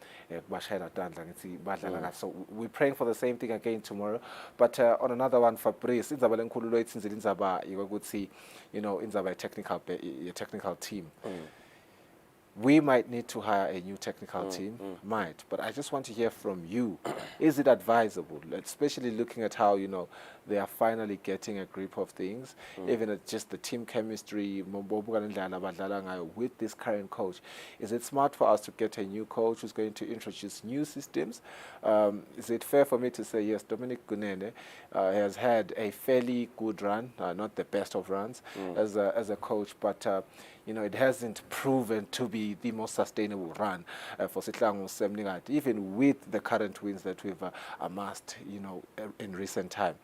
so we're praying for the same thing again tomorrow. But on another one, Fabrice, in Zaba, you would see, you know, in Zaba technical team. We might need to hire a new technical team, but I just want to hear from you. Is it advisable, especially looking at how, they are finally getting a grip of things, even at just the team chemistry with this current coach? Is it smart for us to get a new coach who's going to introduce new systems? Is it fair for me to say, yes, Dominic Gunene has had a fairly good run, not the best of runs as a coach, but it hasn't proven to be the most sustainable run for Sihlangu Semningati, even with the current wins that we've amassed, in recent time.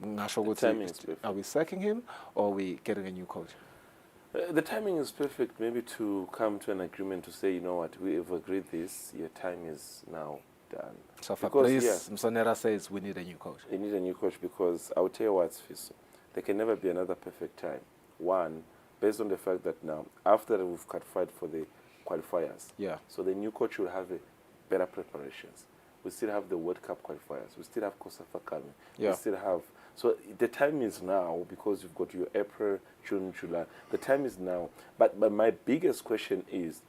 Are we sacking him or are we getting a new coach? The timing is perfect, maybe to come to an agreement to say, you know what, we have agreed this, your time is now done. So Fabrice Msonera says we need a new coach. We need a new coach because I'll tell you what's Fiso. There can never be another perfect time. One, based on the fact that now, after we've qualified for the qualifiers, so the new coach will have better preparations. We still have the World Cup qualifiers. We still have Kosafa coming. We still have... So the time is now, because you've got your April, June, July. The time is now. But my biggest question is,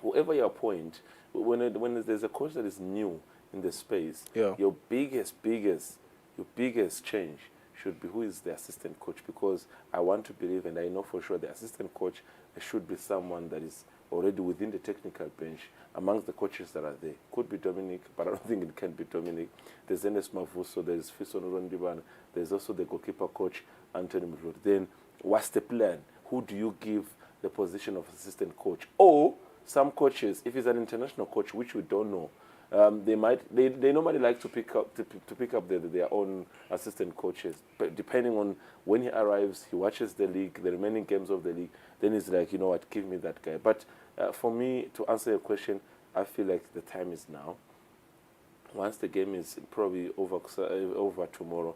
whoever you appoint, when there's a coach that is new in the space, your biggest change should be who is the assistant coach, because I want to believe, and I know for sure, the assistant coach should be someone that is already within the technical bench amongst the coaches that are there. Could be Dominic, but I don't think it can be Dominic. There's Enes Mavuso, there's Fiso Nurondibana, there's also the goalkeeper coach, Anthony Mudrot. Then what's the plan? Who do you give the position of assistant coach? Or some coaches, if he's an international coach, which we don't know, they normally like to pick up their own assistant coaches. But depending on when he arrives, he watches the league, the remaining games of the league, then he's like, you know what, give me that guy. But for me, to answer your question, I feel like the time is now. Once the game is probably over tomorrow,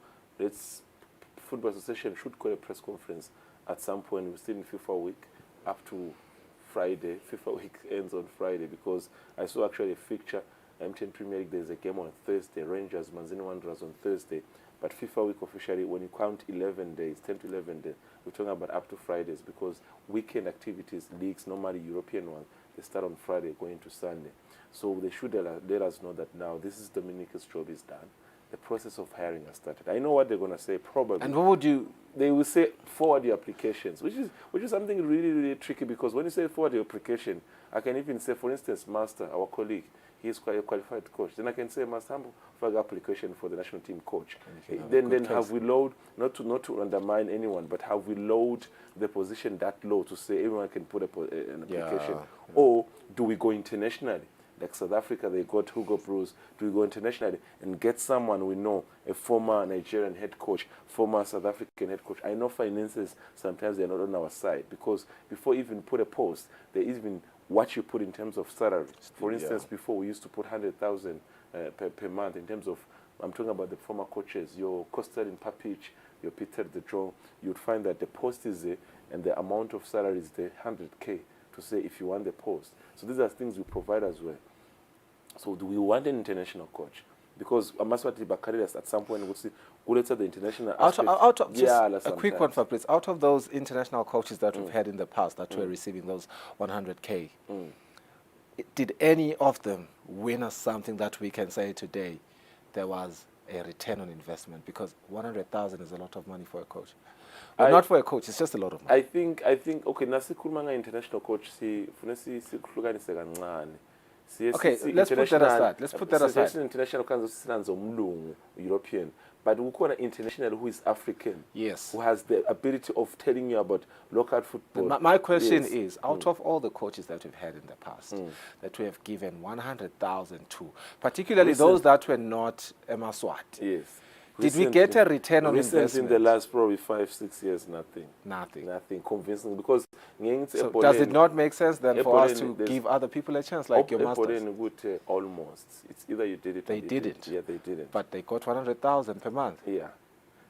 Football Association should call a press conference at some point. We're still in FIFA week up to Friday. FIFA week ends on Friday, because I saw actually a fixture. MTN Premier League, there's a game on Thursday, Rangers, Manzini Wanderers on Thursday. But FIFA week officially, when you count 11 days, 10 to 11 days, we're talking about up to Fridays, because weekend activities, leagues, normally European ones, they start on Friday going to Sunday. So they should let us know that now this is Dominica's job is done. The process of hiring has started. I know what they're going to say, probably. And what would you... They will say forward your applications, which is something really, really tricky, because when you say forward your application, I can even say, for instance, Master, our colleague, he is quite a qualified coach. Then I can say, Master, flag application for the national team coach. Then have we load, not to undermine anyone, but have we load the position that low to say everyone can put an application? Or do we go internationally? Like South Africa, they got Hugo Bruce. Do we go internationally and get someone we know, a former Nigerian head coach, former South African head coach? I know finances, sometimes they're not on our side, because before you even put a post, they even what you put in terms of salary. For instance, before we used to put 100,000 per month in terms of, I'm talking about the former coaches, your Kostelin Papic, your Peter De Jong, you'd find that the post is there and the amount of salary is there, 100K, to say if you want the post. So these are things we provide as well. So do we want an international coach? Because Amaswati Bakari at some point would see the international aspect. Out of just a quick one, Fabrice. Out of those international coaches that we've had in the past that were receiving those 100K, did any of them win us something that we can say today there was a return on investment? Because 100,000 is a lot of money for a coach. Well, not for a coach, it's just a lot of money. I think okay, nasikhuluma international coach okay, let's put that aside. Let's put that aside. International European, but we call an international who is African. Yes. Who has the ability of telling you about local football. My question is, out of all the coaches that we've had in the past, that we have given 100,000 to, particularly those that were not Emaswat. Yes. Did we get a return on investment? In the last probably 5-6 years, nothing. Nothing Convincing, because so does it not make sense then for us to give other people a chance, like your masters? Almost. It's either you did it. They didn't. Yeah, they didn't. But they got 100,000 per month. Yeah.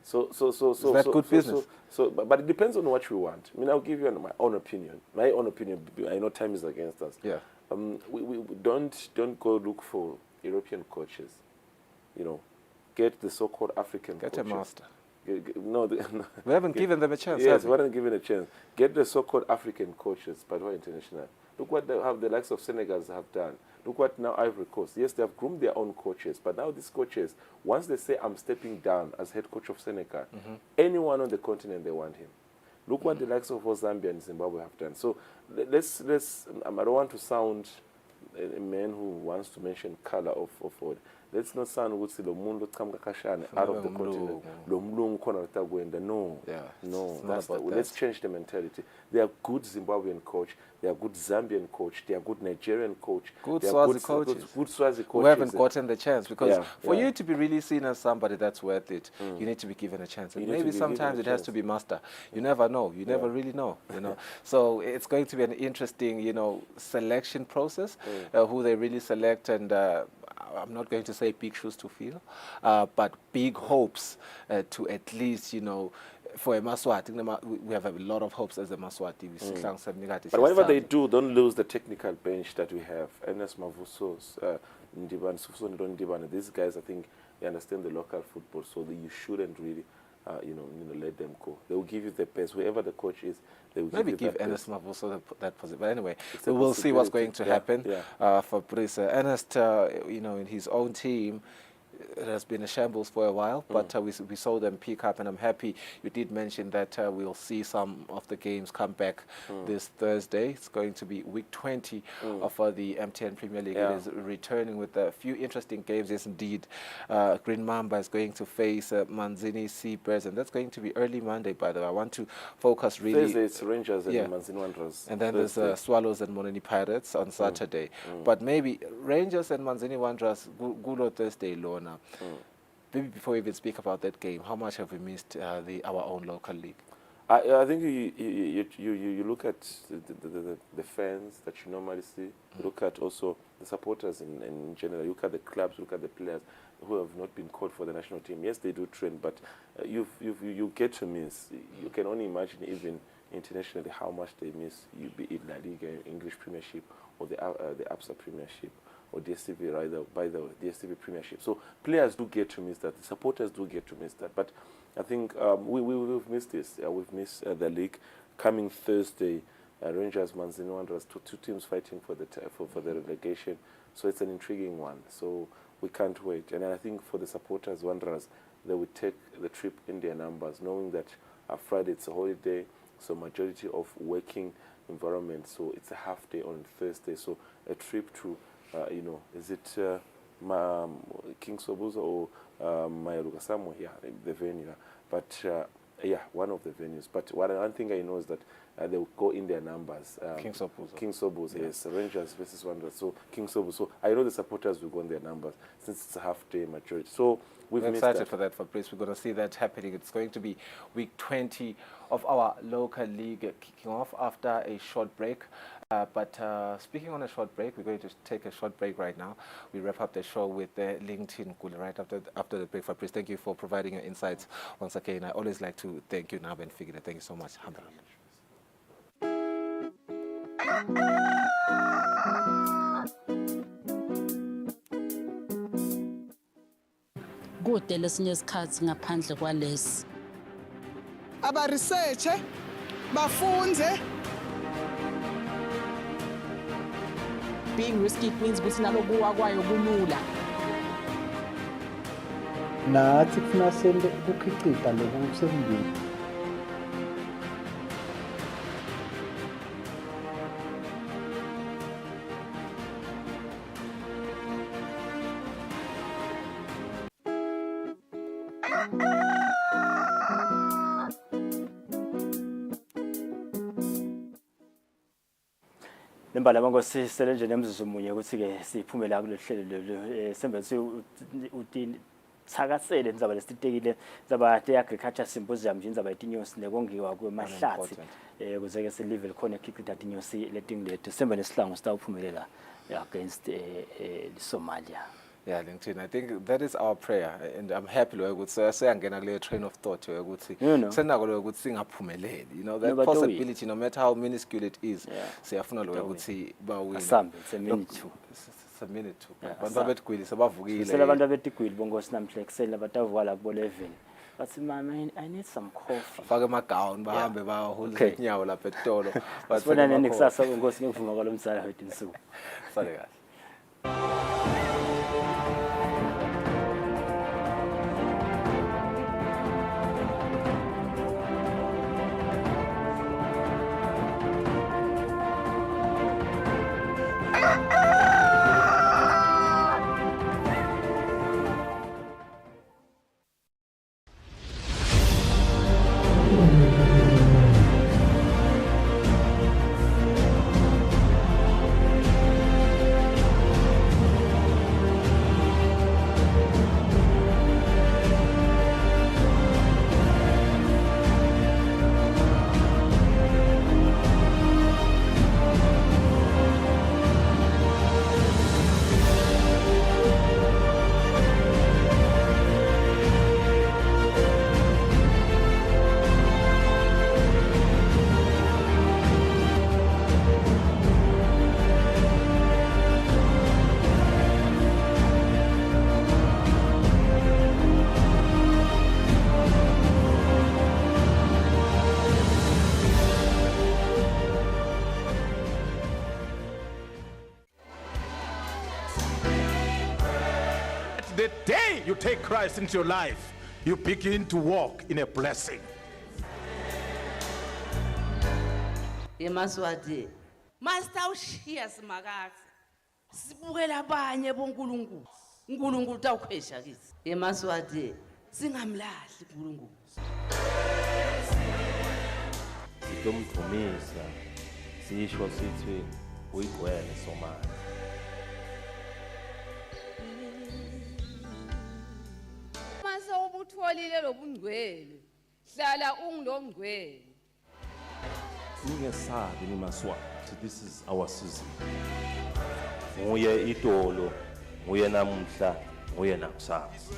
So is that good business? But it depends on what we want. I mean, I'll give you my own opinion. My own opinion. I know time is against us. Yeah. We don't go look for European coaches. You know, get the so-called African coaches. Get a master. No, we haven't given them a chance. Yes, we haven't given a chance. Get the so-called African coaches, but who are international. Look what the likes of Senegal have done. Look what now Ivory Coast. Yes, they have groomed their own coaches, but now these coaches, once they say I'm stepping down as head coach of Senegal, anyone on the continent, they want him. Look what the likes of Zambia and Zimbabwe have done. So let's I don't want to sound a man who wants to mention color of what. Let's not sound ukuthi lo muntu oqhamuka kashane out of the continent. Lo mlungu khona latagwenda. No. Let's change the mentality. They are good Zimbabwean coach. They are good Zambian coach. They are good Nigerian coach. Good Swazi coaches. Good Swazi coaches. Who haven't gotten the chance. Because for you to be really seen as somebody that's worth it, you need to be given a chance. And maybe sometimes it has to be master. You never know. You never really know. You know. So it's going to be an interesting, selection process. Who they really select, and I'm not going to say big shoes to fill, but big hopes to at least, for a Maswati. We have a lot of hopes as a Maswati. But whatever they do, don't lose the technical bench that we have. Ernest Mavusos, Ndibane, Sufso Ndibane. These guys, I think, they understand the local football, so that you shouldn't really, let them go. They will give you the best. Whoever the coach is, they will maybe give Ernest Mavuso that position. But anyway, we will see what's going to happen for Brice. Ernest, in his own team, it has been a shambles for a while, but we saw them pick up, and I'm happy you did mention that we'll see some of the games come back this Thursday. It's going to be week 20 of the MTN Premier League. It is returning with a few interesting games. Yes, indeed. Green Mamba is going to face Manzini Seabirds, and that's going to be early Monday, by the way. I want to focus really... Thursday it's Rangers and Manzini Wanderers. And then there's Swallows and Monini Pirates on Saturday. But maybe Rangers and Manzini Wanderers, good Thursday, Lona. Maybe before we even speak about that game, how much have we missed our own local league? I think you look at the fans that you normally see. You look at also the supporters in general. You look at the clubs. Look at the players who have not been called for the national team. Yes, they do train, but you get to miss. You can only imagine even internationally how much they miss. You be it La Liga, English Premiership, or the ABSA Premiership, or DSTV, rather, by the DSTV Premiership. So players do get to miss that. The supporters do get to miss that. But I think we've missed this. We've missed the league. Coming Thursday, Rangers, Manzini Wanderers, two teams fighting for the relegation. So it's an intriguing one. So we can't wait. And I think for the supporters, Wanderers, they will take the trip in their numbers, knowing that Friday it's a holiday, so majority of working environment. So it's a half day on Thursday. So a trip to is it King Sobuzo or Mayaluga somewhere here, the venue? But one of the venues. But one thing I know is that they will go in their numbers. King Sobuzo. King Sobuzo, yes. Rangers versus Wanderers. So King Sobuzo. So I know the supporters will go in their numbers since it's a half-day majority. So we're excited for that, Fabrice. We're going to see that happening. It's going to be week 20 of our local league kicking off after a short break. But speaking on a short break, we're going to take a short break right now. We wrap up the show with LinkedIn Kule right after the break. Fabrice, thank you for providing your insights once again. I always like to thank you, Nab and Figure. Thank you so much. Kude lesinye isikhathi ngaphandle kwalesi. Aba research bafunze. Being risky means ukuthi nalokuwa kwayo kulula. Nathi kufuna sende ukukhicita lokhu sekungeni. Nembala mangosi sele nje nemzuzu munye ukuthi ke siphume la kulolu hlelo sembe uthi thakasele nizaba lesitekile nizaba the agriculture symposium nje nizaba itinyosi nekongiwa kwemahlathi kuze ke silive likhona ekhicita itinyosi letinglethu sembe lesihlangu sitawuphumelela against Somalia. Yeah, LinkedIn. I think that is our prayer, and I'm happy ukuthi sayangena kule train of thought ukuthi senako ukuthi singaphumeleli. That possibility, no matter how minuscule it is, siyafuna ukuthi bawina. It's a minute too. It's a minute too. Abantu abetigwili sabavukile. Sela abantu abetigwili bongosi namhle kusela batavuka la kubo 11. But mama, I need some coffee. Fake amagauni bahambe baholisa inyawo lapha etolo. Sibona nini kusasa ngosi ngivuma kwalomsala wethu insuku. Sale kahle. The day you take Christ into your life, you begin to walk in a blessing. Eswatini. Master ushiya simakazi. Sibukela abanye bonkulunkulu. uNkulunkulu utawukhwesha kithi. Eswatini. Singamlahli uNkulunkulu. Sitomdumisa. Sisho sithi uyigwele somali. Mase ubutholile lobungcwele. Hlala ungilongcwele. Ningesabi nimaswati. This is our season. Nguye idolo, nguye namuhla, nguye nakusasa.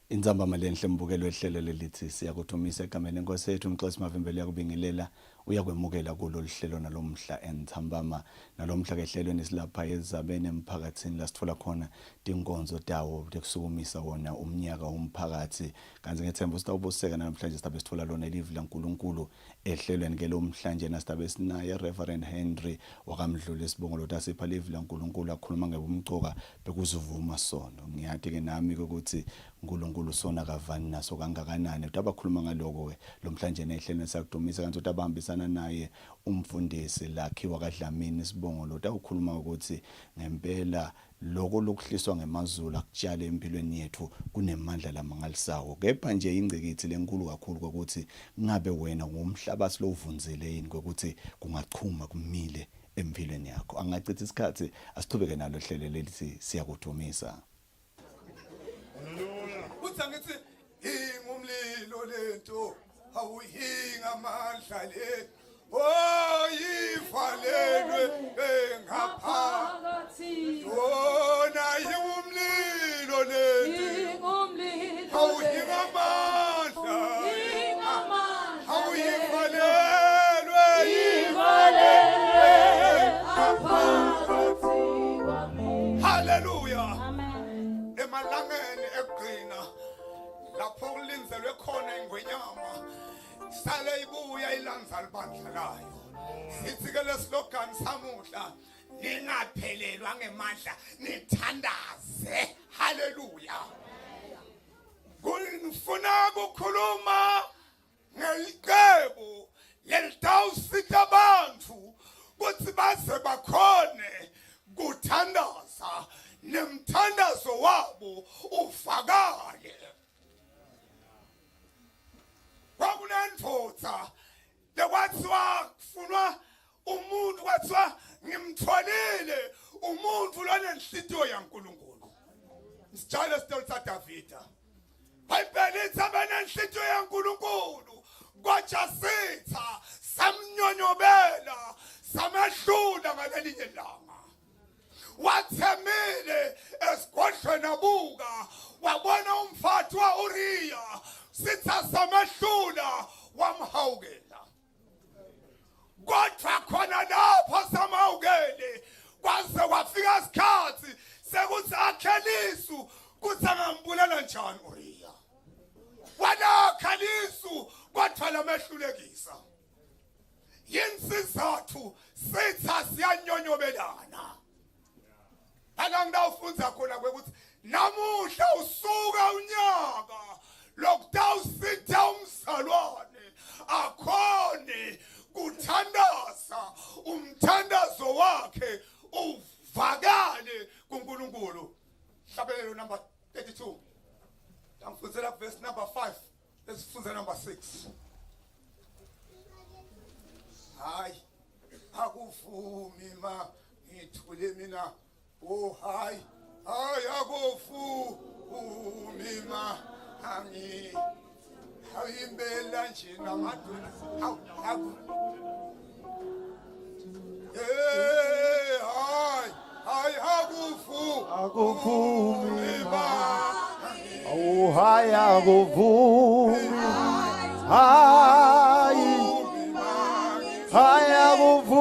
Inzamba lenhle mbukelo ehlelo lelithi siyakuthumisa egameni lenkosi yethu uMxosi Mavimbela yakubingelela uyakwemukela kulolu hlelo nalomhla enthambama nalomhla kehlelweni silapha ezabene emphakathini la sithola khona dinkonzo dawo lekusukumisa wona umnyaka womphakathi kanti ngethemba usitawubuseka namhlanje sitabe sithola lona ilivi laNkulunkulu ehlelweni ke lomhlanje nasitabe sinaye Reverend Henry wakamdlula isibongolo tasipha livi laNkulunkulu akhuluma ngebumcoka bekuzuvuma sono ngiyathi ke nami ukuthi uNkulunkulu sona kavani naso kangakanani utabakhuluma ngaloko ke lomhlanje nehlelweni sakudumisa kanti utabahambisana naye umfundisi lakhiwa kaDlamini isibongolo utawukhuluma ukuthi ngempela lokho lokuhliswa ngemazulu akutshala empilweni yethu kunemandla lamangalisawo kepha nje ingcekithi lenkulu kakhulu ukuthi ngabe wena ngumhlaba silovunzile yini ukuthi kungachuma kumile empilweni yakho angacithi isikhathi asithubeke nalo hlelo lelithi siyakuthumisa. Utsangithi ingumlilo lento awuhinga amandla le oyifalelwe engaphakathi yona ingumlilo lento awuhinga amandla awuyifalelwe engaphakathi. Hallelujah. Emalangeni egqina lapho kulinzelwe khona ingwenyama sale ibuya ilanza libandla layo sithi ke leslogan samuhla ningaphelelwa ngemandla nithandaze. Haleluya. Ngifuna ukukhuluma ngelicebo lelitawusika abantu ukuthi baze bakhone kuthandaza nemthandazo wabo ufakale. Kwakunendvodza lekwathiwa kufunwa umuntu kwathiwa ngimthwalile umuntu lonenhlitiyo yaNkulunkulu. Sijalo sitolo saDavida. Bhayibheli ithi abanenhlitiyo yaNkulunkulu kwajasitha samnyonyobela samehlula ngalelinye ilanga. Wathemile esigodlweni abuka wabona umfathi waUriya sitha samehlula wamhawukela. Kodwa khona lapho samhawukele kwaze kwafika isikhathi sekuthi akhelisu kuthi angambulala njani uRiya. isizathu sitha siyanyonyobelana akangidawufunza khona kwekuthi namuhla usuka unyaka lokutawusitha umzalwane akhone kuthandaza umthandazo wakhe uvakale kuNkulunkulu. Hlabelelo number 32. Damfunzela verse number 5. Let's funza number 6. Hayi akuvumi ma ngithule mina. Oh hayi akuvumi ma angi hayimbela nje namaduna hayi akuvumi ma Oh hayi akuvumi hayi akuvumi